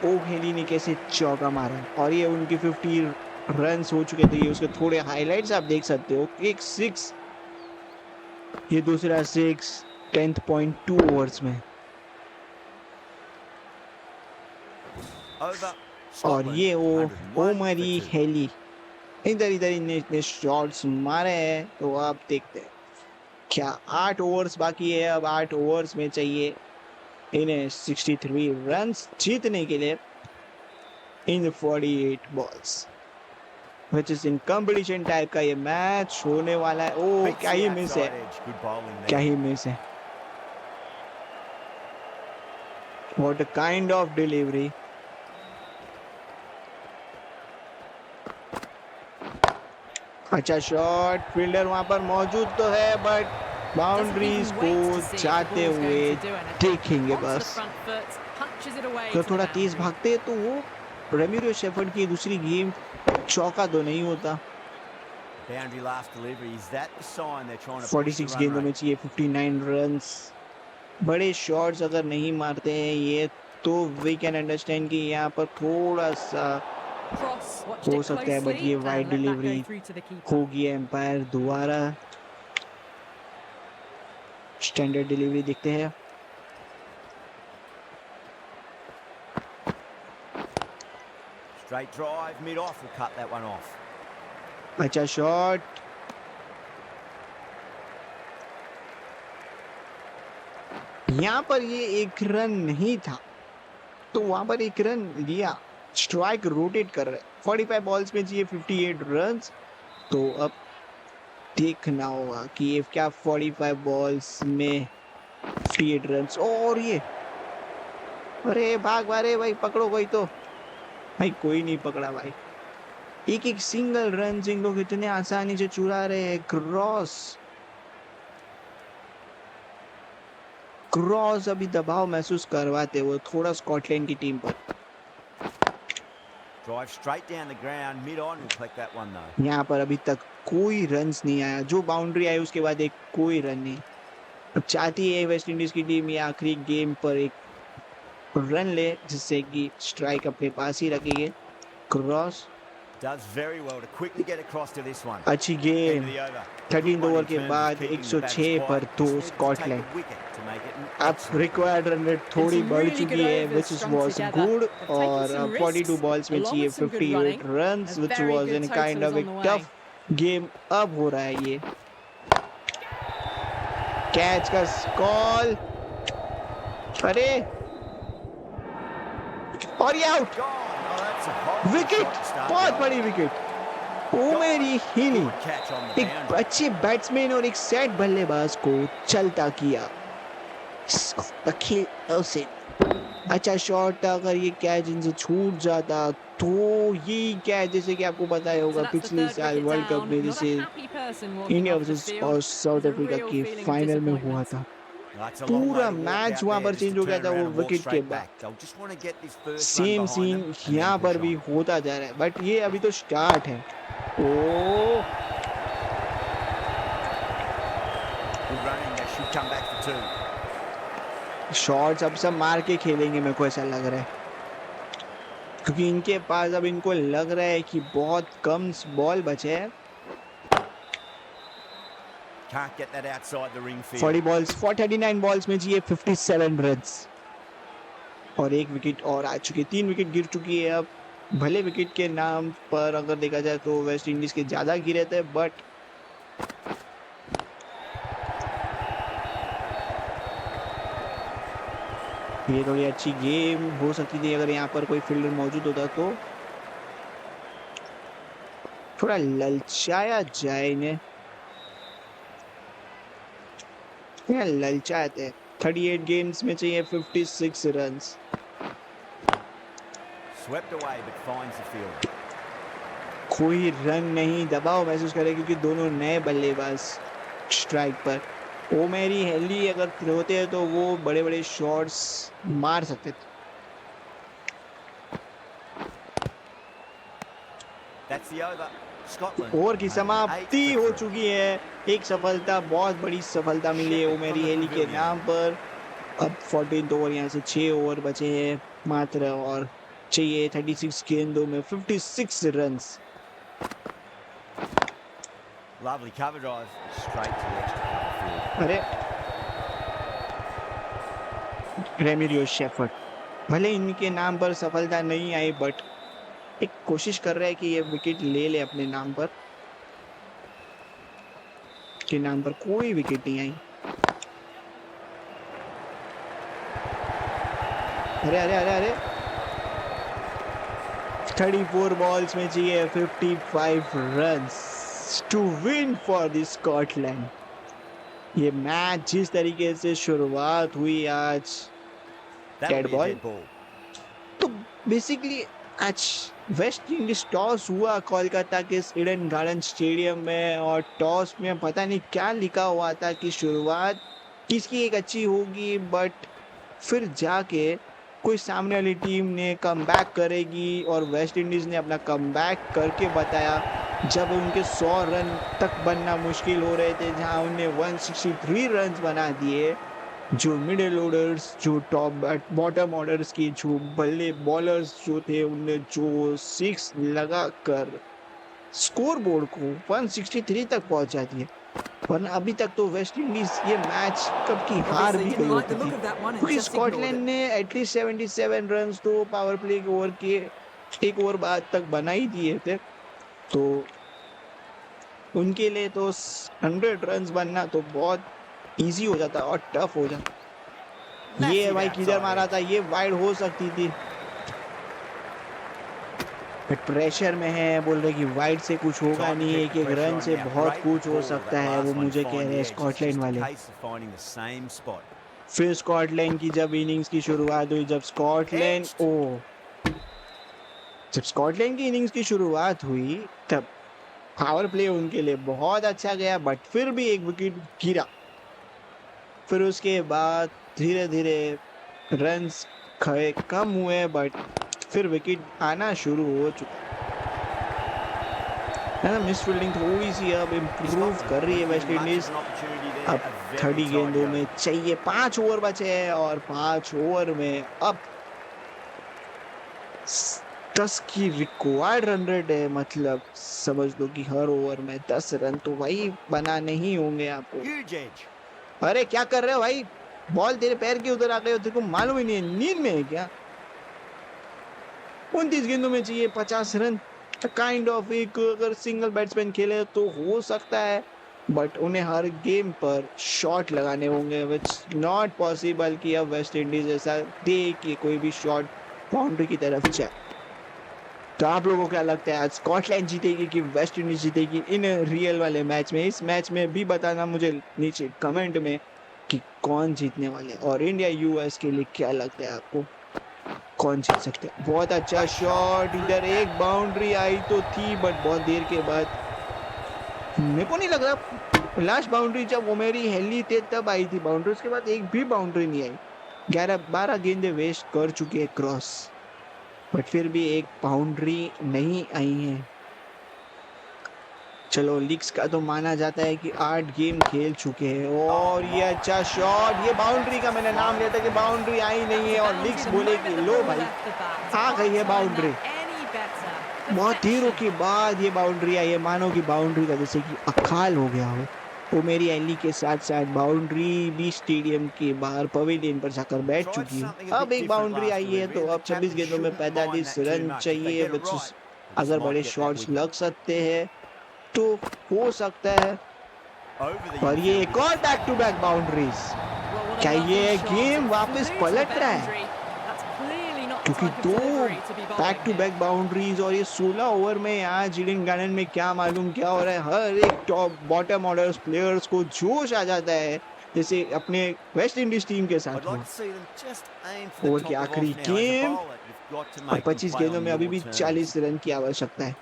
Speaker 1: ओहेली ने कैसे चौका मारा है और ये उनकी 50 रन्स हो चुके थे। ये उसके थोड़े हाइलाइट्स आप देख सकते हो। एक 6 ये दूसरा 6 10.2 ओवर्स में
Speaker 2: Over
Speaker 1: और
Speaker 2: Scotland,
Speaker 1: ये
Speaker 2: 101 for
Speaker 1: ओमरी
Speaker 2: 2.
Speaker 1: हेली इधर इधर इनने इतने शॉट्स मारे हैं। तो आप देखते हैं क्या 8 ओवर्स बाकी है। अब 8 ओवर्स में चाहिए इन्हें 63 रन्स जीतने के लिए इन 48 balls which is in competition type का ये मैच होने वाला है। ओ
Speaker 2: Beats
Speaker 1: क्या
Speaker 2: the
Speaker 1: ही मिस है,
Speaker 2: outside edge. Good bowling
Speaker 1: क्या
Speaker 2: there.
Speaker 1: ही मिस है। What a kind of delivery. अच्छा शॉट, फील्डर वहां पर मौजूद तो है बट बाउंड्रीज को जाते हुए देखेंगे बस। तो थोड़ा तेज भागते हैं तो वो रेमिरो शेफर्ड की दूसरी गेम चौका तो नहीं होता।
Speaker 2: Boundary last delivery. Is that the sign they're trying to push
Speaker 1: 46
Speaker 2: the run
Speaker 1: गेंदों में
Speaker 2: rate?
Speaker 1: चाहिए 59 रन्स। बड़े शॉट्स अगर नहीं मारते हैं ये तो वी कैन अंडरस्टैंड कि यहाँ पर थोड़ा सा हो सकता है बट ये वाइड डिलीवरी होगी। एम्पायर दोबारा स्टैंडर्ड डिलीवरी देखते हैं।
Speaker 2: Straight drive, mid-off will cut that one off.
Speaker 1: अच्छा शॉट, यहाँ पर ये एक रन नहीं था तो वहां पर एक रन लिया। स्ट्राइक रोटेट कर रहे 45 बॉल्स में चाहिए 58 रन्स। तो अब देखना होगा कि ये क्या 45 बॉल्स में 58 रन्स। और ये अरे भाग मारे भाई, पकड़ो कोई तो। भाई कोई नहीं पकड़ा भाई। एक एक सिंगल रन इन लोग इतने आसानी से चुरा रहे हैं। क्रॉस अभी दबाव महसूस करवाते वो थोड़ा स्कॉटलैंड की टीम पर।
Speaker 2: Drive straight down the ground, mid-on will collect that one though.
Speaker 1: यहाँ पर अभी तक कोई रन्स नहीं आया। जो बाउंड्री आई उसके बाद एक कोई रन नहीं। अब चाहती है वेस्ट इंडीज की टीम ये आखिरी गेम पर एक रन ले जिससे कि स्ट्राइक अपने पास ही रखेंगे। Cross
Speaker 2: Does very well to quickly get across to this one.
Speaker 1: अच्छी
Speaker 2: End
Speaker 1: game.
Speaker 2: of the over.
Speaker 1: 13 over के
Speaker 2: Good one in terms of
Speaker 1: बाद
Speaker 2: keeping the
Speaker 1: 106
Speaker 2: batters
Speaker 1: पर
Speaker 2: quiet.
Speaker 1: 2
Speaker 2: Just needed to take
Speaker 1: Scotland.
Speaker 2: a wicket to make it an
Speaker 1: अब
Speaker 2: excellent
Speaker 1: required run rate थोड़ी बढ़ चुकी है which was good और 42 balls में चाहिए 58 runs which was in kind of a tough game. अब हो रहा है ये कैच का कॉल। अरे और ये out.
Speaker 2: Gone. Oh, that's a horrible
Speaker 1: wicket,
Speaker 2: shot to start
Speaker 1: बहुत
Speaker 2: the
Speaker 1: बड़ी
Speaker 2: over.
Speaker 1: विकेट। ओमेरी हिली
Speaker 2: Good catch on the
Speaker 1: एक
Speaker 2: boundary.
Speaker 1: अच्छे बैट्समैन और एक सेट बल्लेबाज को चलता किया। अच्छा शॉट, अगर ये कैच इनसे छूट जाता तो ये कैच जैसे कि आपको पता ही होगा पिछले साल वर्ल्ड कप में जैसे इंडिया वर्सेस साउथ अफ्रीका के फाइनल में हुआ था।
Speaker 2: That's a long way
Speaker 1: पूरा
Speaker 2: to walk
Speaker 1: मैच
Speaker 2: out
Speaker 1: वहां
Speaker 2: there
Speaker 1: पर
Speaker 2: just
Speaker 1: चेंज
Speaker 2: to
Speaker 1: हो गया
Speaker 2: turn
Speaker 1: था वो
Speaker 2: around and walk
Speaker 1: विकेट के
Speaker 2: straight
Speaker 1: बाद।
Speaker 2: back. They'll just want to get this first run
Speaker 1: same
Speaker 2: behind
Speaker 1: scene
Speaker 2: them and then
Speaker 1: यहाँ पर
Speaker 2: push
Speaker 1: भी
Speaker 2: on.
Speaker 1: होता जा रहा है बट ये अभी तो स्टार्ट है। ओ
Speaker 2: Good running. They should come back for 2.
Speaker 1: Shots अब सब मार के खेलेंगे मेरे को ऐसा लग रहा है क्योंकि इनके पास अब इनको लग रहा है कि बहुत कम बॉल बचे हैं।
Speaker 2: Can't get that outside the ring field.
Speaker 1: 40 balls 39 balls में चाहिए 57 रन्स और एक विकेट और आ चुकी है। 3 विकेट गिर चुकी है। अब भले विकेट के नाम पर अगर देखा जाए तो वेस्ट इंडीज के ज्यादा गिरे थे बट ये थोड़ी अच्छी गेम हो सकती थी अगर यहाँ पर कोई फील्डर मौजूद होता तो। थोड़ा ललचाया जाए इन्हें, ललचाते हैं। 38 गेम्स में चाहिए 56 runs.
Speaker 2: Swept away but finds the fielder.
Speaker 1: कोई रन नहीं, दबाव महसूस करे क्योंकि दोनों नए बल्लेबाज स्ट्राइक पर। ओमेरी हेली अगर होते हैं तो वो बड़े बड़े शॉट्स मार सकते थे।
Speaker 2: That's the over. Scotland.
Speaker 1: Over की
Speaker 2: only 8
Speaker 1: समाप्ति
Speaker 2: for
Speaker 1: हो
Speaker 2: 3.
Speaker 1: चुकी है। एक सफलता, बहुत बड़ी सफलता मिली है ओमेरी हेली के नाम पर। अब 14th ओवर, यहाँ से 6 ओवर बचे हैं मात्र और चाहिए 36 गेंदों में 56 runs.
Speaker 2: Lovely cover drive straight to the extra cover field.
Speaker 1: अरे रेमिरियो शेफर्ड, भले इनके नाम पर सफलता नहीं आई बट एक कोशिश कर रहा है कि ये विकेट ले ले अपने नाम पर। के नाम पर कोई विकेट नहीं आई। अरे अरे अरे अरे 34 बॉल्स में चाहिए 55 runs to win for the Scotland. ये मैच जिस तरीके से शुरुआत हुई आज
Speaker 2: That
Speaker 1: Dead
Speaker 2: would be a
Speaker 1: ball.
Speaker 2: dead ball.
Speaker 1: तो बेसिकली आज वेस्ट इंडीज टॉस हुआ कोलकाता के ईडन गार्डन स्टेडियम में और टॉस में पता नहीं क्या लिखा हुआ था कि शुरुआत किसकी एक अच्छी होगी, बट फिर जाके कोई सामने वाली टीम ने कमबैक करेगी और वेस्ट इंडीज ने अपना कमबैक करके बताया। जब उनके 100 रन तक बनना मुश्किल हो रहे थे, जहां उन्हें 163 रन बना दिए, जो मिडिल ऑर्डर्स, जो टॉप बॉटम ऑर्डर्स की जो बल्ले बॉलर्स जो थे, उनने जो 6 लगाकर स्कोर बोर्ड को 163 तक पहुंचा दिया। वरना अभी तक तो वेस्ट इंडीज ये मैच कब की हार भी गई होती थी, क्योंकि स्कॉटलैंड ने एटलीस्ट 77 रन तो पावर प्ले ओवर के एक ओवर बाद तक बना ही दिए थे। तो उनके लिए तो 100 रन बनना तो बहुत इजी हो जाता और टफ हो जाता। ये भाई किधर मारा था, ये वाइड हो सकती थी, प्रेशर में है, बोल रहे कि वाइड से कुछ होगा नहीं, एक एक रन से बहुत कुछ हो सकता है, वो मुझे कह रहे हैं स्कॉटलैंड वाले। फिर स्कॉटलैंड की जब इनिंग्स की शुरुआत हुई, जब स्कॉटलैंड की इनिंग्स की शुरुआत हुई तब पावर प्ले उनके लिए बहुत अच्छा गया, बट फिर भी एक विकेट गिरा। फिर उसके बाद धीरे धीरे रन्स कम हुए, बट फिर विकेट आना शुरू हो चुका है ना। मिस फील्डिंग थोड़ी सी अब इम्प्रूव कर रही है वेस्ट इंडीज। अब 30 गेंदों में चाहिए 5 ओवर बचे हैं और 5 ओवर में अब 10 की रिक्वायर्ड रन रेट है, मतलब समझ लो कि हर ओवर में 10 रन तो वही बनाने ही होंगे आपको। अरे क्या कर रहे हो भाई, बॉल तेरे पैर के उधर आ गई, तेरे को मालूम ही नहीं है, नींद में है क्या। 29 गेंदों में चाहिए 50 रन। काइंड ऑफ एक अगर सिंगल बैट्समैन खेले तो हो सकता है, बट उन्हें हर गेम पर शॉट लगाने होंगे, विच नॉट पॉसिबल कि अब वेस्ट इंडीज ऐसा दे कि कोई भी शॉट बाउंड्री की तरफ जाए। तो आप लोगों को क्या लगता है, आज स्कॉटलैंड जीतेगी कि वेस्ट इंडीज जीतेगी इन रियल वाले मैच में? इस मैच में भी बताना मुझे नीचे कमेंट में कि कौन जीतने वाले, और इंडिया यूएस के लिए क्या लगता है आपको, कौन जीत सकते हैं। बहुत अच्छा शॉट, इधर एक बाउंड्री आई तो थी, बट बहुत देर के बाद मेरे को नहीं लग रहा लास्ट बाउंड्री जब वो मेरी हेली थे तब आई थी बाउंड्री, उसके बाद एक भी बाउंड्री नहीं आई। 11-12 गेंदे वेस्ट कर चुके हैं क्रॉस, बट फिर भी एक बाउंड्री नहीं आई है। चलो लीग्स का तो माना जाता है कि 8 गेम खेल चुके हैं, और ये अच्छा शॉट, ये बाउंड्री का मैंने नाम लिया था कि बाउंड्री आई नहीं है, और लीग्स बोले कि लो भाई आ गई है बाउंड्री। बहुत देरों के बाद ये बाउंड्री आई है, मानो कि बाउंड्री का जैसे कि अकाल हो गया हो। वो मेरी एली के साथ साथ बाउंड्री भी स्टेडियम के बाहर पवेलियन पर जाकर बैठ चुकी है। अब एक बाउंड्री आई है तो अब 26 गेंदों में 45 रन चाहिए, अगर बड़े शॉट्स लग सकते हैं तो हो सकता है। और ये एक और बैक टू बैक बाउंड्रीज, क्या ये गेम वापस पलट रहा है? क्योंकि 2 बैक टू बैक बाउंड्रीज और ये 16 ओवर में आज ईडन गार्डन में क्या मालूम क्या हो रहा है। हर एक टॉप बॉटम ऑर्डर प्लेयर्स को जोश आ जाता है, जैसे अपने वेस्ट इंडीज टीम के साथ हुआ। ओवर की आखिरी गेम
Speaker 2: got to
Speaker 1: और
Speaker 2: make them
Speaker 1: 25
Speaker 2: play
Speaker 1: गेंदों
Speaker 2: on
Speaker 1: में अभी
Speaker 2: your
Speaker 1: भी
Speaker 2: terms.
Speaker 1: 40 रन की आवश्यकता है।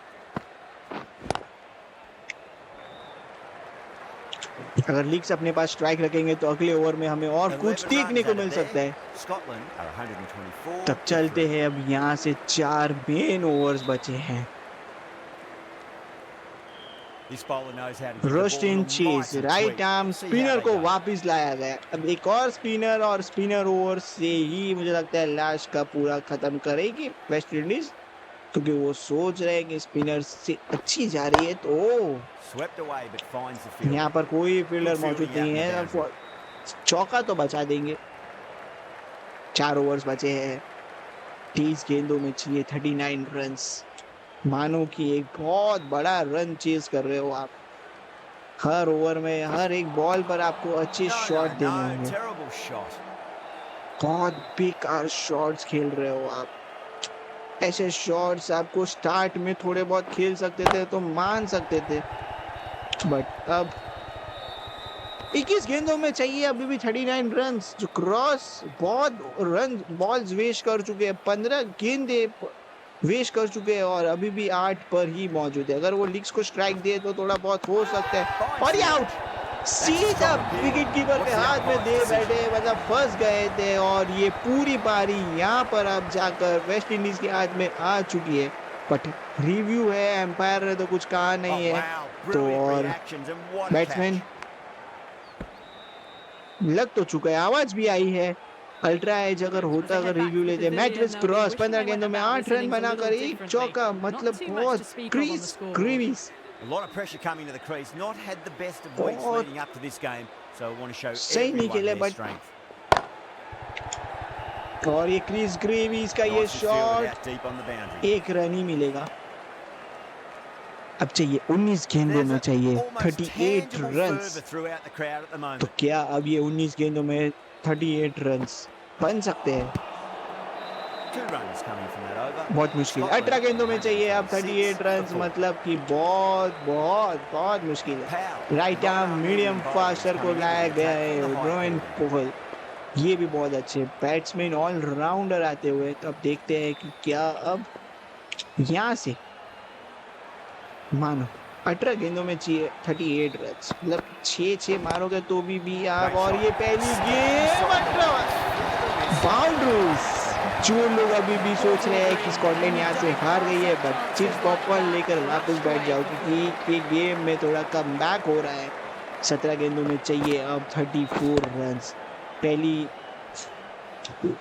Speaker 1: अगर लीग्स अपने पास स्ट्राइक रखेंगे तो अगले ओवर में हमें और कुछ
Speaker 2: 11
Speaker 1: देखने
Speaker 2: runs
Speaker 1: को
Speaker 2: out
Speaker 1: मिल
Speaker 2: of
Speaker 1: सकता
Speaker 2: there.
Speaker 1: है।
Speaker 2: Scotland are 124
Speaker 1: तब
Speaker 2: to
Speaker 1: चलते
Speaker 2: 3.
Speaker 1: हैं, अब यहाँ से 4 मेन ओवर्स बचे हैं।
Speaker 2: This bowler knows how to get the ball
Speaker 1: रोस्टिन
Speaker 2: in
Speaker 1: chase
Speaker 2: nice and
Speaker 1: right
Speaker 2: quick.
Speaker 1: Arm
Speaker 2: See how
Speaker 1: spinner
Speaker 2: they
Speaker 1: को
Speaker 2: go.
Speaker 1: वापस लाया गया। अब एक और स्पिनर, और स्पिनर ओवर से ही मुझे लगता है लास्ट का पूरा खत्म करेगी वेस्ट इंडीज, क्योंकि वो सोच रहे हैं कि स्पिनर से अच्छी जा रही है। तो
Speaker 2: Swept away but finds the field.
Speaker 1: यहाँ पर कोई फील्डर
Speaker 2: Good
Speaker 1: मौजूद
Speaker 2: fielding
Speaker 1: नहीं
Speaker 2: out in the
Speaker 1: है,
Speaker 2: boundary.
Speaker 1: चौका तो बचा देंगे। 4 ओवर्स बचे हैं, 30 गेंदों में चाहिए 39 रन्स। मानो कि एक बहुत बड़ा रन चेज कर रहे हो आप। हर ओवर में, हर एक बॉल पर आपको अच्छे शॉट देने
Speaker 2: No,
Speaker 1: होंगे।
Speaker 2: terrible shot.
Speaker 1: बहुत बेकार शॉट्स खेल रहे हो आप। ऐसे शॉट्स आपको स्टार्ट में थोड़े बहुत खेल सकते थे तो मान सकते थे, बट अब 21 गेंदों में चाहिए अभी भी 39 रन्स, जो क्रॉस बहुत रन बॉल्स वेस्ट कर चुके हैं। 15 गेंदे वेस्ट कर चुके हैं और अभी भी 8 पर ही मौजूद है। अगर वो लीग्स को स्ट्राइक दे तो थोड़ा बहुत हो सकता है। और ये आउट सीधा विकेट कीपर के हाथ में दे बैठे, मतलब फंस गए थे। और ये पूरी पारी यहाँ पर अब जाकर वेस्ट इंडीज के हाथ में आ चुकी है। बट रिव्यू है, एम्पायर ने तो कुछ कहा नहीं है। तो और बैट्समैन लग तो चुका है, आवाज भी आई है। अल्ट्रा एज अगर होता, अगर रिव्यू लेते। मैच विज क्रॉस 15 गेंदों में 8 रन बनाकर एक चौका, मतलब बहुत crease.
Speaker 2: A lot of pressure coming to the crease. Not had the best of weeks
Speaker 1: बहुत
Speaker 2: leading up to this game, so I want to show
Speaker 1: सही नहीं
Speaker 2: everyone
Speaker 1: खेले,
Speaker 2: their
Speaker 1: but
Speaker 2: strength.
Speaker 1: और ये क्रिस ग्रेविस का ये
Speaker 2: Nicely fielded
Speaker 1: shot
Speaker 2: out deep on the boundary.
Speaker 1: 1 run ही मिलेगा। अब चाहिए 19 गेंदों में
Speaker 2: There's
Speaker 1: चाहिए
Speaker 2: almost
Speaker 1: 38
Speaker 2: tangible
Speaker 1: runs.
Speaker 2: fervour throughout the crowd at the
Speaker 1: तो
Speaker 2: moment.
Speaker 1: क्या अब ये 19 गेंदों में 38 रन्स बन सकते हैं?
Speaker 2: 2 runs coming from that over.
Speaker 1: बहुत मुश्किल।
Speaker 2: Scotland,
Speaker 1: 18 गेंदों में चाहिए अब
Speaker 2: 126
Speaker 1: 38 रन्स,
Speaker 2: for 4.
Speaker 1: मतलब कि बहुत बहुत बहुत मुश्किल है।
Speaker 2: Powell,
Speaker 1: right arm medium faster को लाया गया है ब्रायन पोहल। ये भी बहुत अच्छे बैट्समैन ऑलराउंडर आते हुए। तो अब देखते हैं कि क्या अब यहाँ से मानो 18 गेंदों में चाहिए 38 रन्स, मतलब 6 मारोगे तो भी आप। और ये पहली गेम बाउंड्रीज। जो लोग अभी भी सोच रहे हैं कि स्कॉटलैंड यहाँ से हार गई है, बट चिप्स पॉपकॉर्न लेकर वापस बैठ जाओ, क्योंकि एक गेम में थोड़ा कम बैक हो रहा है। 17 गेंदों में चाहिए अब 34 रन्स। पहली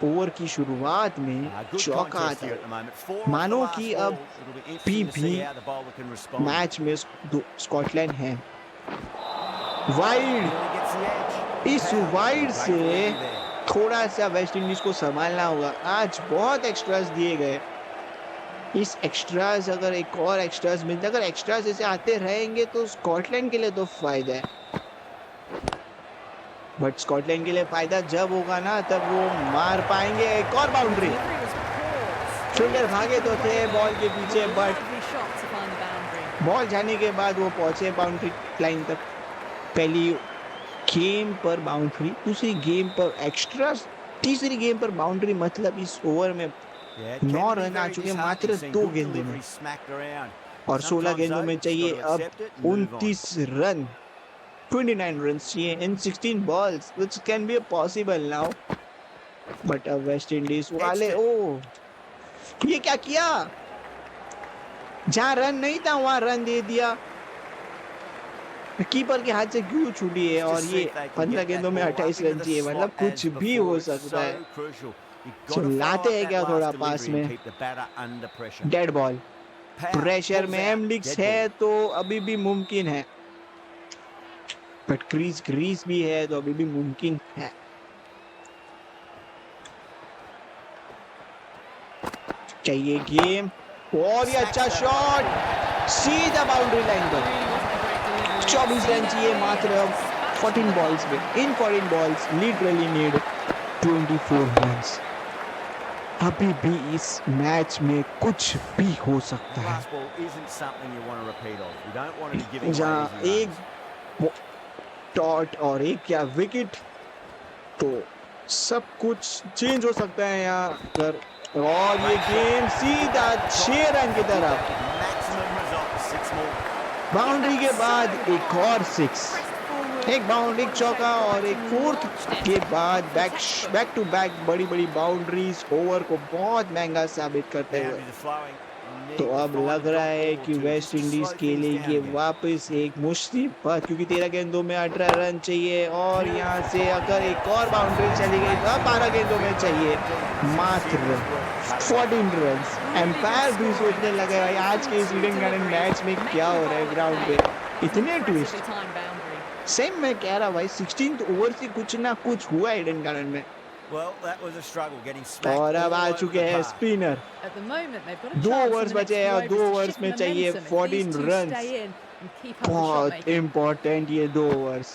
Speaker 1: ओवर की शुरुआत में
Speaker 2: Good
Speaker 1: चौका
Speaker 2: contest
Speaker 1: आता
Speaker 2: here
Speaker 1: है।
Speaker 2: at the moment. 4 off the
Speaker 1: मानो
Speaker 2: last
Speaker 1: कि
Speaker 2: ball.
Speaker 1: अब
Speaker 2: It'll be interesting to see
Speaker 1: भी
Speaker 2: how the bowler can respond.
Speaker 1: Match में स्कॉटलैंड है। Wide,
Speaker 2: Really gets the edge.
Speaker 1: इस
Speaker 2: Powell,
Speaker 1: वाइड
Speaker 2: great
Speaker 1: से
Speaker 2: delivery there.
Speaker 1: थोड़ा सा वेस्ट इंडीज को संभालना होगा। आज बहुत एक्स्ट्रास दिए गए। इस एक्स्ट्रास, अगर एक और एक्स्ट्रास मिलते, अगर एक्स्ट्रास ऐसे आते रहेंगे तो स्कॉटलैंड के लिए तो फायदा है। बट स्कॉटलैंड के लिए फायदा जब होगा ना, तब वो मार पाएंगे। एक और बाउंड्री। फील्डर भागे तो थे बॉल के पीछे, बट बॉल जाने के बाद वो पहुंचे बाउंड्री लाइन तक। पहली गेम पर बाउंड्री, दूसरी गेम पर एक्स्ट्रा, तीसरी गेम पर बाउंड्री, मतलब इस ओवर में 9 रन आ चुके मात्र 2 गेंदों में। और 16 गेंदों में चाहिए अब 29 रन। 29 रन्स चाहिए इन 16 balls, which can be possible now. But अब वेस्ट इंडीज वाले, ओ ये क्या किया? जहां रन नहीं था वहां रन दे दिया। कीपर के हाथ से क्यों छूटी है? और ये 15 गेंदों में 28 रन चाहिए, मतलब कुछ भी हो सकता है। So, लाते हैं क्या थोड़ा पास में? Dead ball. प्रेशर में एम लिग्स है तो अभी भी मुमकिन है, बट ग्रीस भी है तो अभी भी मुमकिन है। चाहिए गेम, और ये अच्छा शॉट सीधा बाउंड्री लाइन पर। 24 रन चाहिए मात्र 14 बॉल्स में। इन 14 बॉल्स लिटरली नीड 24 रन्स। अभी भी इस मैच में कुछ भी हो सकता है। जहाँ एक डॉट और एक क्या विकेट, तो सब कुछ चेंज हो सकता है यहाँ पर। और ये गेम सीधा 6 रन की तरफ।
Speaker 2: Maximum result, 6 more.
Speaker 1: बाउंड्री के बाद एक और 6, एक बाउंड्री, एक चौका और एक फोर्थ के बाद बैक टू बैक बड़ी बड़ी बाउंड्रीज ओवर को बहुत महंगा साबित करते हुए।
Speaker 2: Boundaries are flowing. You
Speaker 1: तो
Speaker 2: need to
Speaker 1: अब
Speaker 2: find
Speaker 1: लग
Speaker 2: the
Speaker 1: रहा
Speaker 2: dot
Speaker 1: है
Speaker 2: ball or
Speaker 1: कि
Speaker 2: two
Speaker 1: West
Speaker 2: just to
Speaker 1: Indies
Speaker 2: slow
Speaker 1: के
Speaker 2: things
Speaker 1: लिए
Speaker 2: down
Speaker 1: ये
Speaker 2: a bit.
Speaker 1: वापस एक मुसीबत, क्योंकि 13 गेंदों में 18 रन चाहिए और यहाँ से अगर एक और बाउंड्री चली गई तो अब 12 गेंदों में चाहिए मात्र 14 रन। एम्पायर भी सोचने लगे भाई आज के इस ईडन गार्डन मैच में क्या हो रहा है ग्राउंड पे, इतने ट्विस्ट। सेम मैं कह रहा भाई 16th ओवर से कुछ ना कुछ हुआ ईडन गार्डन में।
Speaker 2: Well, that was a struggle getting smacked
Speaker 1: और अब
Speaker 2: all
Speaker 1: आ
Speaker 2: over
Speaker 1: चुके
Speaker 2: the
Speaker 1: हैं
Speaker 2: park.
Speaker 1: Spinner.
Speaker 4: At the moment, they've got a
Speaker 1: 2
Speaker 4: chance in
Speaker 1: overs
Speaker 4: the next
Speaker 1: बचे हैं
Speaker 4: few
Speaker 1: और 2
Speaker 4: overs to
Speaker 1: ओवर्स
Speaker 4: shift
Speaker 1: में चाहिए
Speaker 4: momentum. If
Speaker 1: 14
Speaker 4: these two
Speaker 1: run.
Speaker 4: stay in and keep up the shot
Speaker 1: बहुत
Speaker 4: making.
Speaker 1: Important ये 2 overs.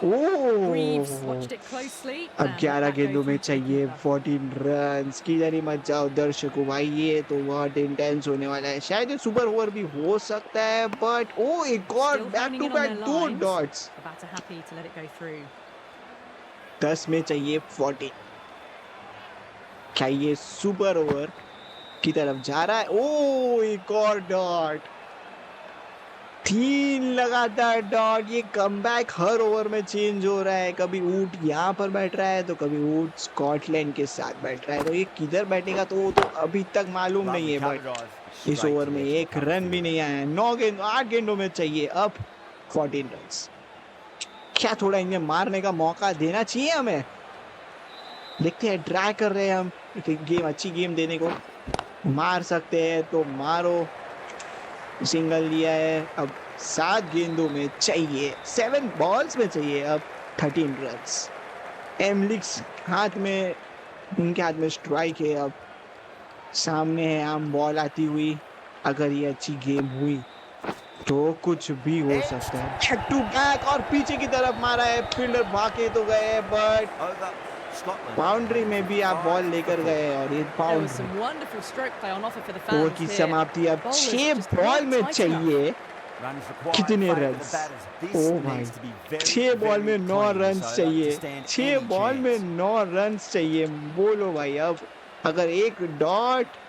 Speaker 4: Greaves
Speaker 1: oh,
Speaker 4: watched it closely
Speaker 1: अब
Speaker 4: and let
Speaker 1: 11
Speaker 4: that go
Speaker 1: गेंदों में
Speaker 4: through to the
Speaker 1: चाहिए
Speaker 4: keeper.
Speaker 1: 14 run. किधर ही मत जाओ दर्शकों भाई, ये तो बहुत इंटेंस होने वाला है। शायद ये सुपर ओवर भी हो सकता है, बट ओ एक और
Speaker 4: Still
Speaker 1: back
Speaker 4: honing
Speaker 1: to
Speaker 4: in on
Speaker 1: back
Speaker 4: their
Speaker 1: 2
Speaker 4: lines.
Speaker 1: Dots.
Speaker 4: The batter happy to let it go through.
Speaker 1: 10 में चाहिए 40। क्या ये सुपर ओवर की तरफ जा रहा है? ओ एक और डॉट, 3 लगातार डॉट। ये कमबैक हर ओवर में चेंज हो रहा है, कभी ऊट यहाँ पर बैठ रहा है तो कभी ऊट स्कॉटलैंड के साथ बैठ रहा है, तो ये किधर बैठेगा तो वो तो अभी तक मालूम नहीं
Speaker 2: Lovely
Speaker 1: है।
Speaker 2: cover
Speaker 1: but
Speaker 2: drive.
Speaker 1: इस
Speaker 2: Straight
Speaker 1: ओवर
Speaker 2: to
Speaker 1: में
Speaker 2: the edge of
Speaker 1: एक
Speaker 2: the
Speaker 1: रन भी
Speaker 2: field.
Speaker 1: नहीं आया है। 8 गेंदों में चाहिए अब 14 रन। क्या थोड़ा इन्हें मारने का मौका देना चाहिए हमें? देखते हैं, ट्राई कर रहे हैं हम गेम, अच्छी गेम देने को। मार सकते हैं तो मारो। सिंगल लिया है। अब 7 गेंदों में चाहिए, 7 बॉल्स में चाहिए अब 13 रन। एमलिक्स हाथ में, उनके हाथ में स्ट्राइक है। अब सामने है आम बॉल आती हुई। अगर ये अच्छी गेम हुई तो कुछ भी हो सकता है। बैक टू बैक और पीछे की तरफ मारा है, फील्डर भागे तो गए बट
Speaker 2: Over. Scotland.
Speaker 1: बाउंड्री में भी आप बॉल लेकर गए और ये
Speaker 4: There was
Speaker 1: boundary.
Speaker 4: some wonderful stroke play on offer for the
Speaker 1: over
Speaker 4: fans
Speaker 1: की
Speaker 4: here.
Speaker 1: समाप्ति। अब
Speaker 4: Bowlers
Speaker 1: 6
Speaker 4: just
Speaker 1: बॉल
Speaker 4: weren't
Speaker 1: में
Speaker 4: tight enough.
Speaker 1: चाहिए
Speaker 2: Runs required.
Speaker 1: कितने
Speaker 2: favour the
Speaker 1: runs?
Speaker 2: batters. This
Speaker 1: oh
Speaker 2: needs
Speaker 1: भाई,
Speaker 2: to be very,
Speaker 1: 6 बॉल में
Speaker 2: very
Speaker 1: 9
Speaker 2: clean
Speaker 1: run
Speaker 2: so to
Speaker 1: चाहिए।
Speaker 2: stand
Speaker 1: 6
Speaker 2: any
Speaker 1: ball में
Speaker 2: chance.
Speaker 1: 9 रन चाहिए। बोलो भाई, अब अगर एक डॉट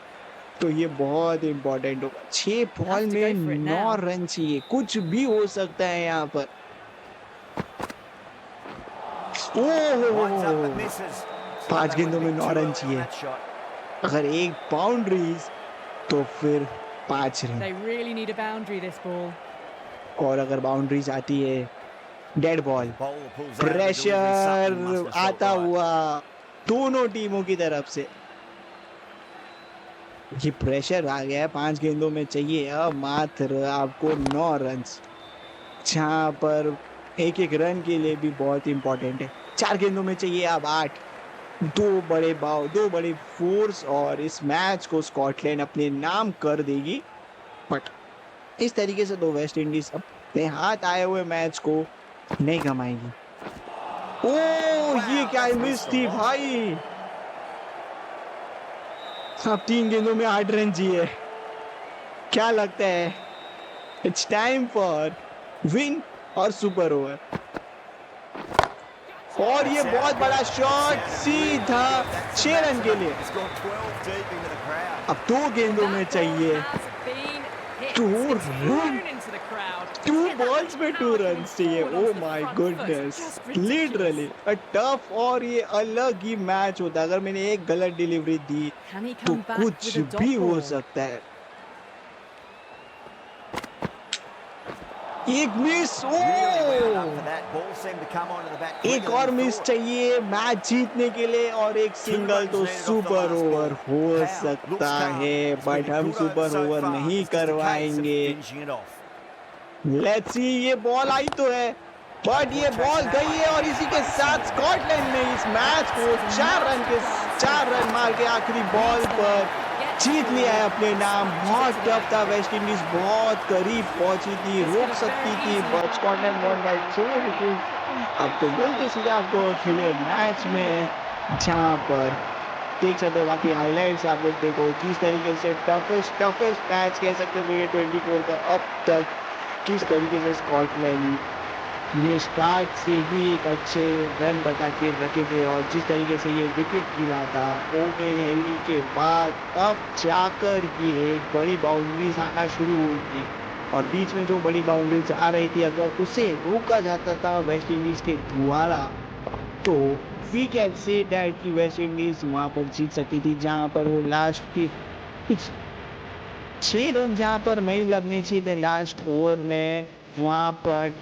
Speaker 1: तो ये बहुत इंपॉर्टेंट होगा। 6 बॉल
Speaker 4: Have to
Speaker 1: में
Speaker 4: go for it
Speaker 1: 9
Speaker 4: now.
Speaker 1: Run चाहिए, कुछ भी हो सकता है यहाँ पर।
Speaker 2: Winds up
Speaker 1: oh,
Speaker 2: but misses.
Speaker 1: 5
Speaker 2: They
Speaker 1: गेंदों
Speaker 2: went a
Speaker 1: में
Speaker 2: bit
Speaker 1: 9
Speaker 2: too
Speaker 1: run
Speaker 2: early on
Speaker 1: चाहिए।
Speaker 2: that shot.
Speaker 1: अगर एक बाउंड्रीज तो फिर 5 run,
Speaker 4: They really need a boundary this ball.
Speaker 1: और अगर बाउंड्रीज आती है dead ball.
Speaker 2: Bowler pulls out of the delivery,
Speaker 1: pressure
Speaker 2: something must have felt
Speaker 1: आता
Speaker 2: right.
Speaker 1: हुआ दोनों टीमों की तरफ से। ये प्रेशर आ गया है। 5 गेंदों में चाहिए अब मात्र आपको 9 रन, जहां पर एक एक रन के लिए भी बहुत इंपॉर्टेंट है। 4 गेंदों में चाहिए अब 8। 2 बड़े फोर्स और इस मैच को स्कॉटलैंड अपने नाम कर देगी। बट इस तरीके से तो वेस्ट इंडीज अपने हाथ आए हुए मैच को नहीं कमाएगी। ओ ये क्या मिस थी भाई। अब 3 गेंदों में 8 रन चाहिए। क्या लगता है? इट्स टाइम फॉर विन और सुपर ओवर। और ये बहुत बड़ा शॉट सीधा 6 रन के लिए।
Speaker 2: It's gone 12 deep into the crowd.
Speaker 1: अब 2 गेंदों में चाहिए
Speaker 4: Has been hit.
Speaker 1: 2
Speaker 4: It's
Speaker 1: run.
Speaker 4: thrown into the crowd.
Speaker 1: 2
Speaker 4: Get that
Speaker 1: balls में 2
Speaker 4: power
Speaker 1: रन
Speaker 4: coming
Speaker 1: चाहिए।
Speaker 4: forward
Speaker 1: oh
Speaker 4: onto the
Speaker 1: my
Speaker 4: front foot.
Speaker 1: Goodness,
Speaker 4: Just ridiculous.
Speaker 1: Literally a tough. और ये अलग ही match होता। अगर मैंने एक गलत डिलीवरी दी
Speaker 4: Can he
Speaker 1: तो
Speaker 4: come back
Speaker 1: कुछ
Speaker 4: with a dot
Speaker 1: भी हो
Speaker 4: ball?
Speaker 1: सकता है। एक मिस।
Speaker 2: Really wound up
Speaker 1: oh
Speaker 2: for that. Ball seemed to come onto the back
Speaker 1: एक
Speaker 2: quicker
Speaker 1: और
Speaker 2: than he
Speaker 1: मिस
Speaker 2: thought.
Speaker 1: चाहिए मैच जीतने के लिए, और एक सिंगल तो सुपर ओवर हो सकता है, बट हम सुपर ओवर नहीं करवाएंगे। Let's see. ये बॉल आई तो है, बट ये बॉल गई है और इसी के साथ स्कॉटलैंड ने इस मैच को 4 रन मार के आखिरी बॉल पर जीत लिया है अपने नाम। बहुत टफ था, वेस्ट इंडीज बहुत करीब पहुंची थी, रोक सकती थी, but Scotland one by 6 wicket. अब तो बोलते सीधे आपको खेले मैच में, जहां पर देख सकते हो बाकी हाईलाइट्स आप लोग देखो किस तरीके से टफेस्ट मैच कह सकते हो ये 24 का अब तक, किस तरीके से स्कॉटलैंड ये स्टार्ट से ही एक अच्छे रन बता के रखे थे और जिस तरीके से ये विकेट गिरा था ओवेन हेनरी के बाद अब जाकर ये बड़ी बाउंड्रीज आना शुरू हुई थी और बीच में जो बड़ी बाउंड्रीज आ रही थी अगर उसे रोका जाता था वेस्ट इंडीज के द्वारा तो वी कैन से दैट कि वेस्ट इंडीज वहाँ पर जीत सकती थी जहाँ पर वो लास्ट की कुछ 6 रन जहाँ पर नहीं लगने चाहिए थे लास्ट ओवर में वहाँ पर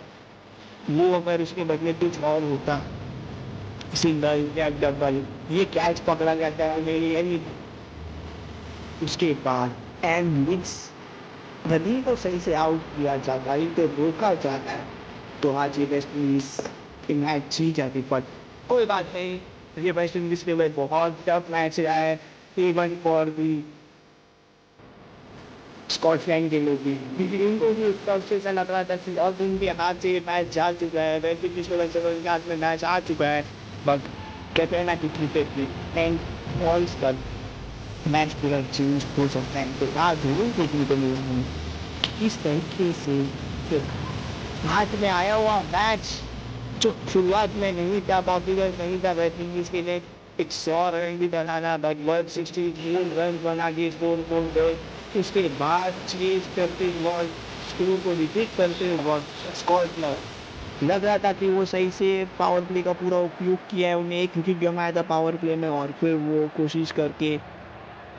Speaker 1: वो अगर उसके बदले कुछ और होता सिंगल या डबल ये कैच पकड़ा जाता है मेरी यानी उसके बाद एंड मिक्स नदी को सही से आउट किया जाता है तो रोका जाता है तो आज ये वेस्ट इंडीज मैच जीत जाती पर कोई बात नहीं ये वेस्ट इंडीज के लिए बहुत टफ मैच रहा है इवन फॉर दी स्कॉटलैंड के लोग भी क्योंकि इनको भी उसका उससे लग रहा था कि अब उनके हाथ से ये मैच जा चुका है वेस्ट इंडीज के वजह से उनके हाथ में मैच आ चुका है बट कहते हैं ना कि क्रिकेट में एंड बॉल्स पर मैच पूरा चेंज हो सकता है तो आज जरूर देखने को मिलेगी इस तरीके से हाथ में आया हुआ मैच जो शुरुआत में नहीं था पॉपुलर नहीं था वेस्ट इंडीज के लिए 100 रन भी बनाना बट 163 रन बना के स्कोर बोल गए उसके बाद चेज करते बॉल स्कोर को रिपीट करते बॉल स्कोर लग रहा था कि वो सही से पावर प्ले का पूरा उपयोग किया है उन्हें एक विकेट गंवाया था पावर प्ले में और फिर वो कोशिश करके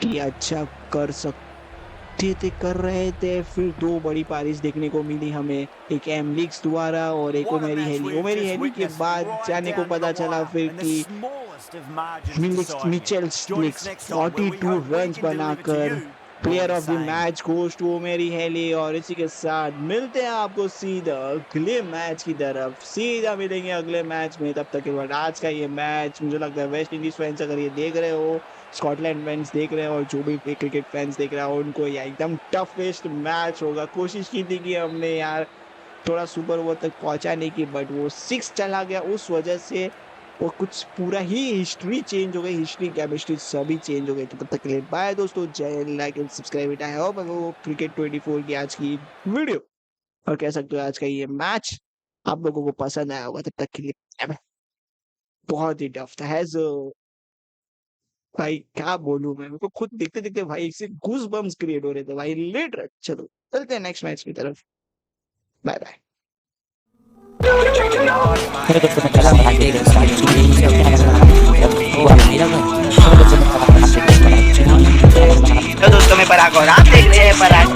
Speaker 1: कि अच्छा कर सकते थे कर रहे थे फिर 2 बड़ी पारीज देखने को मिली हमें एक एमलिक्स द्वारा और एक ओमेरी हेली के बाद जाने को पता चला फिर कि मिचेल स्टिक्स 42 रन बनाकर player of the match goes to ओमेरी हेली और इसी के साथ मिलते हैं आपको सीधा अगले मैच की तरफ सीधा मिलेंगे अगले मैच में तब तक के बाद आज का ये मैच मुझे लगता है वेस्ट इंडीज फैंस अगर ये देख रहे हो स्कॉटलैंड फैंस देख रहे हो और जो भी क्रिकेट फैंस देख रहे हो उनको ये एकदम टफेस्ट मैच होगा कोशिश की थी कि हमने यार थोड़ा सुपर ओवर तक पहुंचाने की बट वो 6 चला गया उस वजह से और कुछ पूरा ही हिस्ट्री चेंज हो गई हिस्ट्री केमिस्ट्री सभी चेंज हो गई तो तब तक के लिए बाय दोस्तों जय like and subscribe it I hope वो क्रिकेट 24 की आज की वीडियो और कह सकते हो आज का ये मैच आप लोगों को पसंद आया होगा तब तक के लिए बहुत ही टफ था है भाई क्या बोलूं मैं मेरे को खुद देखते देखते भाई इससे गूज बम्स क्रिएट हो रहे थे भाई लेट रख चलो चलते हैं नेक्स्ट मैच की तरफ बाय बाय
Speaker 5: तो दोस्तों में पराग और आप देख रहे हैं पराग